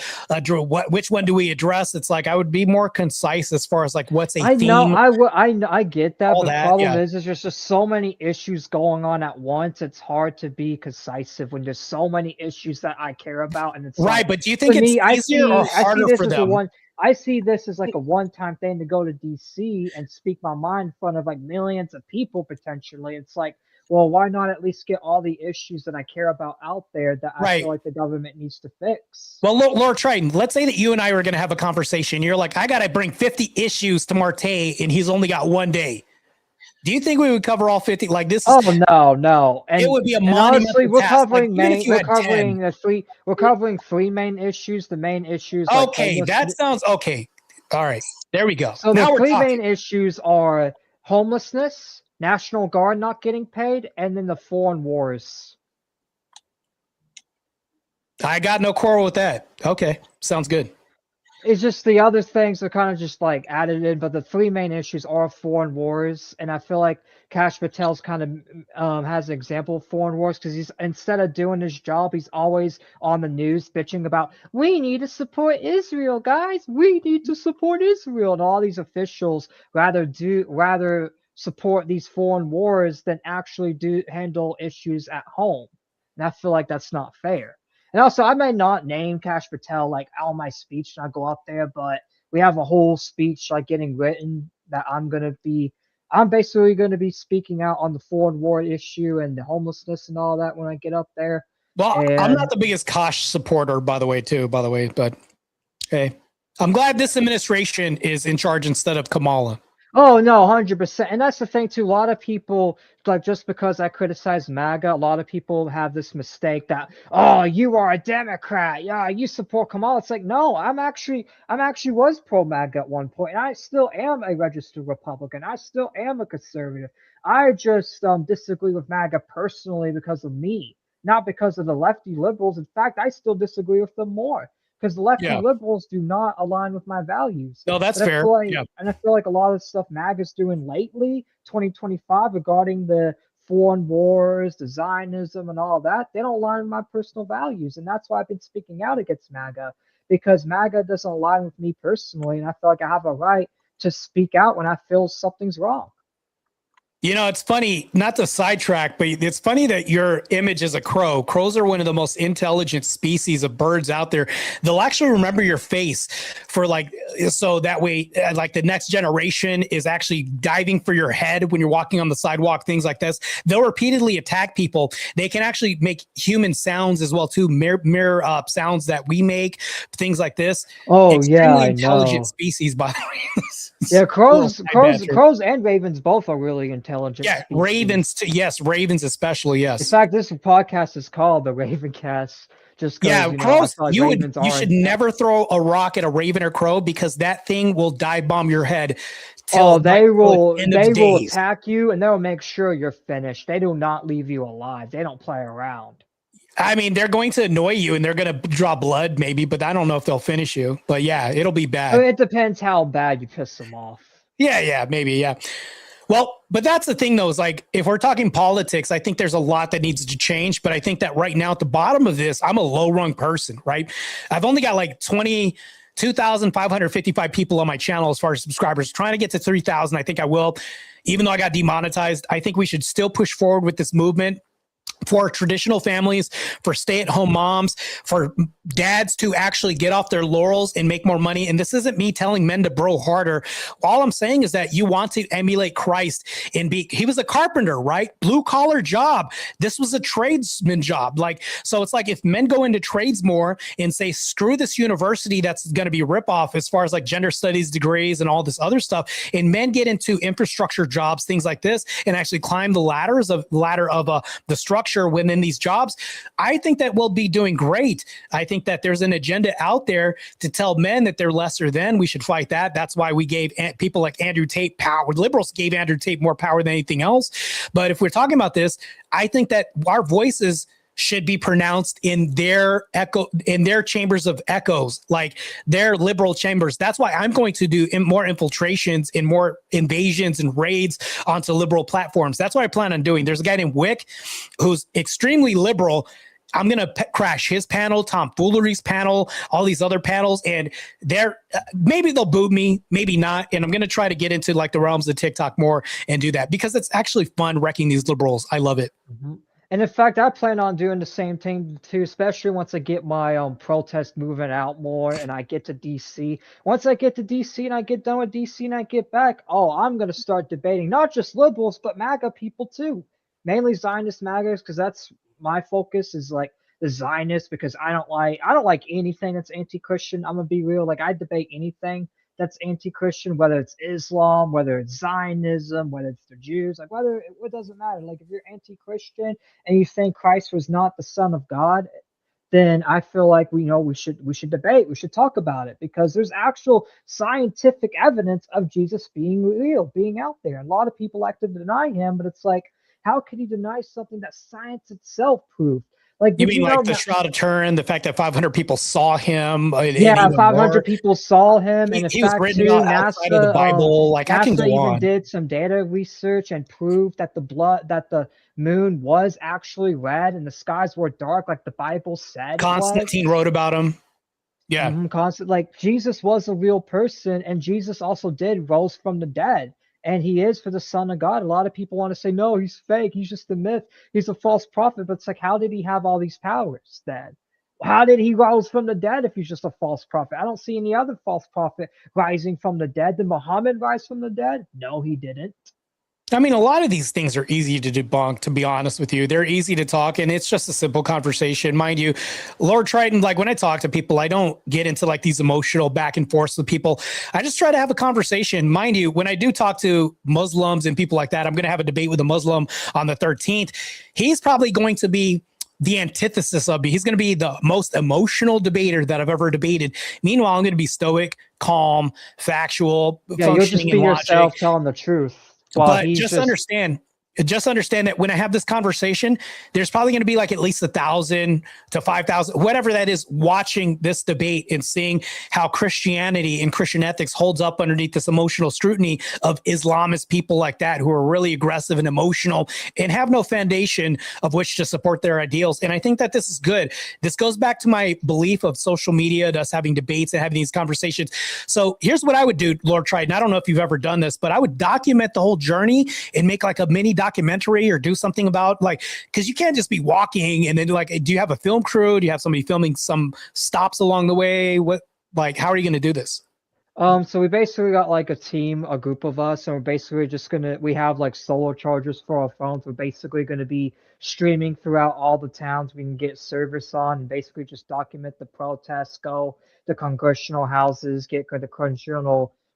which one do we address? It's like I would be more concise as far as like what's a theme. I get that, but the problem is there's just so many issues going on at once. It's hard to be concise when there's so many issues that I care about, and it's right. Like, but do you think it's easier or harder for them? I see this as like a one-time thing to go to DC and speak my mind in front of like millions of people potentially. It's like, well, why not at least get all the issues that I care about out there that I feel like the government needs to fix? Well, Lord Triton, let's say that you and I were going to have a conversation. You're like, I got to bring 50 issues to Martae, and he's only got one day. Do you think we would cover all 50? Like this? Oh no! And it would be a honestly, we're covering like, we're covering three main issues. The main issues. Okay, that sounds okay. All right, there we go. So now the three main issues are homelessness, National Guard not getting paid, and then the foreign wars. I got no quarrel with that. Okay, sounds good. It's just the other things are kind of just like added in, but the three main issues are foreign wars, and I feel like Kash Patel's kind of has an example of foreign wars because he's, instead of doing his job, he's always on the news bitching about, we need to support Israel, guys. We need to support Israel, and all these officials rather support these foreign wars than actually handle issues at home, and I feel like that's not fair. And also, I may not name Kash Patel like on my speech when I go up there, but we have a whole speech like getting written that I'm basically going to be speaking out on the foreign war issue and the homelessness and all that when I get up there. Well, I'm not the biggest Kash supporter, by the way, but hey, I'm glad this administration is in charge instead of Kamala. Oh, no, 100%. And that's the thing, too. A lot of people, like, just because I criticize MAGA, a lot of people have this mistake that, oh, you are a Democrat. Yeah, you support Kamala. It's like, no, I'm actually was pro-MAGA at one point, and I still am a registered Republican. I still am a conservative. I just disagree with MAGA personally because of me, not because of the lefty liberals. In fact, I still disagree with them more. Because the lefty liberals do not align with my values. No, that's fair. And I feel like a lot of stuff MAGA's doing lately, 2025, regarding the foreign wars, the Zionism, and all that, they don't align with my personal values. And that's why I've been speaking out against MAGA, because MAGA doesn't align with me personally. And I feel like I have a right to speak out when I feel something's wrong. You know, it's funny, not to sidetrack, but it's funny that your image is a crow. Crows are one of the most intelligent species of birds out there. They'll actually remember your face for like, so that way, like the next generation is actually diving for your head when you're walking on the sidewalk, things like this. They'll repeatedly attack people. They can actually make human sounds as well, too, mirror sounds that we make, things like this. Oh, yeah, I intelligent know. species, by the way. Yeah, crows and ravens both are really intelligent. Yeah, species. ravens. Yes, ravens especially. Yes. In fact, this podcast is called the Raven Cast. Just yeah, you know, crows. Like You should never throw a rock at a raven or crow because that thing will dive bomb your head. They will attack you and they'll make sure you're finished. They do not leave you alive. They don't play around. I mean, they're going to annoy you and they're going to draw blood maybe, but I don't know if they'll finish you. But yeah, it'll be bad. It depends how bad you piss them off. Yeah, maybe, yeah. Well, but that's the thing though, is like, if we're talking politics, I think there's a lot that needs to change. But I think that right now at the bottom of this, I'm a low rung person, right? I've only got like 22,555 people on my channel as far as subscribers, trying to get to 3,000. I think I will, even though I got demonetized. I think we should still push forward with this movement for traditional families, for stay-at-home moms, for dads to actually get off their laurels and make more money. And this isn't me telling men to bro harder. All I'm saying is that you want to emulate Christ and he was a carpenter, right? Blue collar job. This was a tradesman job. Like, so it's like if men go into trades more and say, screw this university that's going to be a ripoff as far as like gender studies degrees and all this other stuff, and men get into infrastructure jobs, things like this, and actually climb the ladder of the structure within these jobs, I think that we'll be doing great. I think that there's an agenda out there to tell men that they're lesser than. We should fight that. That's why we gave people like Andrew Tate power. Liberals gave Andrew Tate more power than anything else. But if we're talking about this, I think that our voices should be pronounced in their chambers of echoes, like their liberal chambers. That's why I'm going to do more infiltrations and more invasions and raids onto liberal platforms. That's what I plan on doing. There's a guy named Wick who's extremely liberal. I'm going to crash his panel, Tom Foolery's panel, all these other panels, and maybe they'll boot me, maybe not. And I'm going to try to get into like the realms of TikTok more and do that because it's actually fun wrecking these liberals. I love it. Mm-hmm. And in fact, I plan on doing the same thing too, especially once I get my protest movement out more and I get to DC. Once I get to DC and I get done with DC and I get back, I'm going to start debating not just liberals, but MAGA people too. Mainly Zionist MAGAs, because that's my focus is like the Zionists, because I don't like anything that's anti-Christian. I'm going to be real. Like I debate anything that's anti-Christian, whether it's Islam, whether it's Zionism, whether it's the Jews, like it doesn't matter. Like if you're anti-Christian and you think Christ was not the Son of God, then I feel like we should debate, we should talk about it, because there's actual scientific evidence of Jesus being real, being out there. A lot of people like to deny him, but it's like, how could he deny something that science itself proved? Like, you mean like the Shroud of Turin, the fact that 500 people saw him? Yeah, 500 people saw him, and he was written outside of the Bible. Like I can go even on. Did some data research and proved that the moon was actually red and the skies were dark, like the Bible said. Constantine wrote about him. Yeah, like Jesus was a real person, and Jesus also did rose from the dead. And he is for the Son of God. A lot of people want to say, no, he's fake. He's just a myth. He's a false prophet. But it's like, how did he have all these powers then? How did he rise from the dead if he's just a false prophet? I don't see any other false prophet rising from the dead. Did Muhammad rise from the dead? No, he didn't. I mean, a lot of these things are easy to debunk, to be honest with you. They're easy to talk, and it's just a simple conversation. Mind you, Lord Triton, like when I talk to people, I don't get into like these emotional back and forths with people. I just try to have a conversation. Mind you, when I do talk to Muslims and people like that, I'm going to have a debate with a Muslim on the 13th. He's probably going to be the antithesis of me. He's going to be the most emotional debater that I've ever debated. Meanwhile, I'm going to be stoic, calm, factual, functioning, you'll just be yourself, telling the truth. But just understand, just understand that when I have this conversation, there's probably going to be like at least 1,000 to 5,000, whatever that is, watching this debate and seeing how Christianity and Christian ethics holds up underneath this emotional scrutiny of Islamist people like that, who are really aggressive and emotional and have no foundation of which to support their ideals. And I think that this is good. This goes back to my belief of social media, us having debates and having these conversations. So here's what I would do, Lord Triton. I don't know if you've ever done this, but I would document the whole journey and make like a mini documentary or do something about, like, because you can't just be walking and then, like, do you have a film crew? Do you have somebody filming some stops along the way? What, like, how are you going to do this? So we basically got like a team, a group of us, and we're basically just we have like solar chargers for our phones. We're basically gonna be streaming throughout all the towns we can get service on, and basically just document the protests, go to congressional houses, get the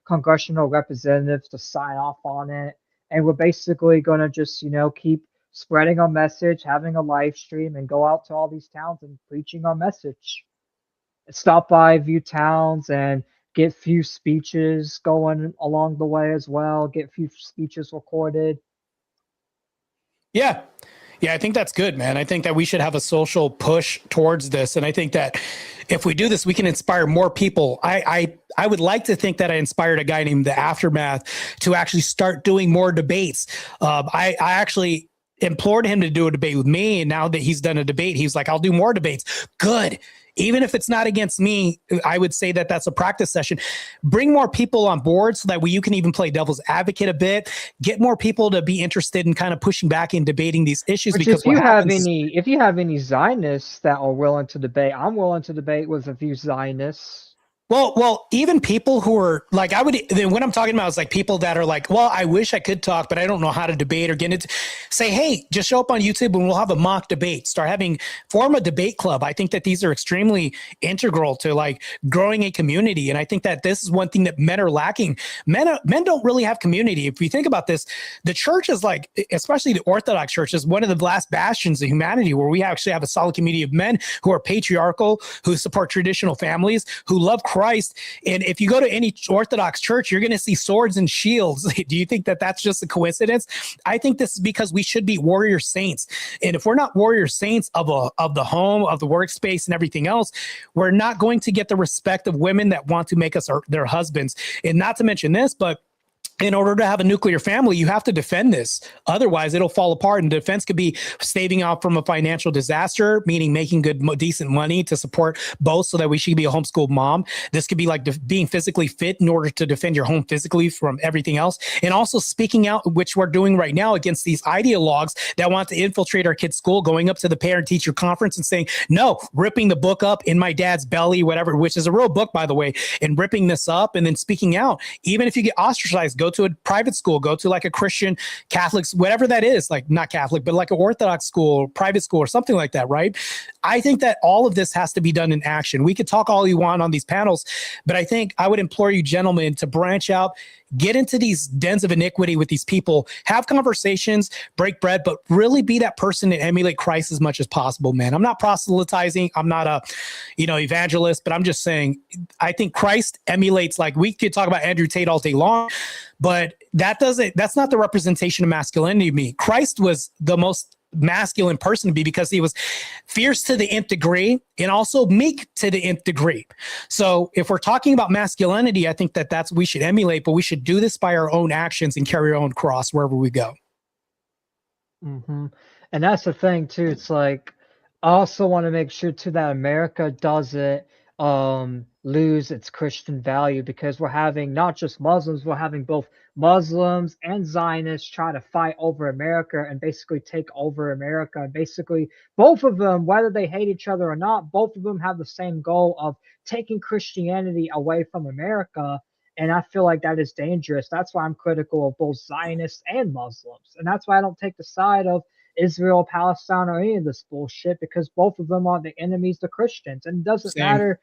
congressional representatives to sign off on it, and we're basically gonna just keep spreading our message, having a live stream, and go out to all these towns and preaching our message. Stop by a few towns and get few speeches going along the way as well, get few speeches recorded. Yeah. I think that's good, man. I think that we should have a social push towards this. And I think that if we do this, we can inspire more people. I would like to think that I inspired a guy named The Aftermath to actually start doing more debates. I actually implored him to do a debate with me. And now that he's done a debate, he's like, I'll do more debates. Good. Even if it's not against me, I would say that that's a practice session. Bring more people on board so that you can even play devil's advocate a bit. Get more people to be interested in kind of pushing back and debating these issues. Which because if you have any Zionists that are willing to debate, I'm willing to debate with a few Zionists. Well, even people who are like, what I'm talking about is like people that are like, well, I wish I could talk, but I don't know how to debate or get it. Say, hey, just show up on YouTube and we'll have a mock debate. Form a debate club. I think that these are extremely integral to like growing a community. And I think that this is one thing that men are lacking. Men don't really have community. If you think about this, the church is like, especially the Orthodox Church, is one of the last bastions of humanity where we actually have a solid community of men who are patriarchal, who support traditional families, who love Christ. And if you go to any Orthodox church, you're going to see swords and shields. Do you think that that's just a coincidence? I think this is because we should be warrior saints. And if we're not warrior saints of the home, of the workspace and everything else, we're not going to get the respect of women that want to make us their husbands. And not to mention this, but in order to have a nuclear family, you have to defend this. Otherwise, it'll fall apart. And defense could be staving off from a financial disaster, meaning making good, decent money to support both so that we should be a homeschooled mom. This could be like being physically fit in order to defend your home physically from everything else. And also speaking out, which we're doing right now, against these ideologues that want to infiltrate our kids' school, going up to the parent-teacher conference and saying, no, ripping the book up in my dad's belly, whatever, which is a real book, by the way, and ripping this up and then speaking out. Even if you get ostracized, go to a private school, go to like a Christian, Catholics, whatever that is, like not Catholic, but like an Orthodox school, private school or something like that, right? I think that all of this has to be done in action. We could talk all you want on these panels, but I think I would implore you gentlemen to branch out, get into these dens of iniquity with these people, have conversations, break bread, but really be that person and emulate Christ as much as possible, man. I'm not proselytizing. I'm not a, evangelist, but I'm just saying, I think Christ emulates, like we could talk about Andrew Tate all day long, but that's not the representation of masculinity to me. Christ was the most masculine person to be because he was fierce to the nth degree and also meek to the nth degree. So if we're talking about masculinity, I think that's we should emulate, but we should do this by our own actions and carry our own cross wherever we go. Mm-hmm. And that's the thing too. It's like, I also want to make sure too that America doesn't lose its Christian value, because we're having not just Muslims, we're having both Muslims and Zionists try to fight over America and basically take over America. And basically, both of them, whether they hate each other or not, both of them have the same goal of taking Christianity away from America. And I feel like that is dangerous. That's why I'm critical of both Zionists and Muslims. And that's why I don't take the side of Israel, Palestine, or any of this bullshit, because both of them are the enemies to Christians. And it doesn't matter.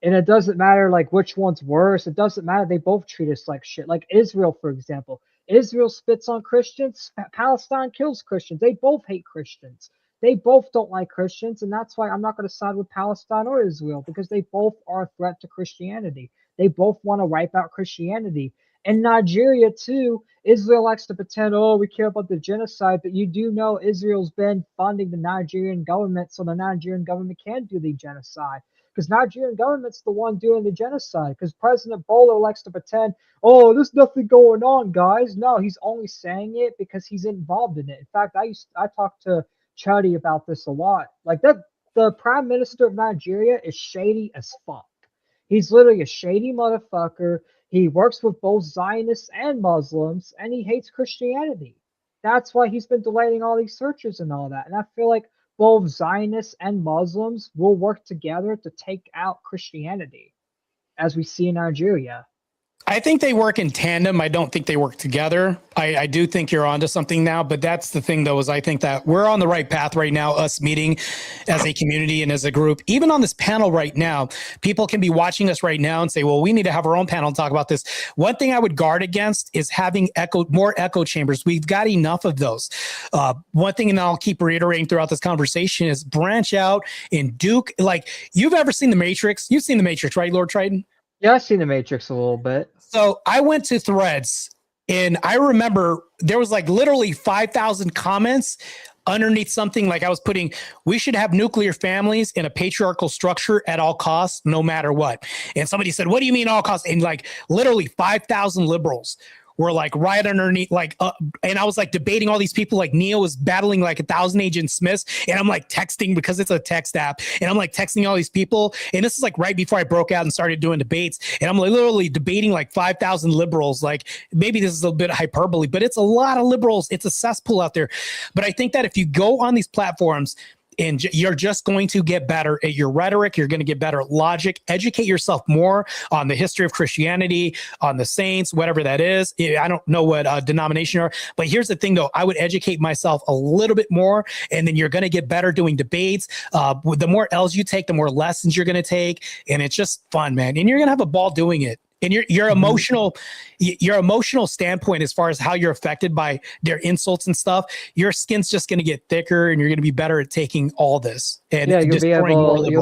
And it doesn't matter like which one's worse. It doesn't matter. They both treat us like shit. Like Israel, for example. Israel spits on Christians. Palestine kills Christians. They both hate Christians. They both don't like Christians. And that's why I'm not going to side with Palestine or Israel, because they both are a threat to Christianity. They both want to wipe out Christianity. In Nigeria, too, Israel likes to pretend, oh, we care about the genocide, but you do know Israel's been funding the Nigerian government so the Nigerian government can do the genocide. Because Nigerian government's the one doing the genocide. Because President Bola likes to pretend, oh, there's nothing going on, guys. No, he's only saying it because he's involved in it. In fact, I talked to Chuddy about this a lot. Like that, the Prime Minister of Nigeria is shady as fuck. He's literally a shady motherfucker. He works with both Zionists and Muslims, and he hates Christianity. That's why he's been delaying all these searches and all that. And I feel like both Zionists and Muslims will work together to take out Christianity, as we see in Nigeria. I think they work in tandem. I don't think they work together. I do think you're onto something now, but that's the thing though, is I think that we're on the right path right now, us meeting as a community and as a group. Even on this panel right now, people can be watching us right now and say, well, we need to have our own panel and talk about this. One thing I would guard against is having more echo chambers. We've got enough of those. One thing, and I'll keep reiterating throughout this conversation, is branch out and Duke. Like, you've ever seen The Matrix? You've seen The Matrix, right, Lord Triton? Yeah, I've seen The Matrix a little bit. So I went to Threads, and I remember there was like literally 5,000 comments underneath something like I was putting, we should have nuclear families in a patriarchal structure at all costs, no matter what. And somebody said, what do you mean all costs? And like literally 5,000 liberals were like right underneath, like, and I was like debating all these people. Like Neo was battling like 1,000 Agent Smiths, and I'm like texting, because it's a text app, and I'm like texting all these people. And this is like right before I broke out and started doing debates, and I'm like literally debating like 5,000 liberals. Like, maybe this is a bit hyperbole, but it's a lot of liberals. It's a cesspool out there. But I think that if you go on these platforms, and you're just going to get better at your rhetoric. You're going to get better at logic. Educate yourself more on the history of Christianity, on the saints, whatever that is. I don't know what denomination you are, but here's the thing, though. I would educate myself a little bit more, and then you're going to get better doing debates. The more L's you take, the more lessons you're going to take, and it's just fun, man. And you're going to have a ball doing it. And your emotional standpoint, as far as how you're affected by their insults and stuff, your skin's just going to get thicker, and you're going to be better at taking all this. And yeah, you'll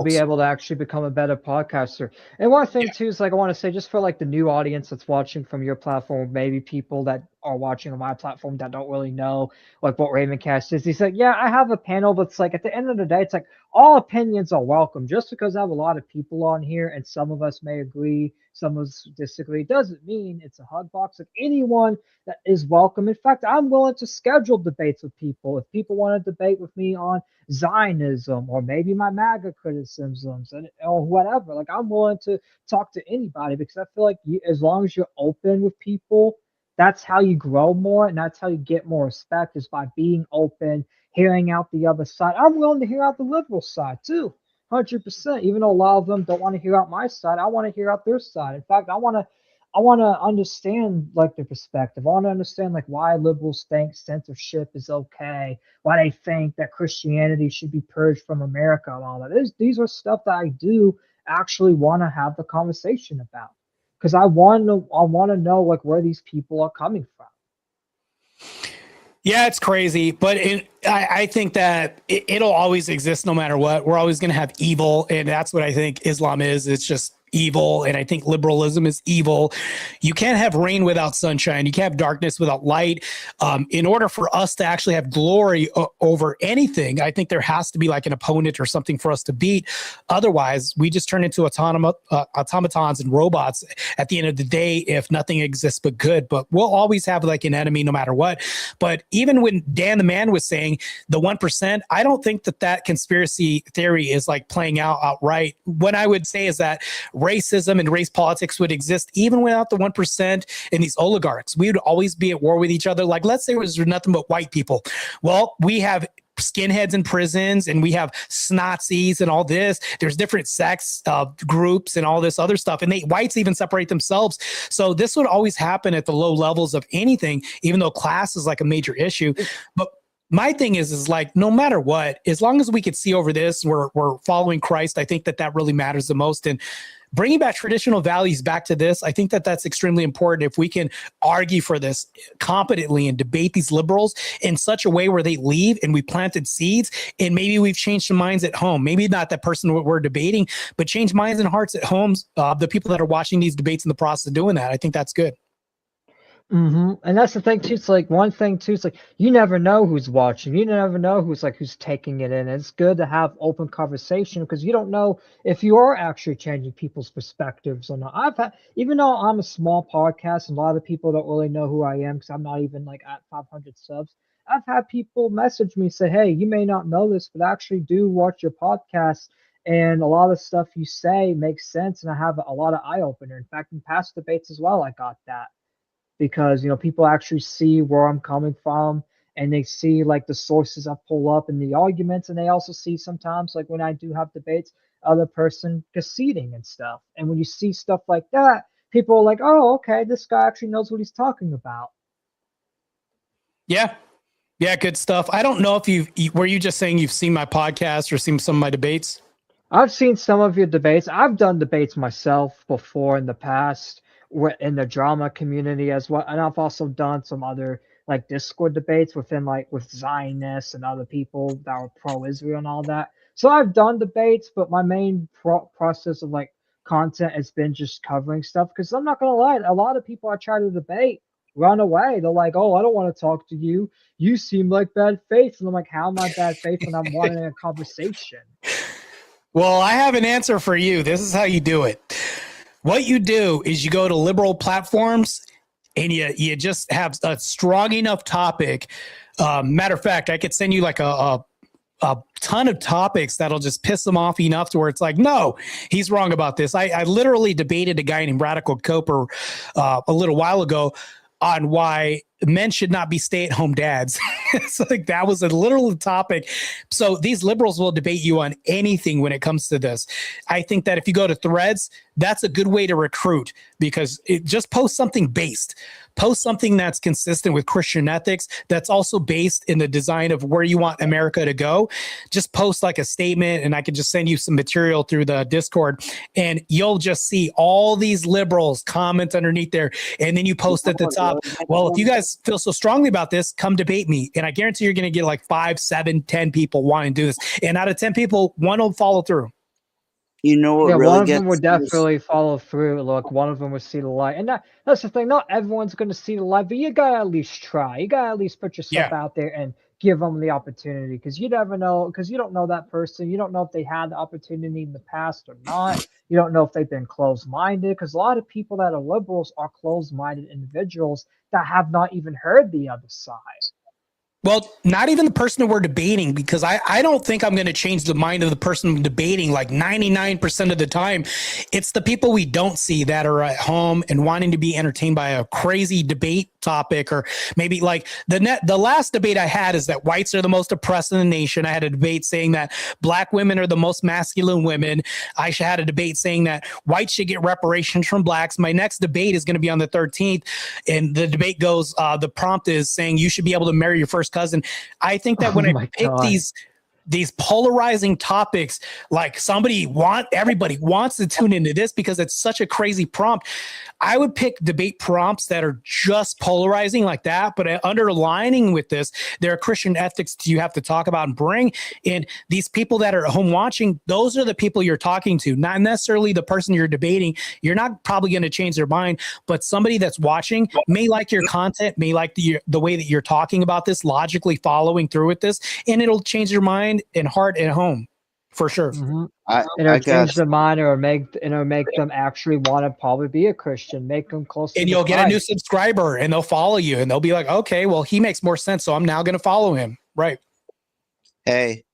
be able to actually become a better podcaster. And one thing too is, like, I want to say, just for like the new audience that's watching from your platform, maybe people that are watching on my platform that don't really know like what Ravencast is. He's like, yeah, I have a panel, but it's like at the end of the day, it's like all opinions are welcome. Just because I have a lot of people on here and some of us may agree, some of us disagree, doesn't mean it's a hug box. Like, anyone that is welcome. In fact, I'm willing to schedule debates with people. If people want to debate with me on Zionism or maybe my MAGA criticisms or whatever, like, I'm willing to talk to anybody, because I feel like as long as you're open with people, that's how you grow more, and that's how you get more respect, is by being open, hearing out the other side. I'm willing to hear out the liberal side too, 100%. Even though a lot of them don't want to hear out my side, I want to hear out their side. In fact, I want to understand like their perspective. I want to understand like why liberals think censorship is okay, why they think that Christianity should be purged from America, and all that. These are stuff that I do actually want to have the conversation about, because I want to know like where these people are coming from. Yeah, it's crazy, but I think that it'll always exist no matter what. We're always going to have evil, and that's what I think Islam is. It's just evil, and I think liberalism is evil. You can't have rain without sunshine. You can't have darkness without light. In order for us to actually have glory over anything, I think there has to be like an opponent or something for us to beat. Otherwise, we just turn into automatons and robots at the end of the day if nothing exists but good. But we'll always have like an enemy no matter what. But even when Dan the Man was saying the 1%, I don't think that conspiracy theory is like playing out outright. What I would say is that racism and race politics would exist even without the 1% and these oligarchs. We would always be at war with each other. Like, let's say it was nothing but white people. Well, we have skinheads in prisons, and we have Nazis and all this. There's different sex groups and all this other stuff. And whites even separate themselves. So this would always happen at the low levels of anything, even though class is like a major issue. But my thing is like, no matter what, as long as we could see over this, we're following Christ. I think that really matters the most. And bringing back traditional values back to this, I think that's extremely important. If we can argue for this competently and debate these liberals in such a way where they leave and we planted seeds, and maybe we've changed some minds at home. Maybe not that person we're debating, but change minds and hearts at home. The people that are watching these debates in the process of doing that, I think that's good. And that's the thing too. It's like one thing too. It's like you never know who's watching. You never know who's taking it in. It's good to have open conversation because you don't know if you are actually changing people's perspectives or not. I've had, even though I'm a small podcast and a lot of people don't really know who I am because I'm not even like at 500 subs. I've had people message me say, "Hey, you may not know this, but I actually do watch your podcast." And a lot of stuff you say makes sense, and I have a lot of eye opener. In fact, in past debates as well, I got that because people actually see where I'm coming from and they see like the sources I pull up in the arguments, and they also see sometimes like when I do have debates, other person conceding and stuff. And when you see stuff like that, people are like, "Oh, okay, this guy actually knows what he's talking about." Yeah. Yeah, good stuff. I don't know if were you just saying you've seen my podcast or seen some of my debates? I've seen some of your debates. I've done debates myself before in the past in the drama community as well. And I've also done some other like Discord debates within like with Zionists and other people that were pro-Israel and all that. So I've done debates, but my main process of like content has been just covering stuff because I'm not going to lie, a lot of people I try to debate run away. They're like, "Oh, I don't want to talk to you. You seem like bad faith." And I'm like, "How am I bad faith when I'm wanting a conversation?" Well, I have an answer for you. This is how you do it. What you do is you go to liberal platforms and you just have a strong enough topic. Matter of fact, I could send you like a ton of topics that'll just piss them off enough to where it's like, no, he's wrong about this. I literally debated a guy named Radical Coper a little while ago on why men should not be stay-at-home dads. So like that was a literal topic. So these liberals will debate you on anything when it comes to this. I think that if you go to Threads, that's a good way to recruit because it just post something based. Post something that's consistent with Christian ethics, that's also based in the design of where you want America to go. Just post like a statement, and I can just send you some material through the Discord, and you'll just see all these liberals comment underneath there. And then you post at the top, well, if you guys feel so strongly about this, come debate me. And I guarantee you're going to get like 5, 7, 10 people wanting to do this. And out of 10 people, one will follow through. You know what Yeah, really one of them gets would definitely follow through. Look, one of them would see the light, and that's the thing. Not everyone's going to see the light, but you gotta at least try. You gotta at least put yourself out there and give them the opportunity, because you never know. Because you don't know that person. You don't know if they had the opportunity in the past or not. You don't know if they've been closed-minded. Because a lot of people that are liberals are closed-minded individuals that have not even heard the other side. Well, not even the person that we're debating, because I don't think I'm going to change the mind of the person I'm debating like 99% of the time. It's the people we don't see that are at home and wanting to be entertained by a crazy debate topic, or maybe like the last debate I had is that whites are the most oppressed in the nation. I had a debate saying that black women are the most masculine women. I had a debate saying that whites should get reparations from blacks. My next debate is going to be on the 13th, and the debate goes, the prompt is saying you should be able to marry your first cousin. I think that when I pick these polarizing topics, like everybody wants to tune into this because it's such a crazy prompt. I would pick debate prompts that are just polarizing like that, but underlining with this, there are Christian ethics you have to talk about and bring. And these people that are at home watching, those are the people you're talking to, not necessarily the person you're debating. You're not probably going to change their mind, but somebody that's watching may like your content, may like the way that you're talking about this, logically following through with this, and it'll change your mind and heart at home for sure. It'll change their mind, or make them actually want to probably be a Christian, make them closer. And you'll get a new subscriber, and they'll follow you, and they'll be like, okay, well, he makes more sense, so I'm now going to follow him. Right. Hey.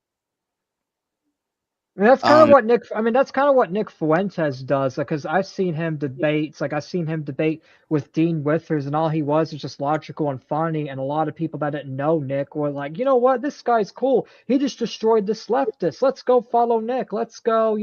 And that's kind of what Nick. I mean, that's kind of what Nick Fuentes does. Because I've seen him debate. I've seen him debate with Dean Withers, and all he was just logical and funny. And a lot of people that didn't know Nick were like, you know what, this guy's cool. He just destroyed this leftist. Let's go follow Nick. Let's go,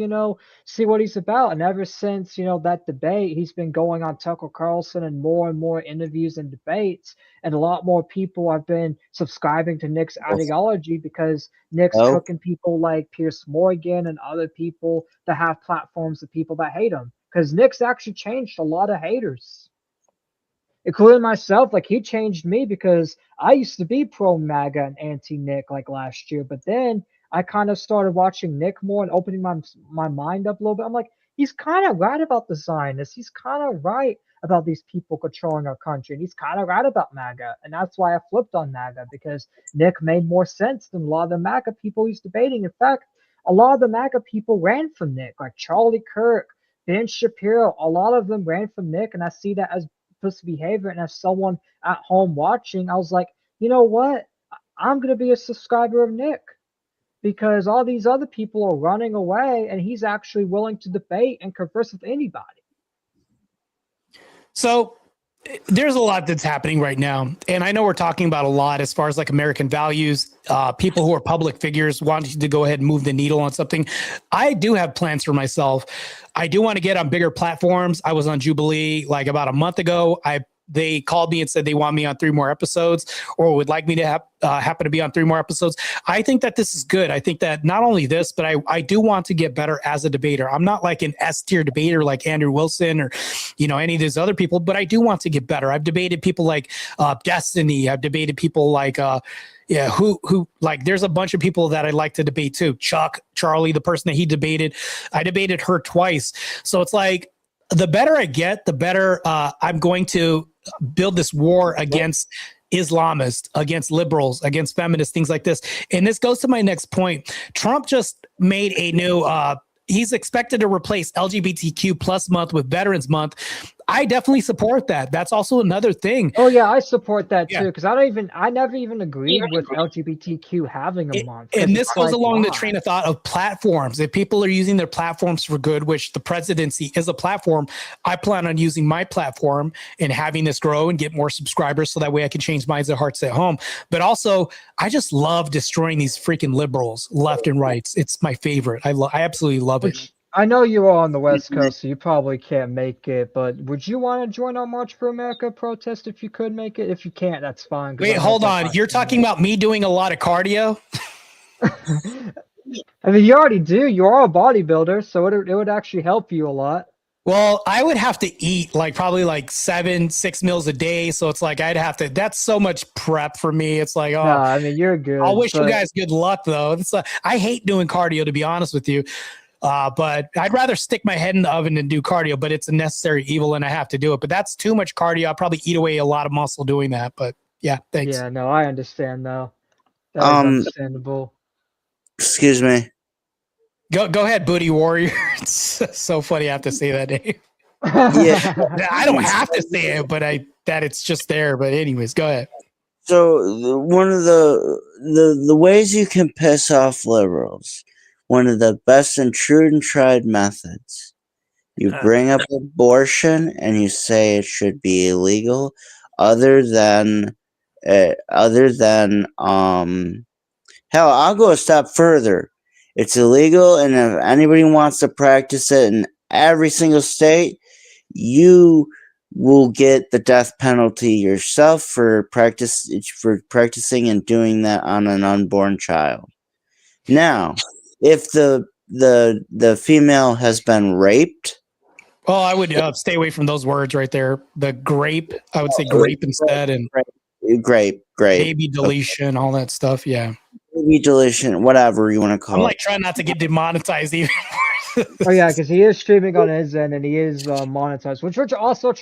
see what he's about. And ever since that debate, he's been going on Tucker Carlson and more interviews and debates. And a lot more people have been subscribing to Nick's ideology because Nick's cooking people like Piers Morgan and other people that have platforms of people that hate him. Because Nick's actually changed a lot of haters, including myself. Like, he changed me because I used to be pro MAGA and anti Nick like last year. But then I kind of started watching Nick more and opening my mind up a little bit. I'm like, he's kind of right about the Zionists. He's kind of right about these people controlling our country. And he's kind of right about MAGA. And that's why I flipped on MAGA, because Nick made more sense than a lot of the MAGA people he's debating. In fact, a lot of the MAGA people ran from Nick, like Charlie Kirk, Ben Shapiro. A lot of them ran from Nick, and I see that as pussy behavior. And as someone at home watching, I was like, you know what? I'm going to be a subscriber of Nick, because all these other people are running away and he's actually willing to debate and converse with anybody. So there's a lot that's happening right now. And I know we're talking about a lot as far as like American values, people who are public figures wanting to go ahead and move the needle on something. I do have plans for myself. I do want to get on bigger platforms. I was on Jubilee like about a month ago. They called me and said they want me on 3 more episodes, or would like me to happen to be on 3 more episodes. I think that this is good. I think that not only this, but I do want to get better as a debater. I'm not like an S-tier debater like Andrew Wilson or, any of these other people, but I do want to get better. I've debated people like Destiny. I've debated people like, who like, there's a bunch of people that I like to debate too. Chuck, Charlie, the person that he debated, I debated her twice. So it's like, the better I get, the better I'm going to build this war against Islamists, against liberals, against feminists, things like this. And this goes to my next point. Trump just made a new, he's expected to replace LGBTQ plus month with Veterans Month. I definitely support that. That's also another thing. Oh yeah, I support that too, because I never even agreed with LGBTQ having a month. And this goes along the train of thought of platforms. If people are using their platforms for good, which the presidency is a platform, I plan on using my platform and having this grow and get more subscribers, so that way I can change minds and hearts at home. But also, I just love destroying these freaking liberals, left and right. It's my favorite. I absolutely love it. I know you are on the West Coast, so you probably can't make it, but would you want to join our March for America protest if you could make it? If you can't, that's fine. Wait, hold on. You're talking about me doing a lot of cardio? I mean, you already do. You are a bodybuilder, so it would actually help you a lot. Well, I would have to eat like probably like 6 meals a day. So it's like I'd have to, that's so much prep for me. It's like, oh, no, I mean, you're good. I wish you guys good luck though. It's I hate doing cardio, to be honest with you. But I'd rather stick my head in the oven and do cardio, but it's a necessary evil and I have to do it. But that's too much cardio. I'll probably eat away a lot of muscle doing that. But yeah, thanks. Yeah, no, I understand though. That's understandable. Excuse me. Go ahead, Booty Warrior. It's so funny I have to say that name. Yeah. I don't have to say it, but that it's just there. But anyways, go ahead. So one of the ways you can piss off liberals, one of the best and true and tried methods, you bring up abortion and you say it should be illegal, other than hell, I'll go a step further. It's illegal, and if anybody wants to practice it in every single state, you will get the death penalty yourself for practicing and doing that on an unborn child. Now, if the female has been raped, well, I would stay away from those words right there. The grape, I would say grape instead, and grape, baby deletion, all that stuff. Yeah, baby deletion, whatever you want to call it. I'm like trying not to get demonetized even. Oh yeah, because he is streaming on his end and he is monetized, which we're also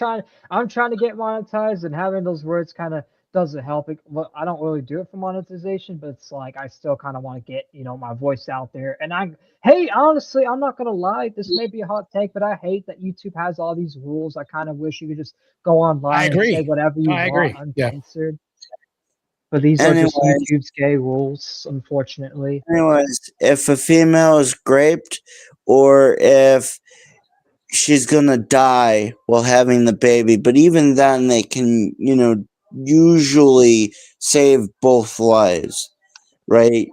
I'm trying to get monetized, and having those words kind of doesn't help it. Well, I don't really do it for monetization, but it's like I still kind of want to get my voice out there. And honestly, I'm not gonna lie, this may be a hot take, but I hate that YouTube has all these rules. I kind of wish you could just go online and say whatever you want uncensored. But these are just YouTube's gay rules, unfortunately. Anyways, if a female is raped, or if she's gonna die while having the baby, but even then they can, usually save both lives, right?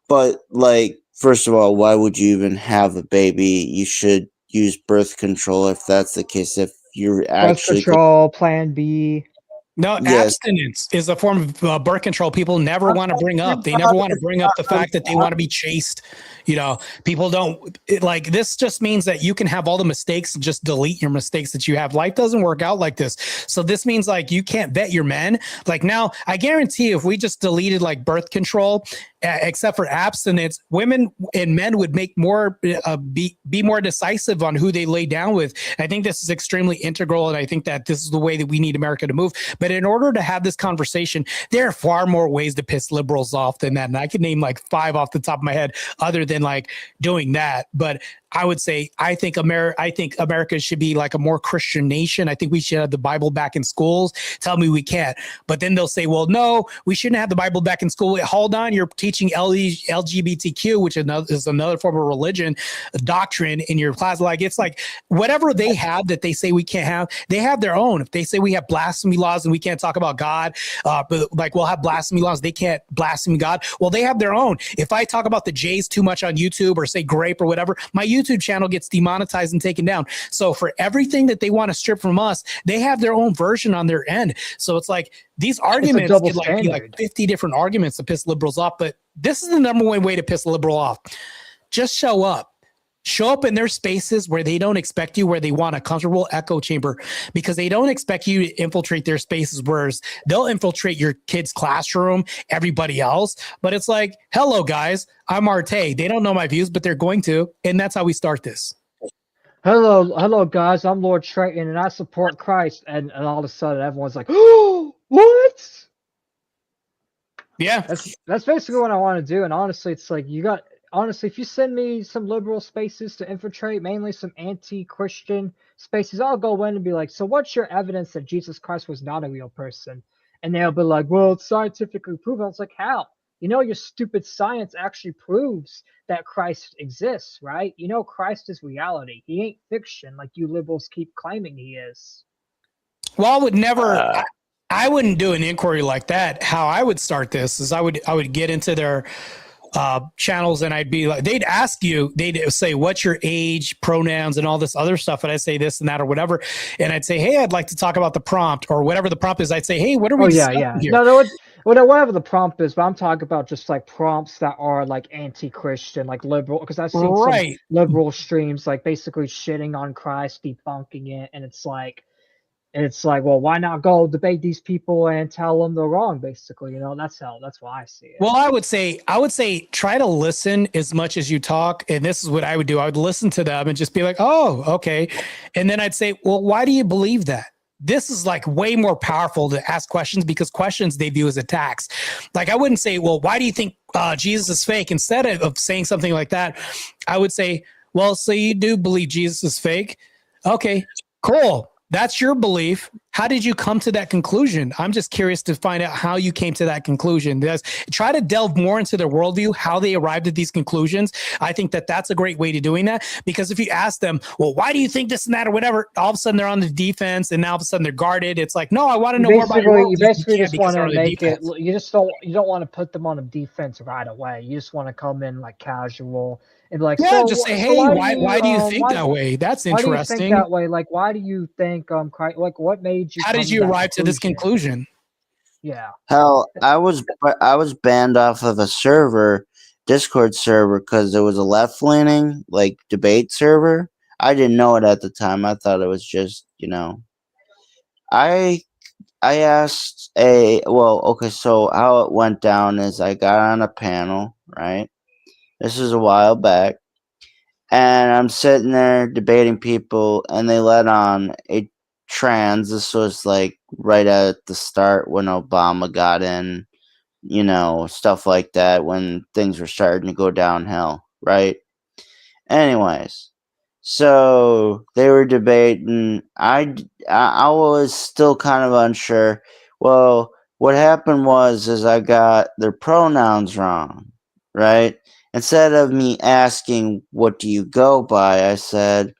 But like, first of all, why would you even have a baby? You should use birth control if that's the case. If you're actually birth control, Plan B. No, abstinence is a form of birth control people never want to bring up. They never want to bring up the fact that they want to be chaste. People don't like this. Just means that you can have all the mistakes and just delete your mistakes that you have. Life doesn't work out like this. So this means like you can't vet your men. Like now, I guarantee if we just deleted like birth control except for abstinence, women and men would make more be more decisive on who they lay down with. I think this is extremely integral, and I think that this is the way that we need America to move. But in order to have this conversation, there are far more ways to piss liberals off than that, and I could name like 5 off the top of my head, other than like doing that. But I would say I think America should be like a more Christian nation. I think we should have the Bible back in schools. Tell me we can't. But then they'll say, well, no, we shouldn't have the Bible back in school. Hold on, you're teaching LGBTQ, which is another form of religion, doctrine in your class. Like, it's like whatever they have that they say we can't have, they have their own. If they say we have blasphemy laws and we can't talk about God, but like we'll have blasphemy laws, they can't blaspheme God. Well, they have their own. If I talk about the Jays too much on YouTube or say grape or whatever, my YouTube channel gets demonetized and taken down. So for everything that they want to strip from us, they have their own version on their end. So it's like these arguments could be like 50 different arguments to piss liberals off. But this is the number one way to piss a liberal off. Just show up. Show up in their spaces where they don't expect you, where they want a comfortable echo chamber, because they don't expect you to infiltrate their spaces, whereas they'll infiltrate your kid's classroom, everybody else. But it's like, hello, guys, I'm Martae. They don't know my views, but they're going to. And that's how we start this. Hello, guys. I'm Lord Trayton, and I support Christ. And all of a sudden, everyone's like, oh, what? Yeah. That's basically what I want to do. And honestly, it's like honestly, if you send me some liberal spaces to infiltrate, mainly some anti-Christian spaces, I'll go in and be like, so what's your evidence that Jesus Christ was not a real person? And they'll be like, well, it's scientifically proven. It's like, how? You know, your stupid science actually proves that Christ exists, right? You know, Christ is reality. He ain't fiction like you liberals keep claiming he is. Well, I would never... I wouldn't do an inquiry like that. How I would start this is I would get into their channels, and I'd be like, they'd ask you, they'd say, what's your age, pronouns, and all this other stuff. And I'd say this and that or whatever. And I'd say, hey, I'd like to talk about the prompt or whatever the prompt is. I'd say, hey, what are we discussing here? No, whatever the prompt is, but I'm talking about just like prompts that are like anti-Christian, like liberal, because I've seen some liberal streams like basically shitting on Christ, debunking it, and it's like, well, why not go debate these people and tell them they're wrong? Basically, you know, that's why I see it. Well, I would say try to listen as much as you talk. And this is what I would do. I would listen to them and just be like, oh, okay. And then I'd say, well, why do you believe that? This is like way more powerful to ask questions, because questions they view as attacks. Like, I wouldn't say, well, why do you think Jesus is fake? Instead of saying something like that, I would say, well, so you do believe Jesus is fake? Okay, cool. That's your belief. How did you come to that conclusion? I'm just curious to find out how you came to that conclusion. Try to delve more into their worldview, how they arrived at these conclusions. I think that that's a great way to doing that, because if you ask them, well, why do you think this and that or whatever, all of a sudden they're on the defense, and now all of a sudden they're guarded. It's like, no, I want to know more about your worldview. You basically just want to make it. You don't want to put them on a defense right away. You just want to come in like casual. And like, yeah, so, just say, hey, why do you think that way? That's interesting. Why do you think that way? Like, why do you think like what made you? How did you arrive to this conclusion? Yeah. Hell, I was banned off of a server, Discord server, because it was a left-leaning like debate server. I didn't know it at the time. I thought it was just, you know. I asked so how it went down is I got on a panel, right? This is a while back, and I'm sitting there debating people, and they let on a trans. This was like right at the start when Obama got in, you know, stuff like that, when things were starting to go downhill, right? Anyways, so they were debating. I was still kind of unsure. Well, what happened was I got their pronouns wrong, right? Instead of me asking, what do you go by? I said,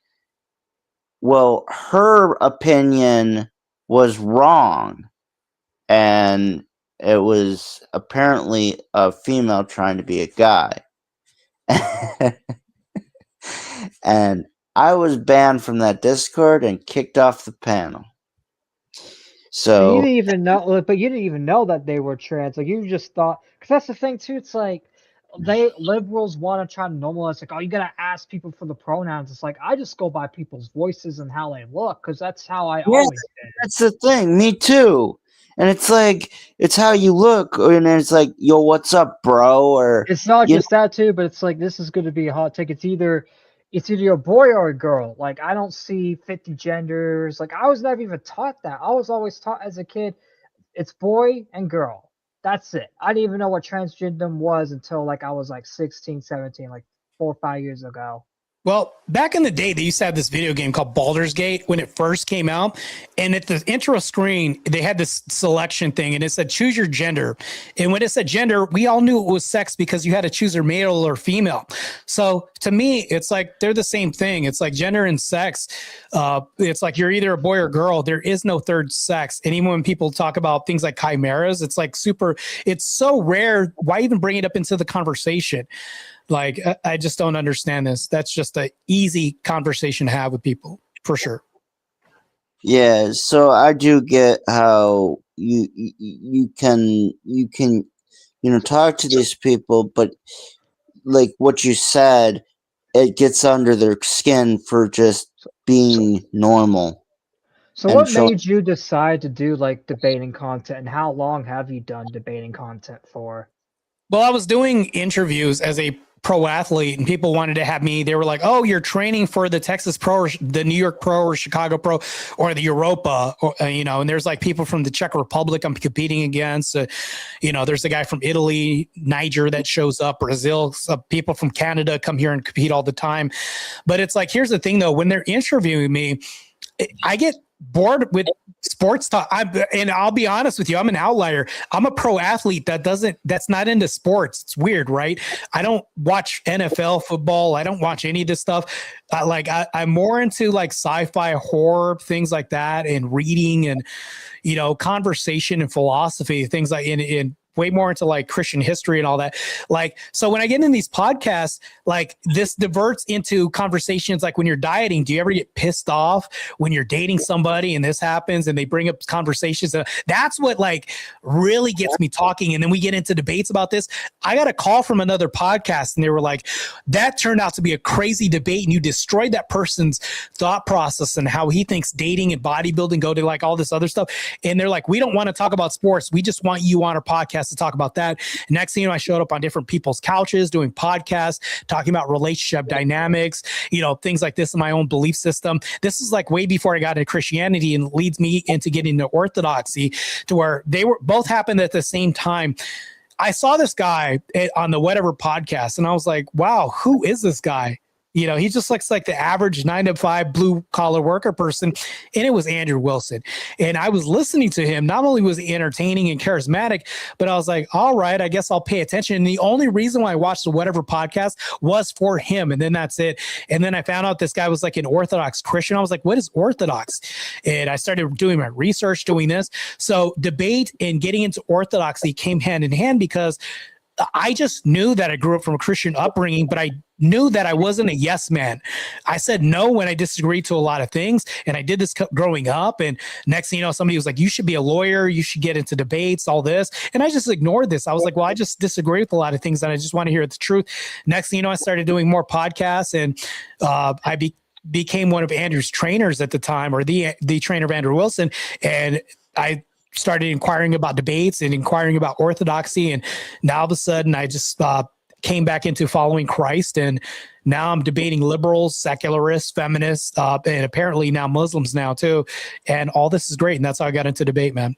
well, her opinion was wrong. And it was apparently a female trying to be a guy. And I was banned from that Discord and kicked off the panel. So you didn't even know that they were trans. Like, you just thought, because that's the thing too. It's like, liberals want to try to normalize, like, oh, you gotta ask people for the pronouns. It's like, I just go by people's voices and how they look, because that's how I always did. That's the thing. Me too. And it's like, it's how you look, and it's like, yo, what's up, bro? Or it's not just that too, but it's like, this is going to be a hot take. It's either a boy or a girl. Like, I don't see 50 genders. Like, I was never even taught that. I was always taught as a kid, it's boy and girl. That's it. I didn't even know what transgender was until like I was like 16, 17, like 4 or 5 years ago. Well, back in the day, they used to have this video game called Baldur's Gate when it first came out. And at the intro screen, they had this selection thing and it said, choose your gender. And when it said gender, we all knew it was sex because you had to choose your male or female. So to me, it's like they're the same thing. It's like gender and sex. It's like you're either a boy or girl. There is no third sex. And even when people talk about things like chimeras, it's like it's so rare. Why even bring it up into the conversation? Like, I just don't understand this. That's just an easy conversation to have with people, for sure. Yeah, so I do get how you can talk to these people, but like what you said, it gets under their skin for just being normal. So what made you decide to do like debating content, and how long have you done debating content for? Well, I was doing interviews as a pro athlete and people wanted to have me. They were like, oh, you're training for the Texas Pro or the New York Pro or Chicago Pro or the Europa, or, and there's like people from the Czech Republic I'm competing against. There's a guy from Italy, Niger that shows up, Brazil, people from Canada come here and compete all the time. But it's like, here's the thing though, when they're interviewing me, I get bored with sports talk. And I'll be honest with you, I'm an outlier. I'm a pro athlete that's not into sports. It's weird, right? I don't watch NFL football. I don't watch any of this stuff. I'm more into like sci-fi, horror, things like that, and reading and, conversation and philosophy, things like in way more into like Christian history and all that. Like, so when I get in these podcasts, like this diverts into conversations like when you're dieting, do you ever get pissed off when you're dating somebody and this happens and they bring up conversations? That's what like really gets me talking. And then we get into debates about this. I got a call from another podcast and they were like, that turned out to be a crazy debate and you destroyed that person's thought process and how he thinks dating and bodybuilding go to like all this other stuff. And they're like, we don't want to talk about sports. We just want you on our podcast to talk about that. Next thing you know, I showed up on different people's couches doing podcasts, talking about relationship dynamics, things like this in my own belief system. This is like way before I got into Christianity and leads me into getting into Orthodoxy, to where they were both happened at the same time. I saw this guy on the Whatever podcast and I was like, wow, who is this guy? He just looks like the average 9-to-5 blue collar worker person. And it was Andrew Wilson. And I was listening to him. Not only was he entertaining and charismatic, but I was like, all right, I guess I'll pay attention. And the only reason why I watched the Whatever podcast was for him. And then that's it. And then I found out this guy was like an Orthodox Christian. I was like, what is Orthodox? And I started doing my research, doing this. So debate and getting into Orthodoxy came hand in hand because I just knew that I grew up from a Christian upbringing, but I knew that I wasn't a yes man. I said no when I disagreed to a lot of things. And I did this growing up. And next thing you know, somebody was like, you should be a lawyer. You should get into debates, all this. And I just ignored this. I was like, well, I just disagree with a lot of things and I just want to hear the truth. Next thing you know, I started doing more podcasts and I became one of Andrew's trainers at the time, or the trainer of Andrew Wilson. And I started inquiring about debates and inquiring about Orthodoxy. And now all of a sudden I just came back into following Christ. And now I'm debating liberals, secularists, feminists, and apparently now Muslims now too. And all this is great. And that's how I got into debate, man.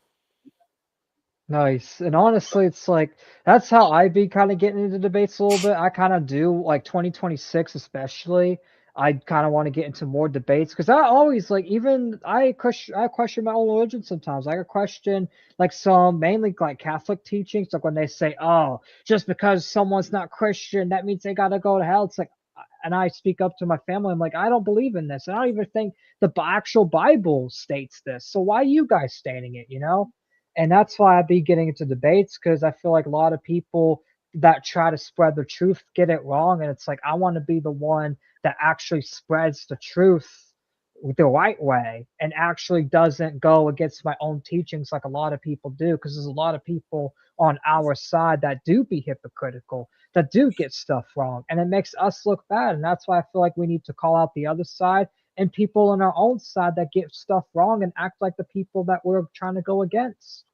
Nice. And honestly, it's like, that's how I be kind of getting into debates a little bit. I kind of do, like 2026 especially. I kind of want to get into more debates because I always like, even I question my own religion sometimes. I question like some mainly like Catholic teachings, like when they say, oh, just because someone's not Christian, that means they got to go to hell. It's like, and I speak up to my family. I'm like, I don't believe in this. And I don't even think the actual Bible states this. So why are you guys stating it, And that's why I be getting into debates, because I feel like a lot of people that try to spread the truth get it wrong. And it's like, I want to be the one that actually spreads the truth the right way and actually doesn't go against my own teachings like a lot of people do, because there's a lot of people on our side that do be hypocritical, that do get stuff wrong, and it makes us look bad. And that's why I feel like we need to call out the other side and people on our own side that get stuff wrong and act like the people that we're trying to go against.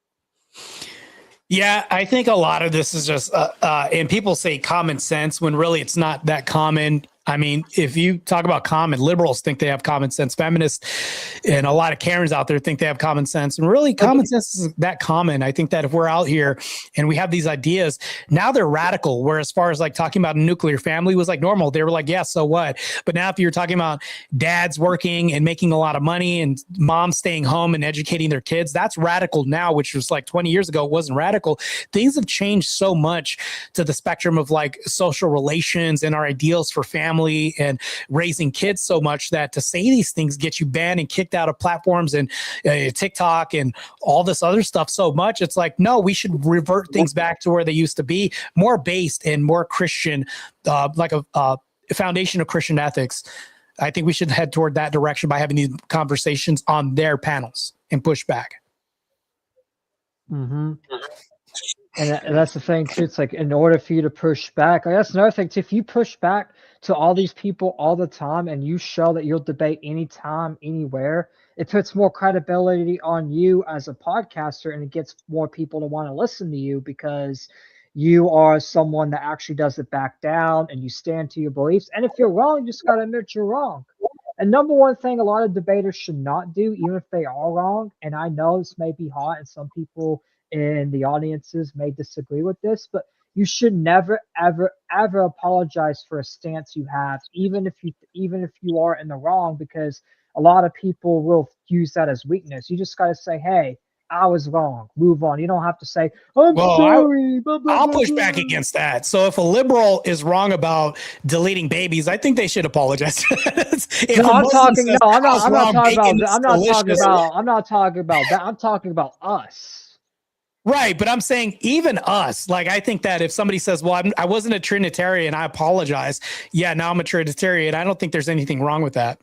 Yeah, I think a lot of this is just, and people say common sense when really it's not that common. I mean, if you talk about common, liberals think they have common sense. Feminists and a lot of Karens out there think they have common sense. And really, common sense isn't that common. I think that if we're out here and we have these ideas, now they're radical. Where as far as like talking about a nuclear family was like normal. They were like, yeah, so what? But now if you're talking about dads working and making a lot of money and moms staying home and educating their kids, that's radical now, which was like 20 years ago, it wasn't radical. Things have changed so much to the spectrum of like social relations and our ideals for family and raising kids so much that to say these things get you banned and kicked out of platforms and TikTok and all this other stuff so much. It's like, no, we should revert things back to where they used to be, more based and more Christian, like a foundation of Christian ethics. I think we should head toward that direction by having these conversations on their panels and push back. Mm-hmm. And that's the thing too. It's like in order for you to push back, like that's another thing too. If you push back to all these people all the time and you show that you'll debate anytime, anywhere, it puts more credibility on you as a podcaster, and it gets more people to want to listen to you because you are someone that actually doesn't back down and you stand to your beliefs. And if you're wrong, you just got to admit you're wrong. And number one thing a lot of debaters should not do, even if they are wrong, and I know this may be hot and some people in the audiences may disagree with this, but you should never, ever, ever apologize for a stance you have, even if you are in the wrong, because a lot of people will use that as weakness. You just got to say, hey, I was wrong. Move on. You don't have to say, I'm sorry. I'll push back against that. So if a liberal is wrong about deleting babies, I think they should apologize. I'm talking about that. I'm talking about us. Right, but I'm saying even us, like I think that if somebody says, well, I wasn't a Trinitarian, I apologize. Yeah, now I'm a Trinitarian. I don't think there's anything wrong with that.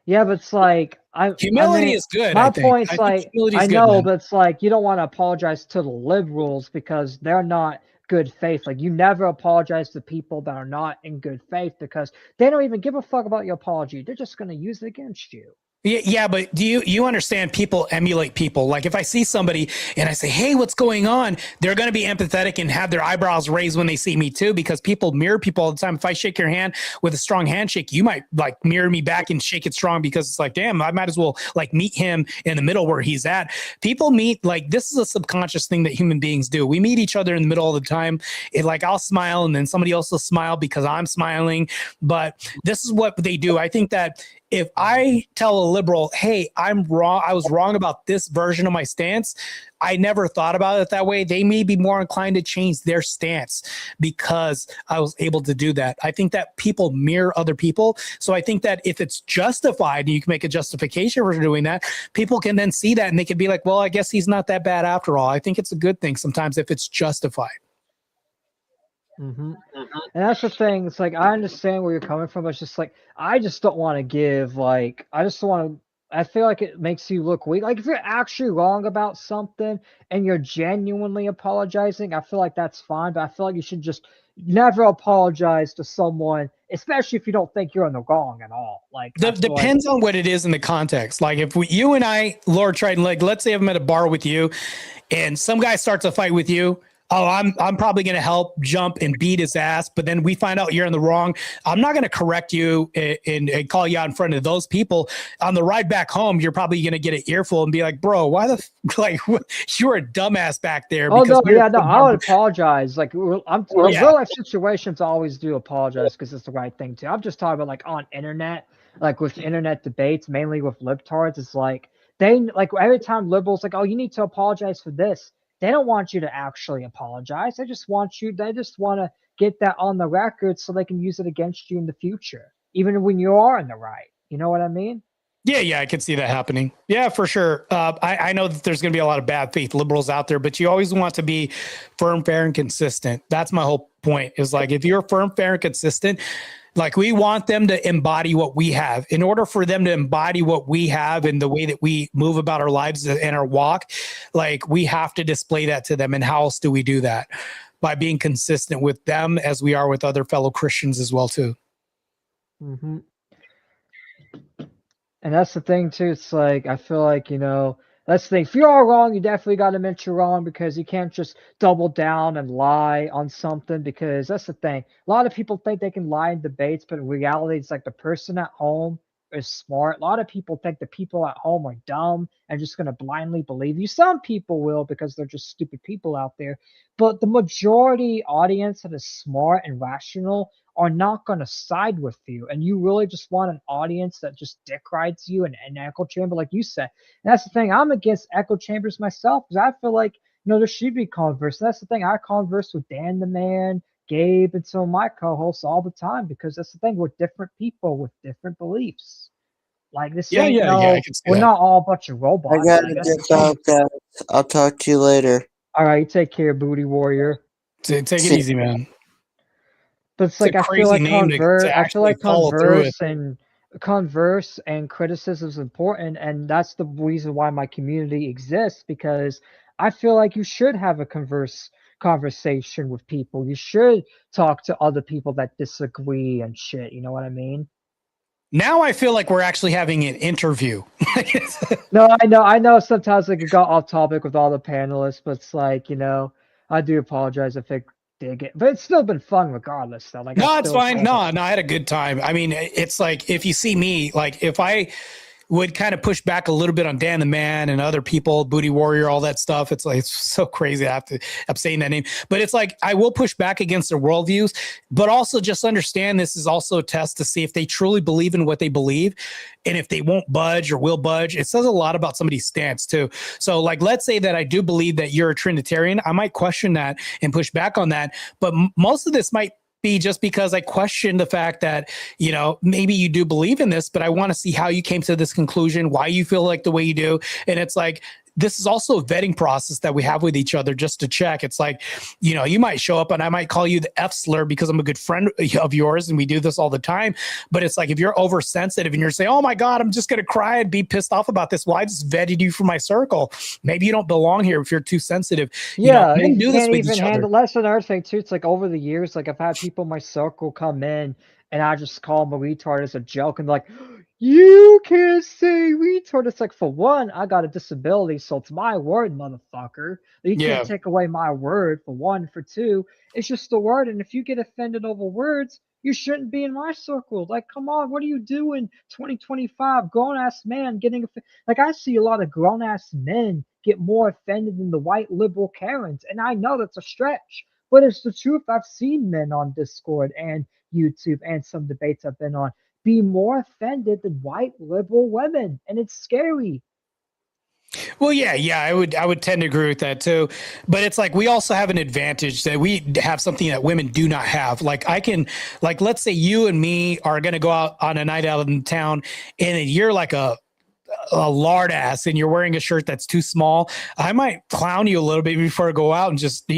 Yeah, but it's like humility is good. My point's like I know, but it's like you don't want to apologize to the liberals because they're not good faith. Like you never apologize to people that are not in good faith because they don't even give a fuck about your apology. They're just going to use it against you. Yeah, but do you understand people emulate people? Like if I see somebody and I say, hey, what's going on? They're going to be empathetic and have their eyebrows raised when they see me too, because people mirror people all the time. If I shake your hand with a strong handshake, you might like mirror me back and shake it strong because it's like, damn, I might as well like meet him in the middle where he's at. People meet, like this is a subconscious thing that human beings do. We meet each other in the middle all the time. Like I'll smile and then somebody else will smile because I'm smiling. But this is what they do. I think that if I tell a liberal, hey, I'm wrong, I was wrong about this version of my stance, I never thought about it that way, they may be more inclined to change their stance because I was able to do that. I think that people mirror other people. So I think that if it's justified, and you can make a justification for doing that, people can then see that and they can be like, well, I guess he's not that bad after all. I think it's a good thing sometimes if it's justified. Mm-hmm. And that's the thing. It's like I understand where you're coming from, but it's just like I just don't want to give like I just don't want to. I feel like it makes you look weak. Like if you're actually wrong about something and you're genuinely apologizing, I feel like that's fine. But I feel like you should just never apologize to someone, especially if you don't think you're in the wrong at all. Like depends on what it is in the context. Like if you and I, Lord Triton, like let's say I'm at a bar with you, and some guy starts a fight with you. Oh, I'm probably going to help jump and beat his ass. But then we find out you're in the wrong. I'm not going to correct you and call you out in front of those people. On the ride back home, you're probably going to get an earful and be like, bro, why the like you're a dumbass back there. Oh, no, yeah, no, I would apologize. Like real life situations, I always do apologize because it's the right thing to. I'm just talking about like on internet, like with internet debates, mainly with libtards. It's like they like every time liberals like, oh, you need to apologize for this. They don't want you to actually apologize. They just want to get that on the record so they can use it against you in the future, even when you are in the right. You know what I mean? Yeah, I can see that happening. Yeah, for sure. I know that there's going to be a lot of bad faith liberals out there, but you always want to be firm, fair, and consistent. That's my whole point is like, if you're firm, fair, and consistent, like we want them to embody what we have. In order for them to embody what we have in the way that we move about our lives and our walk, like we have to display that to them. And how else do we do that? By being consistent with them as we are with other fellow Christians as well, too. Mm-hmm. And that's the thing, too. It's like, I feel like, Let's think. If you're all wrong, you definitely got to admit you're wrong, because you can't just double down and lie on something, because that's the thing. A lot of people think they can lie in debates, but in reality, it's like the person at home is smart. A lot of people think the people at home are dumb and just going to blindly believe you. Some people will, because they're just stupid people out there. But the majority audience that is smart and rational are not going to side with you. And you really just want an audience that just dick rides you and an echo chamber, like you said. And that's the thing. I'm against echo chambers myself, because I feel like, there should be converse. And that's the thing. I converse with Dan the Man, Gabe, and some of my co-hosts all the time, because that's the thing. We're different people with different beliefs. Like this, Yeah, ain't yeah, yeah. I can see we're that. not all a bunch of robots. I gotta Like, that's dip the thing. out, guys. I'll talk to you later. All right, take care, Booty Warrior. Take it easy, man. But it's like, a I feel like crazy name to I feel actually like follow through it. converse and criticism is important, and that's the reason why my community exists, because I feel like you should have a conversation with people. You should talk to other people that disagree and shit. You know what I mean? Now I feel like we're actually having an interview. No, I know sometimes like it got off topic with all the panelists, but it's like, I do apologize if it did get, but it's still been fun regardless though. Like, No, it's fine. No, I had a good time. I mean, it's like, if you see me, like if I would kind of push back a little bit on Dan the Man and other people, Booty Warrior, all that stuff. It's like, it's so crazy. I'm saying that name, but it's like, I will push back against their worldviews, but also just understand this is also a test to see if they truly believe in what they believe. And if they won't budge or will budge, it says a lot about somebody's stance too. So like, let's say that I do believe that you're a Trinitarian. I might question that and push back on that. But most of this might be just because I question the fact that, maybe you do believe in this, but I want to see how you came to this conclusion, why you feel like the way you do. And it's like, this is also a vetting process that we have with each other just to check. It's like, you might show up and I might call you the F slur because I'm a good friend of yours and we do this all the time. But it's like, if you're oversensitive and you're saying, oh my God, I'm just going to cry and be pissed off about this. Well, I just vetted you from my circle. Maybe you don't belong here if you're too sensitive. Yeah, you you do this can't with even each other. handle. That's another thing too. It's like, over the years, like I've had people in my circle come in and I just call them a retard as a joke, and like, you can't say retard. It's like, for one, I got a disability, so it's my word, motherfucker. You can't take away my word, for one. For two, it's just the word, and if you get offended over words, you shouldn't be in my circle. Like, come on, what are you doing? 2025, grown ass man getting offended. Like, I see a lot of grown ass men get more offended than the white liberal Karens, and I know that's a stretch, but it's the truth. I've seen men on Discord and YouTube and some debates I've been on be more offended than white liberal women, and it's scary. Well, yeah, I would tend to agree with that too. But it's like, we also have an advantage that we have something that women do not have. Like, let's say you and me are going to go out on a night out in town and you're like a lard ass and you're wearing a shirt that's too small. I might clown you a little bit before I go out and just,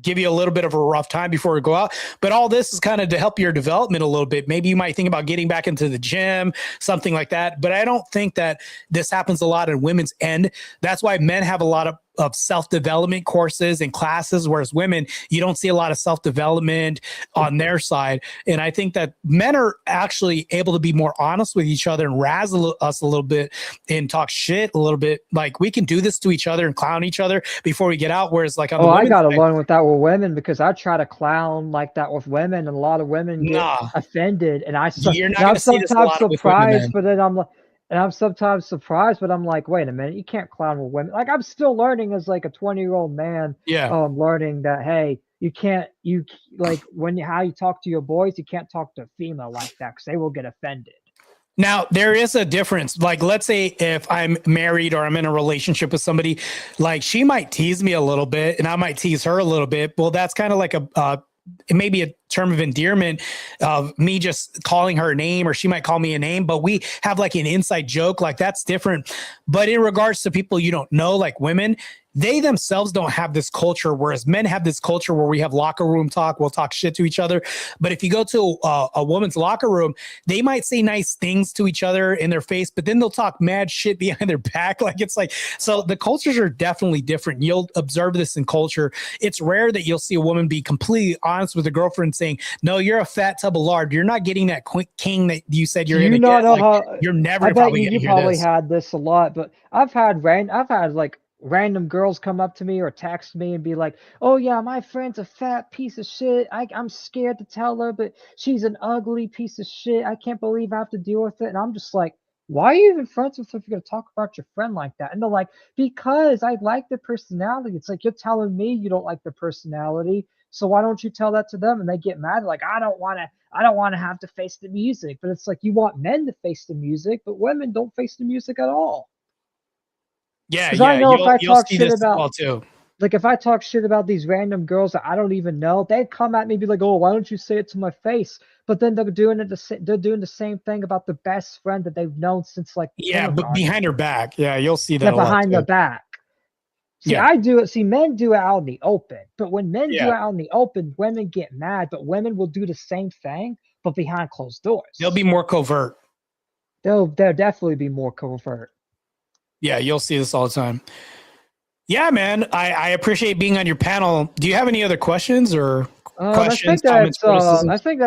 give you a little bit of a rough time before we go out. But all this is kind of to help your development a little bit. Maybe you might think about getting back into the gym, something like that. But I don't think that this happens a lot in women's end. That's why men have a lot of self-development courses and classes, whereas women, you don't see a lot of self-development on their side. And I think that men are actually able to be more honest with each other and razzle us a little bit and talk shit a little bit. Like, we can do this to each other and clown each other before we get out. Whereas like, I got to learn with that with women, because I try to clown like that with women, and a lot of women get offended. And you're not going to see this a lot with women, but then I'm sometimes surprised, but I'm like, wait a minute, you can't clown with women. Like, I'm still learning as like a 20-year-old man. Yeah. Learning that, hey, how you talk to your boys, you can't talk to a female like that, because they will get offended. Now, there is a difference. Like, let's say if I'm married or I'm in a relationship with somebody, like, she might tease me a little bit and I might tease her a little bit. Well, that's kind of like it may be a term of endearment of me just calling her a name, or she might call me a name, but we have like an inside joke. Like, that's different. But in regards to people you don't know, like women, they themselves don't have this culture, whereas men have this culture where we have locker room talk. We'll talk shit to each other. But if you go to a woman's locker room, they might say nice things to each other in their face, but then they'll talk mad shit behind their back. Like, it's like, so the cultures are definitely different. You'll observe this in culture. It's rare that you'll see a woman be completely honest with a girlfriend saying, no, you're a fat tub of lard. You're not getting that king that you said you're going to get. Know like, how, you're never I bet probably you, going to hear probably this. had this a lot, but I've had like random girls come up to me or text me and be like, oh yeah, my friend's a fat piece of shit. I'm scared to tell her, but she's an ugly piece of shit. I can't believe I have to deal with it. And I'm just like, why are you even friends with her if you're going to talk about your friend like that? And they're like, because I like the personality. It's like, you're telling me you don't like the personality, so why don't you tell that to them? And they get mad, like, I don't want to have to face the music. But it's like, you want men to face the music, but women don't face the music at all. Yeah, Because I know if I you'll talk see shit this about, well too. like, if I talk shit about these random girls that I don't even know, they'd come at me and be like, oh, why don't you say it to my face? But then they're doing the same thing about the best friend that they've known since like but behind her back. Yeah, you'll see that yeah, a lot behind too. the back. See, Yeah. I do it. See, men do it out in the open. But when men do Yeah. it out in the open, women get mad. But women will do the same thing, but behind closed doors. They'll be more covert. They'll definitely be more covert. Yeah, you'll see this all the time. Yeah, man. I appreciate being on your panel. Do you have any other questions or questions, comments, criticisms? I think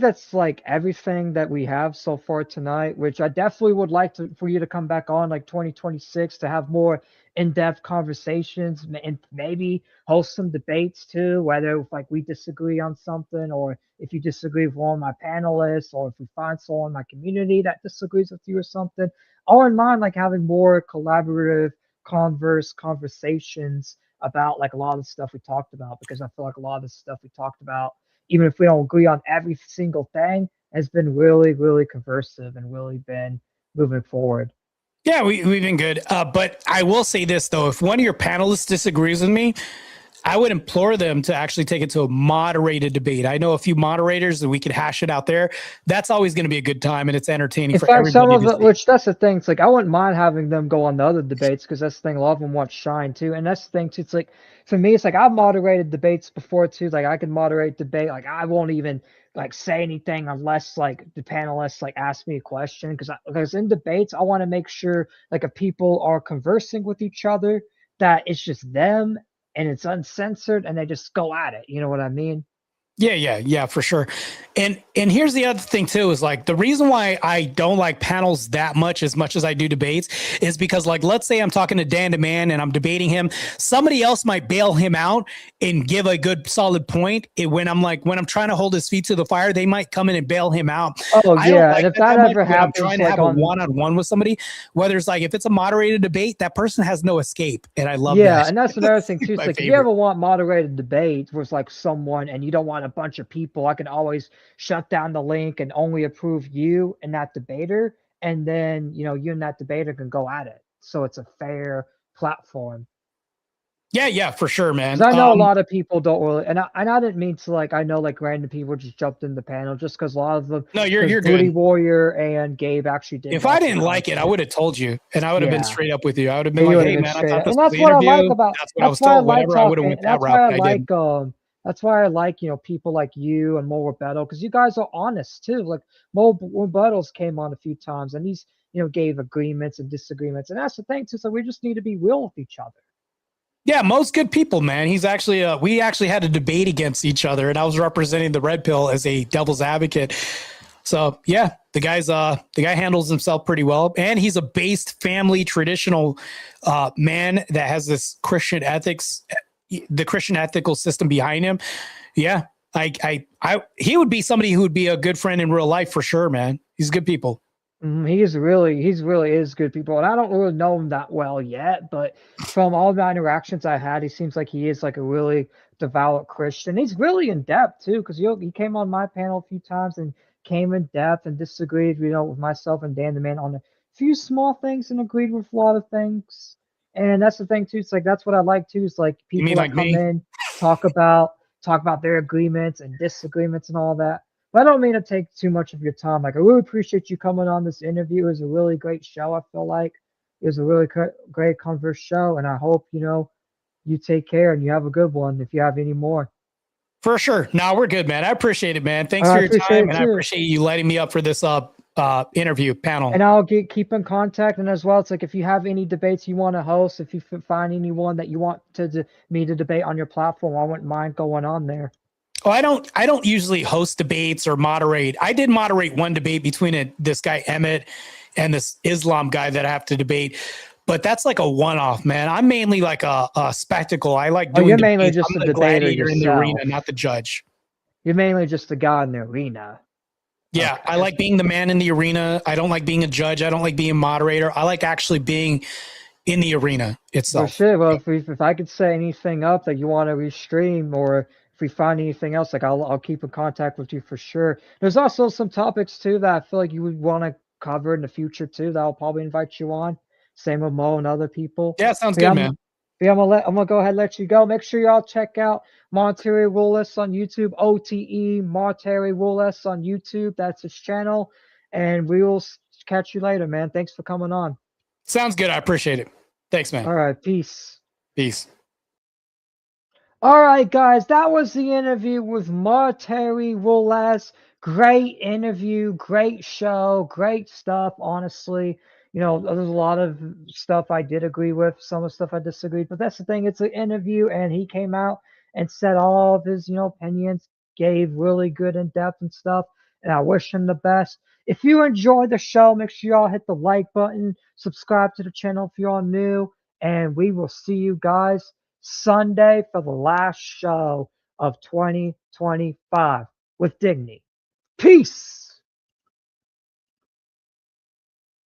that's like everything that we have so far tonight, which I definitely would like for you to come back on like 2026 to have more in-depth conversations and maybe host some debates too, whether if like we disagree on something or if you disagree with one of my panelists or if we find someone in my community that disagrees with you or something. I wouldn't mind like having more collaborative conversations about like a lot of the stuff we talked about, because I feel like a lot of the stuff we talked about, even if we don't agree on every single thing, has been really, really conversive and really been moving forward. Yeah, we've been good. But I will say this, though. If one of your panelists disagrees with me, I would implore them to actually take it to a moderated debate. I know a few moderators that we could hash it out there. That's always going to be a good time, and it's entertaining for everybody. Some of it, which that's the thing. It's like I wouldn't mind having them go on the other debates because that's the thing. A lot of them want shine too, and that's the thing too. It's like for me, it's like I've moderated debates before too. Like I can moderate debate. Like I won't even like say anything unless like the panelists like ask me a question, because in debates I want to make sure like if people are conversing with each other that it's just them and it's uncensored and they just go at it. You know what I mean? Yeah, for sure. And here's the other thing too, is like the reason why I don't like panels that much as I do debates is because, like, let's say I'm talking to Dan DeMann and I'm debating him, somebody else might bail him out and give a good solid point. When I'm trying to hold his feet to the fire, they might come in and bail him out. Oh yeah, and if that ever happens, I'm trying to have a one-on-one with somebody, whether it's like if it's a moderated debate, that person has no escape, and I love that. Yeah, and that's another thing too. It's like if you ever want moderated debate with like someone and you don't want a bunch of people, I can always shut down the link and only approve you and that debater, and then you and that debater can go at it, so it's a fair platform. Yeah, for sure, man. I know a lot of people don't really, and I didn't mean to I know random people just jumped in the panel just because a lot of them. No, you're Booty good. Warrior and Gabe actually did. If I didn't like it, I would have told you, and I would have been straight up with you. I would have been like, "Hey, man, I thought this was the interview. I like about. That's what I was told. Whatever, I would have went that route. That's why I like people like you and Mo Roberto, because you guys are honest too. Like Mo Roberto's came on a few times and he's gave agreements and disagreements, and that's the thing too. So we just need to be real with each other. Yeah, most good people, man. He's actually we actually had a debate against each other, and I was representing the Red Pill as a devil's advocate. So yeah, the guy handles himself pretty well, and he's a based family traditional man that has this Christian ethics, the Christian ethical system behind him. Yeah, he would be somebody who would be a good friend in real life for sure, man. He's good people. He's really is good people, and I don't really know him that well yet, but from all the interactions I had, he seems like he is like a really devout Christian. He's really in depth too, because he came on my panel a few times and came in depth and disagreed, with myself and Dan DeMann on a few small things and agreed with a lot of things. And that's the thing too. It's like that's what I like too. Is like people that come in, talk about their agreements and disagreements and all that. But I don't mean to take too much of your time. Like, I really appreciate you coming on this interview. It was a really great show, I feel like. It was a really great converse show, and I hope you take care and you have a good one. If you have any more. For sure. No, we're good, man. I appreciate it, man. Thanks I for your appreciate time, it and I too. appreciate you letting me up for this interview panel. And I'll keep in contact, and as well, it's like if you have any debates you want to host, if you find anyone that you want me to debate on your platform, I wouldn't mind going on there. Oh, I don't usually host debates or moderate. I did moderate one debate between this guy Emmett and this Islam guy that I have to debate, but that's like a one-off, man. I'm mainly like a spectacle. I like doing. You're mainly just I'm a the debater gladiator in the yourself. arena, not the judge. You're mainly just the guy in the arena. Yeah, okay. I like being the man in the arena. I don't like being a judge. I don't like being a moderator. I like actually being in the arena itself. For sure. Well, if I could say anything up that you want to restream, or if we find anything else, like I'll keep in contact with you for sure. There's also some topics too that I feel like you would want to cover in the future too, that I'll probably invite you on. Same with Mo and other people. Yeah, sounds good, man. Yeah, I'm gonna go ahead and let you go. Make sure y'all check out Martae Ruelas on YouTube, OTE Martae Ruelas on YouTube. That's his channel, and we will catch you later, man. Thanks for coming on. Sounds good. I appreciate it. Thanks, man. All right, peace. Peace. All right, guys, that was the interview with Martae Ruelas. Great interview, great show, great stuff, honestly. There's a lot of stuff I did agree with, some of the stuff I disagreed, but that's the thing. It's an interview, and he came out and said all of his, opinions, gave really good in-depth and stuff, and I wish him the best. If you enjoyed the show, make sure y'all hit the like button, subscribe to the channel if you're new, and we will see you guys Sunday for the last show of 2025 with Dignity. Peace.